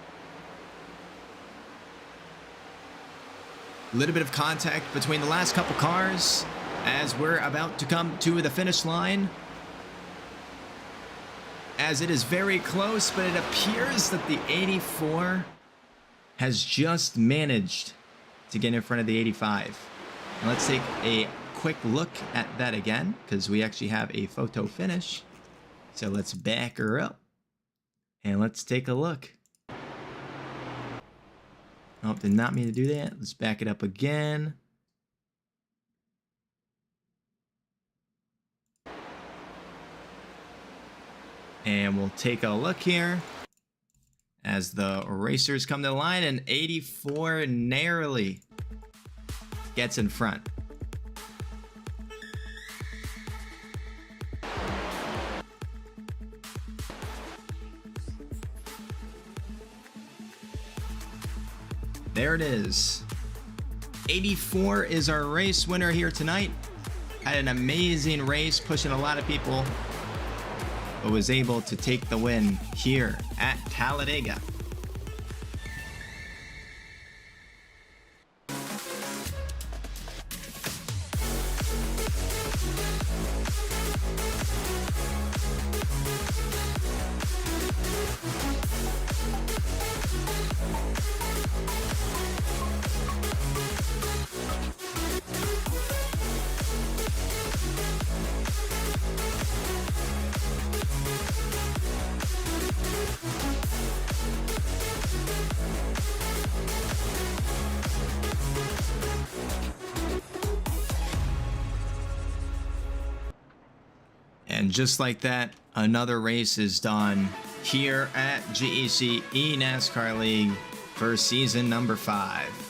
A little bit of contact between the last couple cars as we're about to come to the finish line. As it is very close, but it appears that the 84 has just managed to get in front of the 85. And let's take a quick look at that again, because we actually have a photo finish. So let's back her up and let's take a look. Oh, did not mean to do that. Let's back it up again. And we'll take a look here as the racers come to the line, and 84 narrowly gets in front. There it is. 84 is our race winner here tonight. Had an amazing race, pushing a lot of people, but was able to take the win here at Talladega. And just like that, another race is done here at GEC eNASCAR League for season number 5.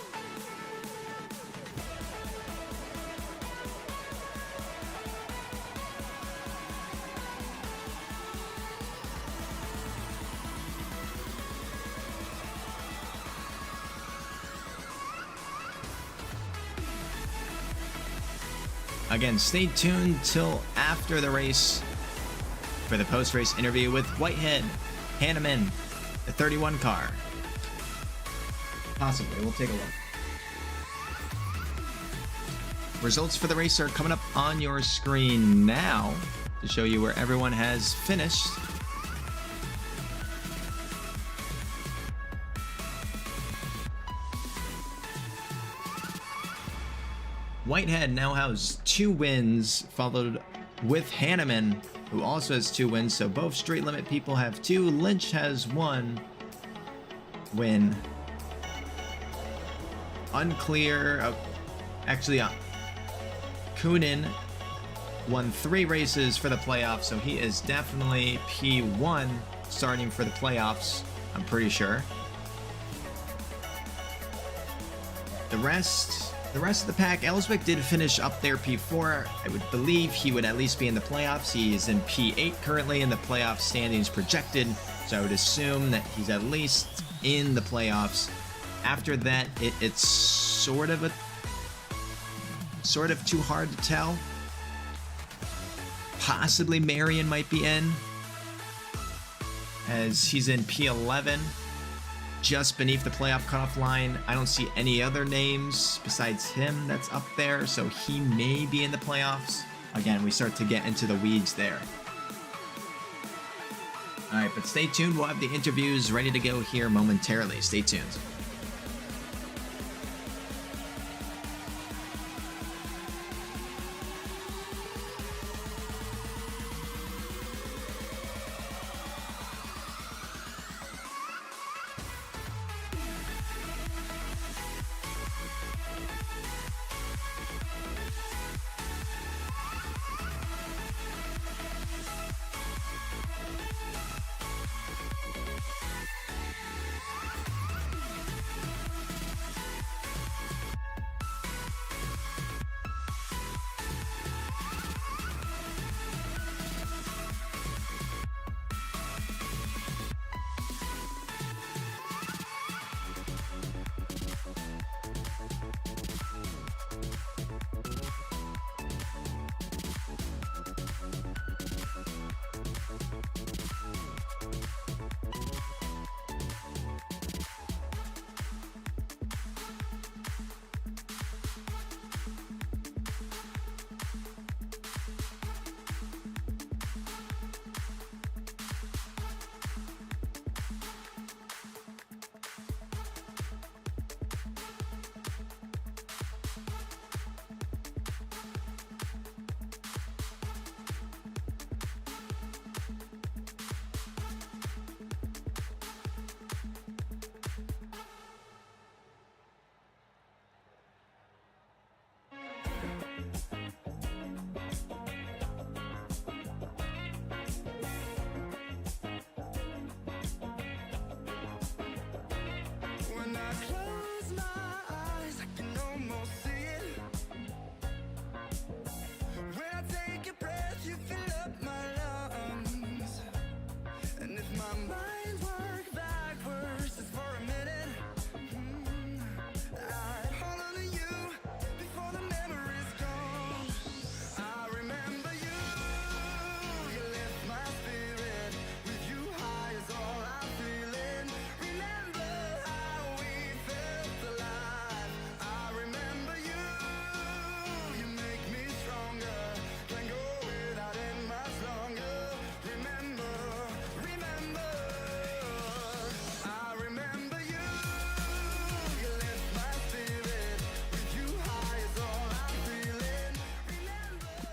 Again, stay tuned till after the race for the post-race interview with Whitehead, Hanneman, the 31 car. Possibly, we'll take a look. Results for the race are coming up on your screen now to show you where everyone has finished. Whitehead now has 2 wins, followed with Hanneman, who also has 2 wins. So both street limit people have 2. Lynch has 1 win. Unclear. Coonan won 3 races for the playoffs, so he is definitely P1 starting for the playoffs, I'm pretty sure. The rest of the pack, Ellswick did finish up there P4. I would believe he would at least be in the playoffs. He is in P8 currently in the playoff standings projected, so I would assume that he's at least in the playoffs. After that, it's sort of too hard to tell. Possibly Marion might be in, as he's in P11. Just beneath the playoff cutoff line. I don't see any other names besides him that's up there, so he may be in the playoffs. Again, we start to get into the weeds there. Alright, but stay tuned. We'll have the interviews ready to go here momentarily. Stay tuned. My mind worked backwards just for a minute. I'd hold on to you before the memory's gone. I remember you, you lift my spirit. With you high is all I'm feeling. Remember how we felt alive. I remember you, you make me stronger. Can't go without it much longer. Remember, remember, I remember you, you lift my spirit. With you high is all I'm feeling. Remember.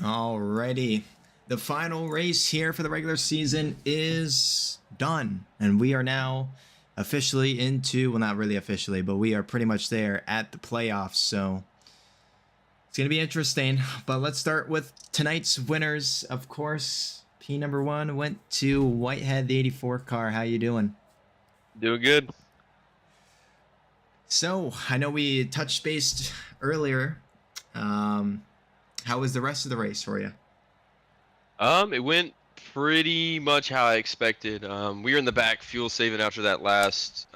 Alrighty. The final race here for the regular season is done. And we are now officially into, well, not really officially, but we are pretty much there at the playoffs. So it's going to be interesting. But let's start with tonight's winners. Of course, P number 1 went to Whitehead, the 84 car. How you doing? Doing good. So I know we touched base earlier. How was the rest of the race for you? It went pretty much how I expected. We were in the back fuel saving after that last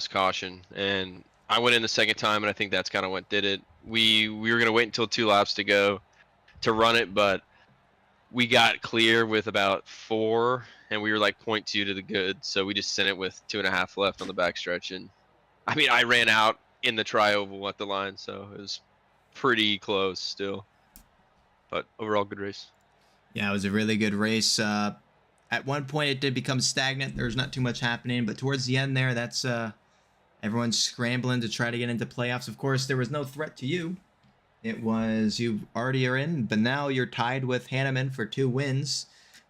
caution, and I went in the second time, and I think that's kind of what did it. We were gonna wait until 2 laps to go to run it, but we got clear with about 4, and we were like 0.2 to the good, so we just sent it with 2.5 left on the backstretch. And I mean, I ran out in the tri-oval at the line, so it was pretty close still. But overall, good race. Yeah, it was a really good race. At one point, it did become stagnant. There's not too much happening, but towards the end there, that's everyone's scrambling to try to get into playoffs. Of course, there was no threat to you. It was you already are in, but now you're tied with Hanneman for 2 wins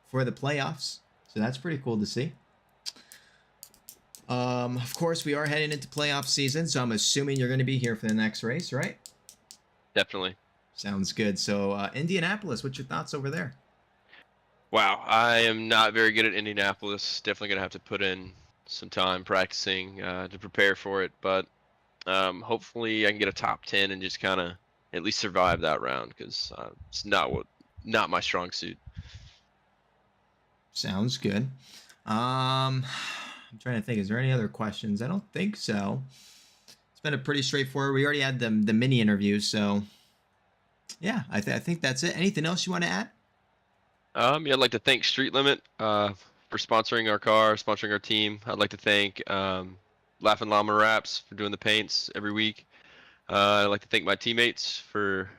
for the playoffs. So that's pretty cool to see. Of course, we are heading into playoff season, so I'm assuming you're going to be here for the next race, right? Definitely. Sounds good. So Indianapolis, what's your thoughts over there? Wow, I am not very good at Indianapolis. Definitely gonna have to put in some time practicing to prepare for it, but hopefully I can get a top 10 and just kind of at least survive that round, because it's not my strong suit. Sounds good. I'm trying to think. Is there any other questions? I don't think so. It's been a pretty straightforward. We already had the mini interview, so yeah, I think that's it. Anything else you want to add? Yeah, I'd like to thank Street Limit for sponsoring our car, sponsoring our team. I'd like to thank Laughing Llama Wraps for doing the paints every week. I'd like to thank my teammates for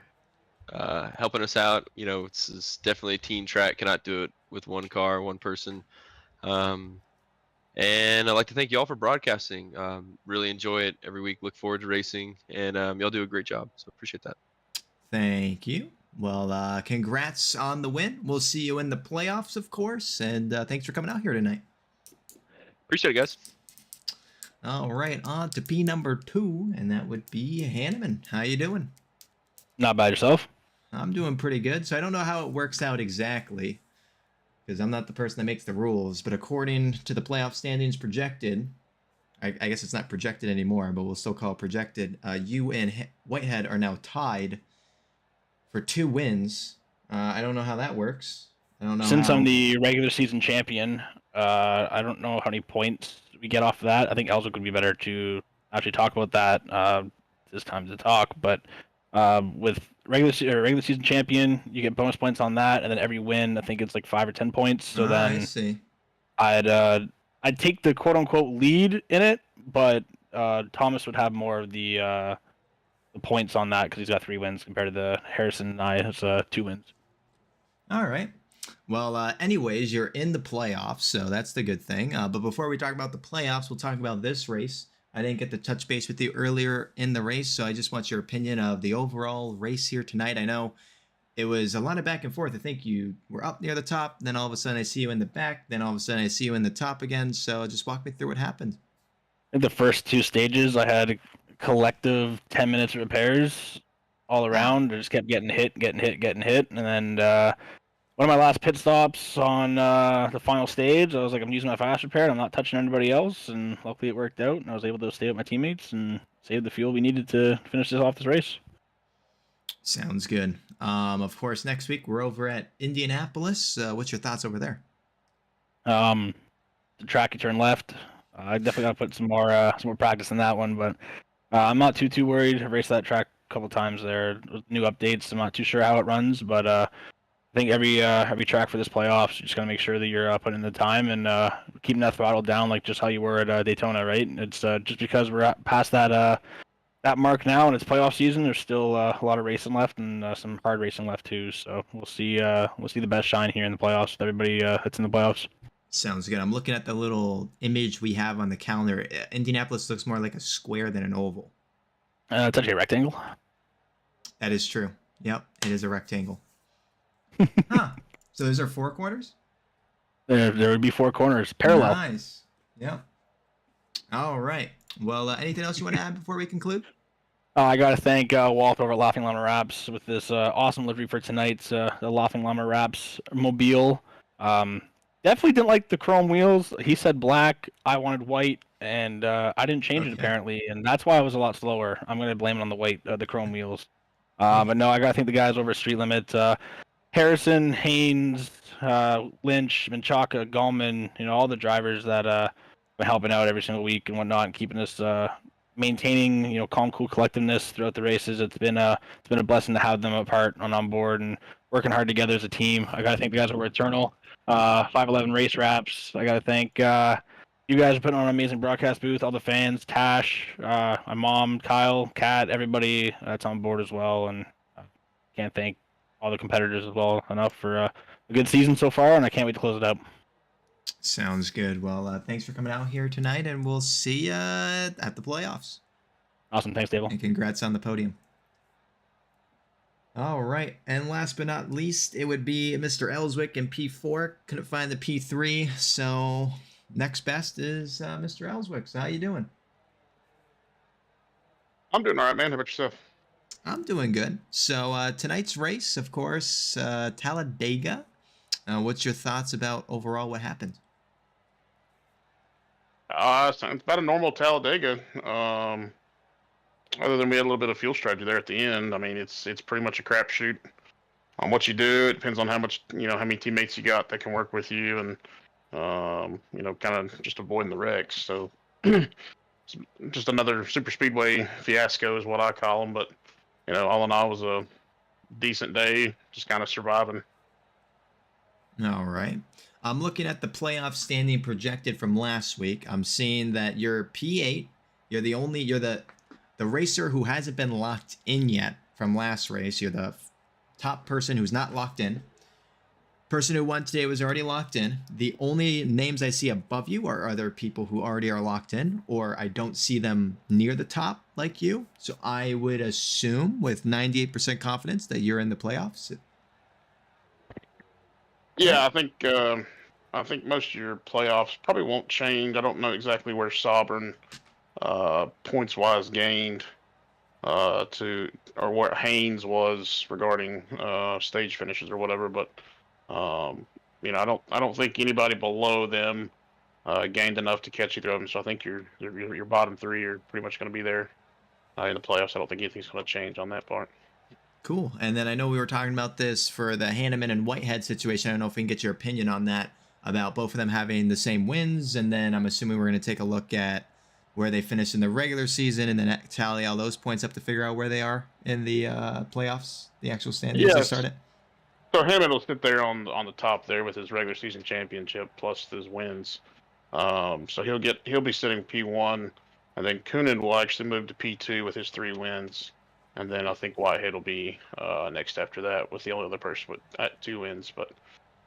helping us out. You know, it's definitely a team track. Cannot do it with one car, one person. And I'd like to thank y'all for broadcasting. Really enjoy it every week. Look forward to racing, and y'all do a great job. So appreciate that. Thank you. Well, congrats on the win. We'll see you in the playoffs, of course. And thanks for coming out here tonight. Appreciate it, guys. All right, on to P number 2, and that would be Hanneman. How you doing? Not bad, yourself? I'm doing pretty good. So I don't know how it works out exactly, because I'm not the person that makes the rules. But according to the playoff standings projected, I guess it's not projected anymore, but we'll still call it projected. You and Whitehead are now tied for 2 wins. I don't know how that works. I don't know. Since I'm the regular season champion, I don't know how many points we get off of that. I think Elzo could be better to actually talk about that this time to talk. But with regular season champion, you get bonus points on that, and then every win, I think it's like 5 or 10 points. So then I see. I'd take the quote unquote lead in it, but Thomas would have more of the points on that because he's got 3 wins compared to the Harrison and I has 2 wins. All right. Well, anyways, you're in the playoffs, so that's the good thing. But before we talk about the playoffs, we'll talk about this race. I didn't get to touch base with you earlier in the race, so I just want your opinion of the overall race here tonight. I know it was a lot of back and forth. I think you were up near the top, then all of a sudden I see you in the back, then all of a sudden I see you in the top again. So just walk me through what happened. In the first 2 stages, I had a collective 10 minutes of repairs all around. I just kept getting hit. And then one of my last pit stops on the final stage, I was like, I'm using my fast repair, and I'm not touching anybody else, and luckily it worked out, and I was able to stay with my teammates and save the fuel we needed to finish this race. Sounds good. Of course, next week we're over at Indianapolis. What's your thoughts over there? The track you turn left. I definitely got to put some more practice in that one, but I'm not too worried. I raced that track a couple times there with new updates. I'm not too sure how it runs, but I think every track for this playoffs, you just gotta make sure that you're putting in the time and keeping that throttle down, like just how you were at Daytona, right? It's just because we're past that mark now and it's playoff season. There's still a lot of racing left and some hard racing left too. So we'll see the best shine here in the playoffs with everybody that's in the playoffs. Sounds good. I'm looking at the little image we have on the calendar. Indianapolis looks more like a square than an oval. It's actually a rectangle. That is true. Yep, it is a rectangle. Huh. So those are 4 corners? There would be 4 corners parallel. Nice. Yep. All right. Well, anything else you want to add before we conclude? I got to thank Walt over at Laughing Llama Wraps with this awesome livery for tonight's the Laughing Llama Wraps mobile. Definitely didn't like the chrome wheels. He said black. I wanted white, and I didn't change it apparently, and that's why I was a lot slower. I'm going to blame it on the white, the chrome wheels. But no, I got to thank the guys over at Street Limit. Harrison, Haynes, Lynch, Menchaca, Gallman, all the drivers that been helping out every single week and whatnot, and keeping us maintaining, calm, cool collectiveness throughout the races. It's been a blessing to have them apart and on board and working hard together as a team. I got to thank the guys over at Eternal, 511 Race Wraps. I got to thank you guys for putting on an amazing broadcast booth, all the fans, Tash, my mom, Kyle, Kat, everybody that's on board as well. And can't thank all the competitors as well enough for a good season so far, and I can't wait to close it out. Sounds good. Well, thanks for coming out here tonight, and we'll see you at the playoffs. Awesome. Thanks, Dave. And congrats on the podium. All right. And last but not least, it would be Mr. Ellswick in P4. Couldn't find the P3, so next best is Mr. Ellswick. So how you doing? I'm doing all right, man. How about yourself? I'm doing good. So tonight's race, of course, Talladega. What's your thoughts about overall what happened? It's about a normal Talladega. Other than we had a little bit of fuel strategy there at the end. I mean, it's pretty much a crapshoot on what you do. It depends on how much, how many teammates you got that can work with you, and kind of just avoiding the wrecks. So just another super speedway fiasco is what I call them. But all in all, it was a decent day, just kind of surviving. All right. I'm looking at the playoff standing projected from last week. I'm seeing that you're P8. You're the racer who hasn't been locked in yet from last race. You're the top person who's not locked in. Person who won today was already locked in. The only names I see above you are other people who already are locked in, or I don't see them near the top like you. So I would assume with 98% confidence that you're in the playoffs. Yeah, I think most of your playoffs probably won't change. I don't know exactly where Sovereign points wise gained or what Haynes was regarding stage finishes or whatever, but I don't think anybody below them gained enough to catch either of them. So I think your bottom 3 are pretty much going to be there in the playoffs. I don't think anything's going to change on that part. Cool. And then I know we were talking about this for the Hanneman and Whitehead situation. I don't know if we can get your opinion on that, about both of them having the same wins. And then I'm assuming we're going to take a look at where they finished in the regular season and then tally all those points up to figure out where they are in the playoffs, the actual standings to start it. So Hammond will sit there on the top there with his regular season championship plus his wins. So he'll be sitting P1, and then Coonan will actually move to P2 with his 3 wins. And then I think Whitehead will be next after that with the only other person at 2 wins. But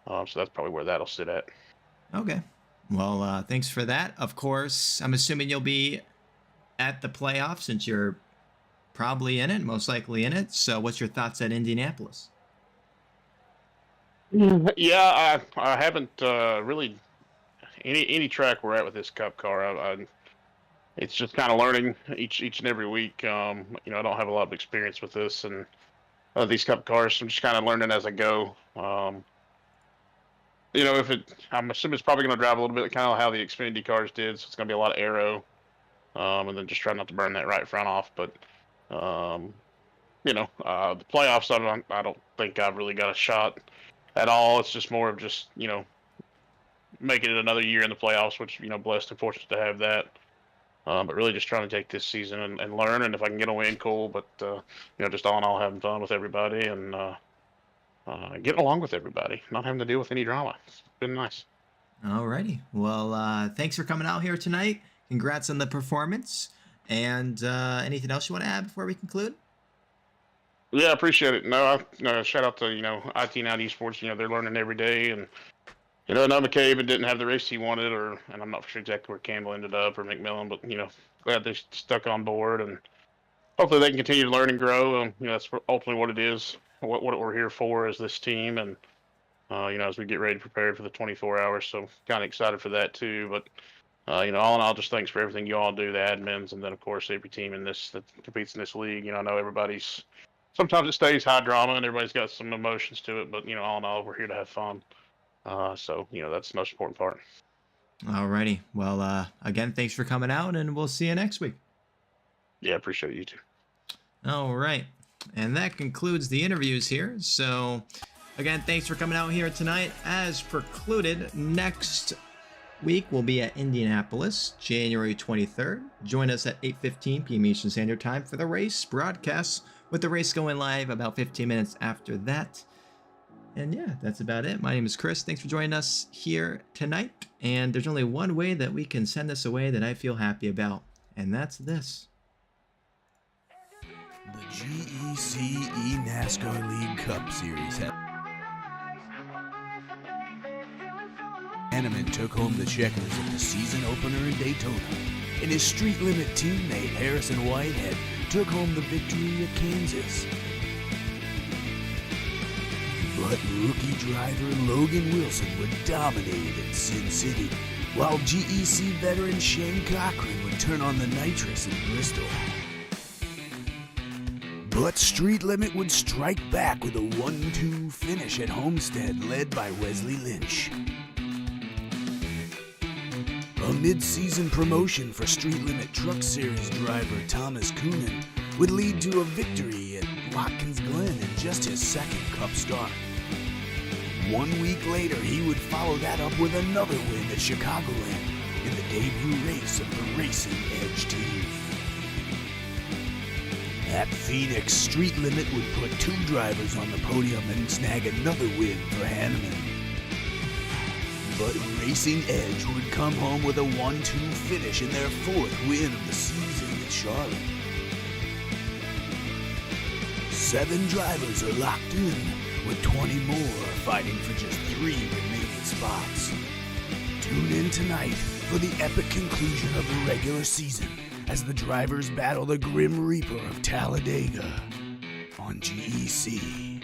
so that's probably where that'll sit at. Okay. Well, thanks for that. Of course, I'm assuming you'll be at the playoffs since you're probably in it, most likely in it. So what's your thoughts at Indianapolis? Yeah, I haven't really any track we're at with this Cup car. It's just kind of learning each and every week. I don't have a lot of experience with this and these Cup cars. I'm just kind of learning as I go. I'm assuming it's probably going to drive a little bit kind of how the Xfinity cars did. So it's going to be a lot of aero, and then just try not to burn that right front off. But the playoffs, I don't think I've really got a shot at all. It's just more of just making it another year in the playoffs, which, blessed and fortunate to have that. But really just trying to take this season and learn, and if I can get a win, cool. But, just all in all, having fun with everybody and getting along with everybody, not having to deal with any drama. It's been nice. Alrighty. Well, thanks for coming out here tonight. Congrats on the performance. And anything else you want to add before we conclude? Yeah, I appreciate it. No, shout out to, IT Night Esports. They're learning every day. And, I know McCabe didn't have the race he wanted, and I'm not sure exactly where Campbell ended up or McMillan, but, glad they stuck on board. And hopefully they can continue to learn and grow. That's ultimately what it is, what we're here for is this team. And, as we get ready to prepare for the 24 hours. So kind of excited for that too. But, all in all, just thanks for everything you all do, the admins, and then, of course, every team in this that competes in this league. I know everybody's, sometimes it stays high drama and everybody's got some emotions to it, but, all in all, we're here to have fun. So, that's the most important part. Alrighty. Well, again, thanks for coming out, and we'll see you next week. Yeah, appreciate it. You too. All right. And that concludes the interviews here. So, again, thanks for coming out here tonight. As precluded, next week we'll be at Indianapolis, January 23rd. Join us at 8:15 p.m. Eastern Standard Time for the race broadcast, with the race going live about 15 minutes after that. And yeah, that's about it. My name is Chris. Thanks for joining us here tonight. And there's only one way that we can send this away that I feel happy about, and that's this. The GEC NASCAR League Cup Series. Hanneman took home the checkers at the season opener in Daytona, and his street limit teammate Harrison Whitehead took home the victory at Kansas. But rookie driver Logan Wilson would dominate at Sin City, while GEC veteran Shane Cochran would turn on the nitrous in Bristol. But Street Limit would strike back with a 1-2 finish at Homestead, led by Wesley Lynch. A mid-season promotion for Street Limit Truck Series driver Thomas Coonan would lead to a victory at Watkins Glen in just his second Cup start. 1 week later, he would follow that up with another win at Chicagoland in the debut race of the Racing Edge team. At Phoenix, Street Limit would put 2 drivers on the podium and snag another win for Hanneman. But Racing Edge would come home with a 1-2 finish in their 4th win of the season at Charlotte. 7 drivers are locked in, with 20 more fighting for just 3 remaining spots. Tune in tonight for the epic conclusion of the regular season as the drivers battle the Grim Reaper of Talladega on GEC.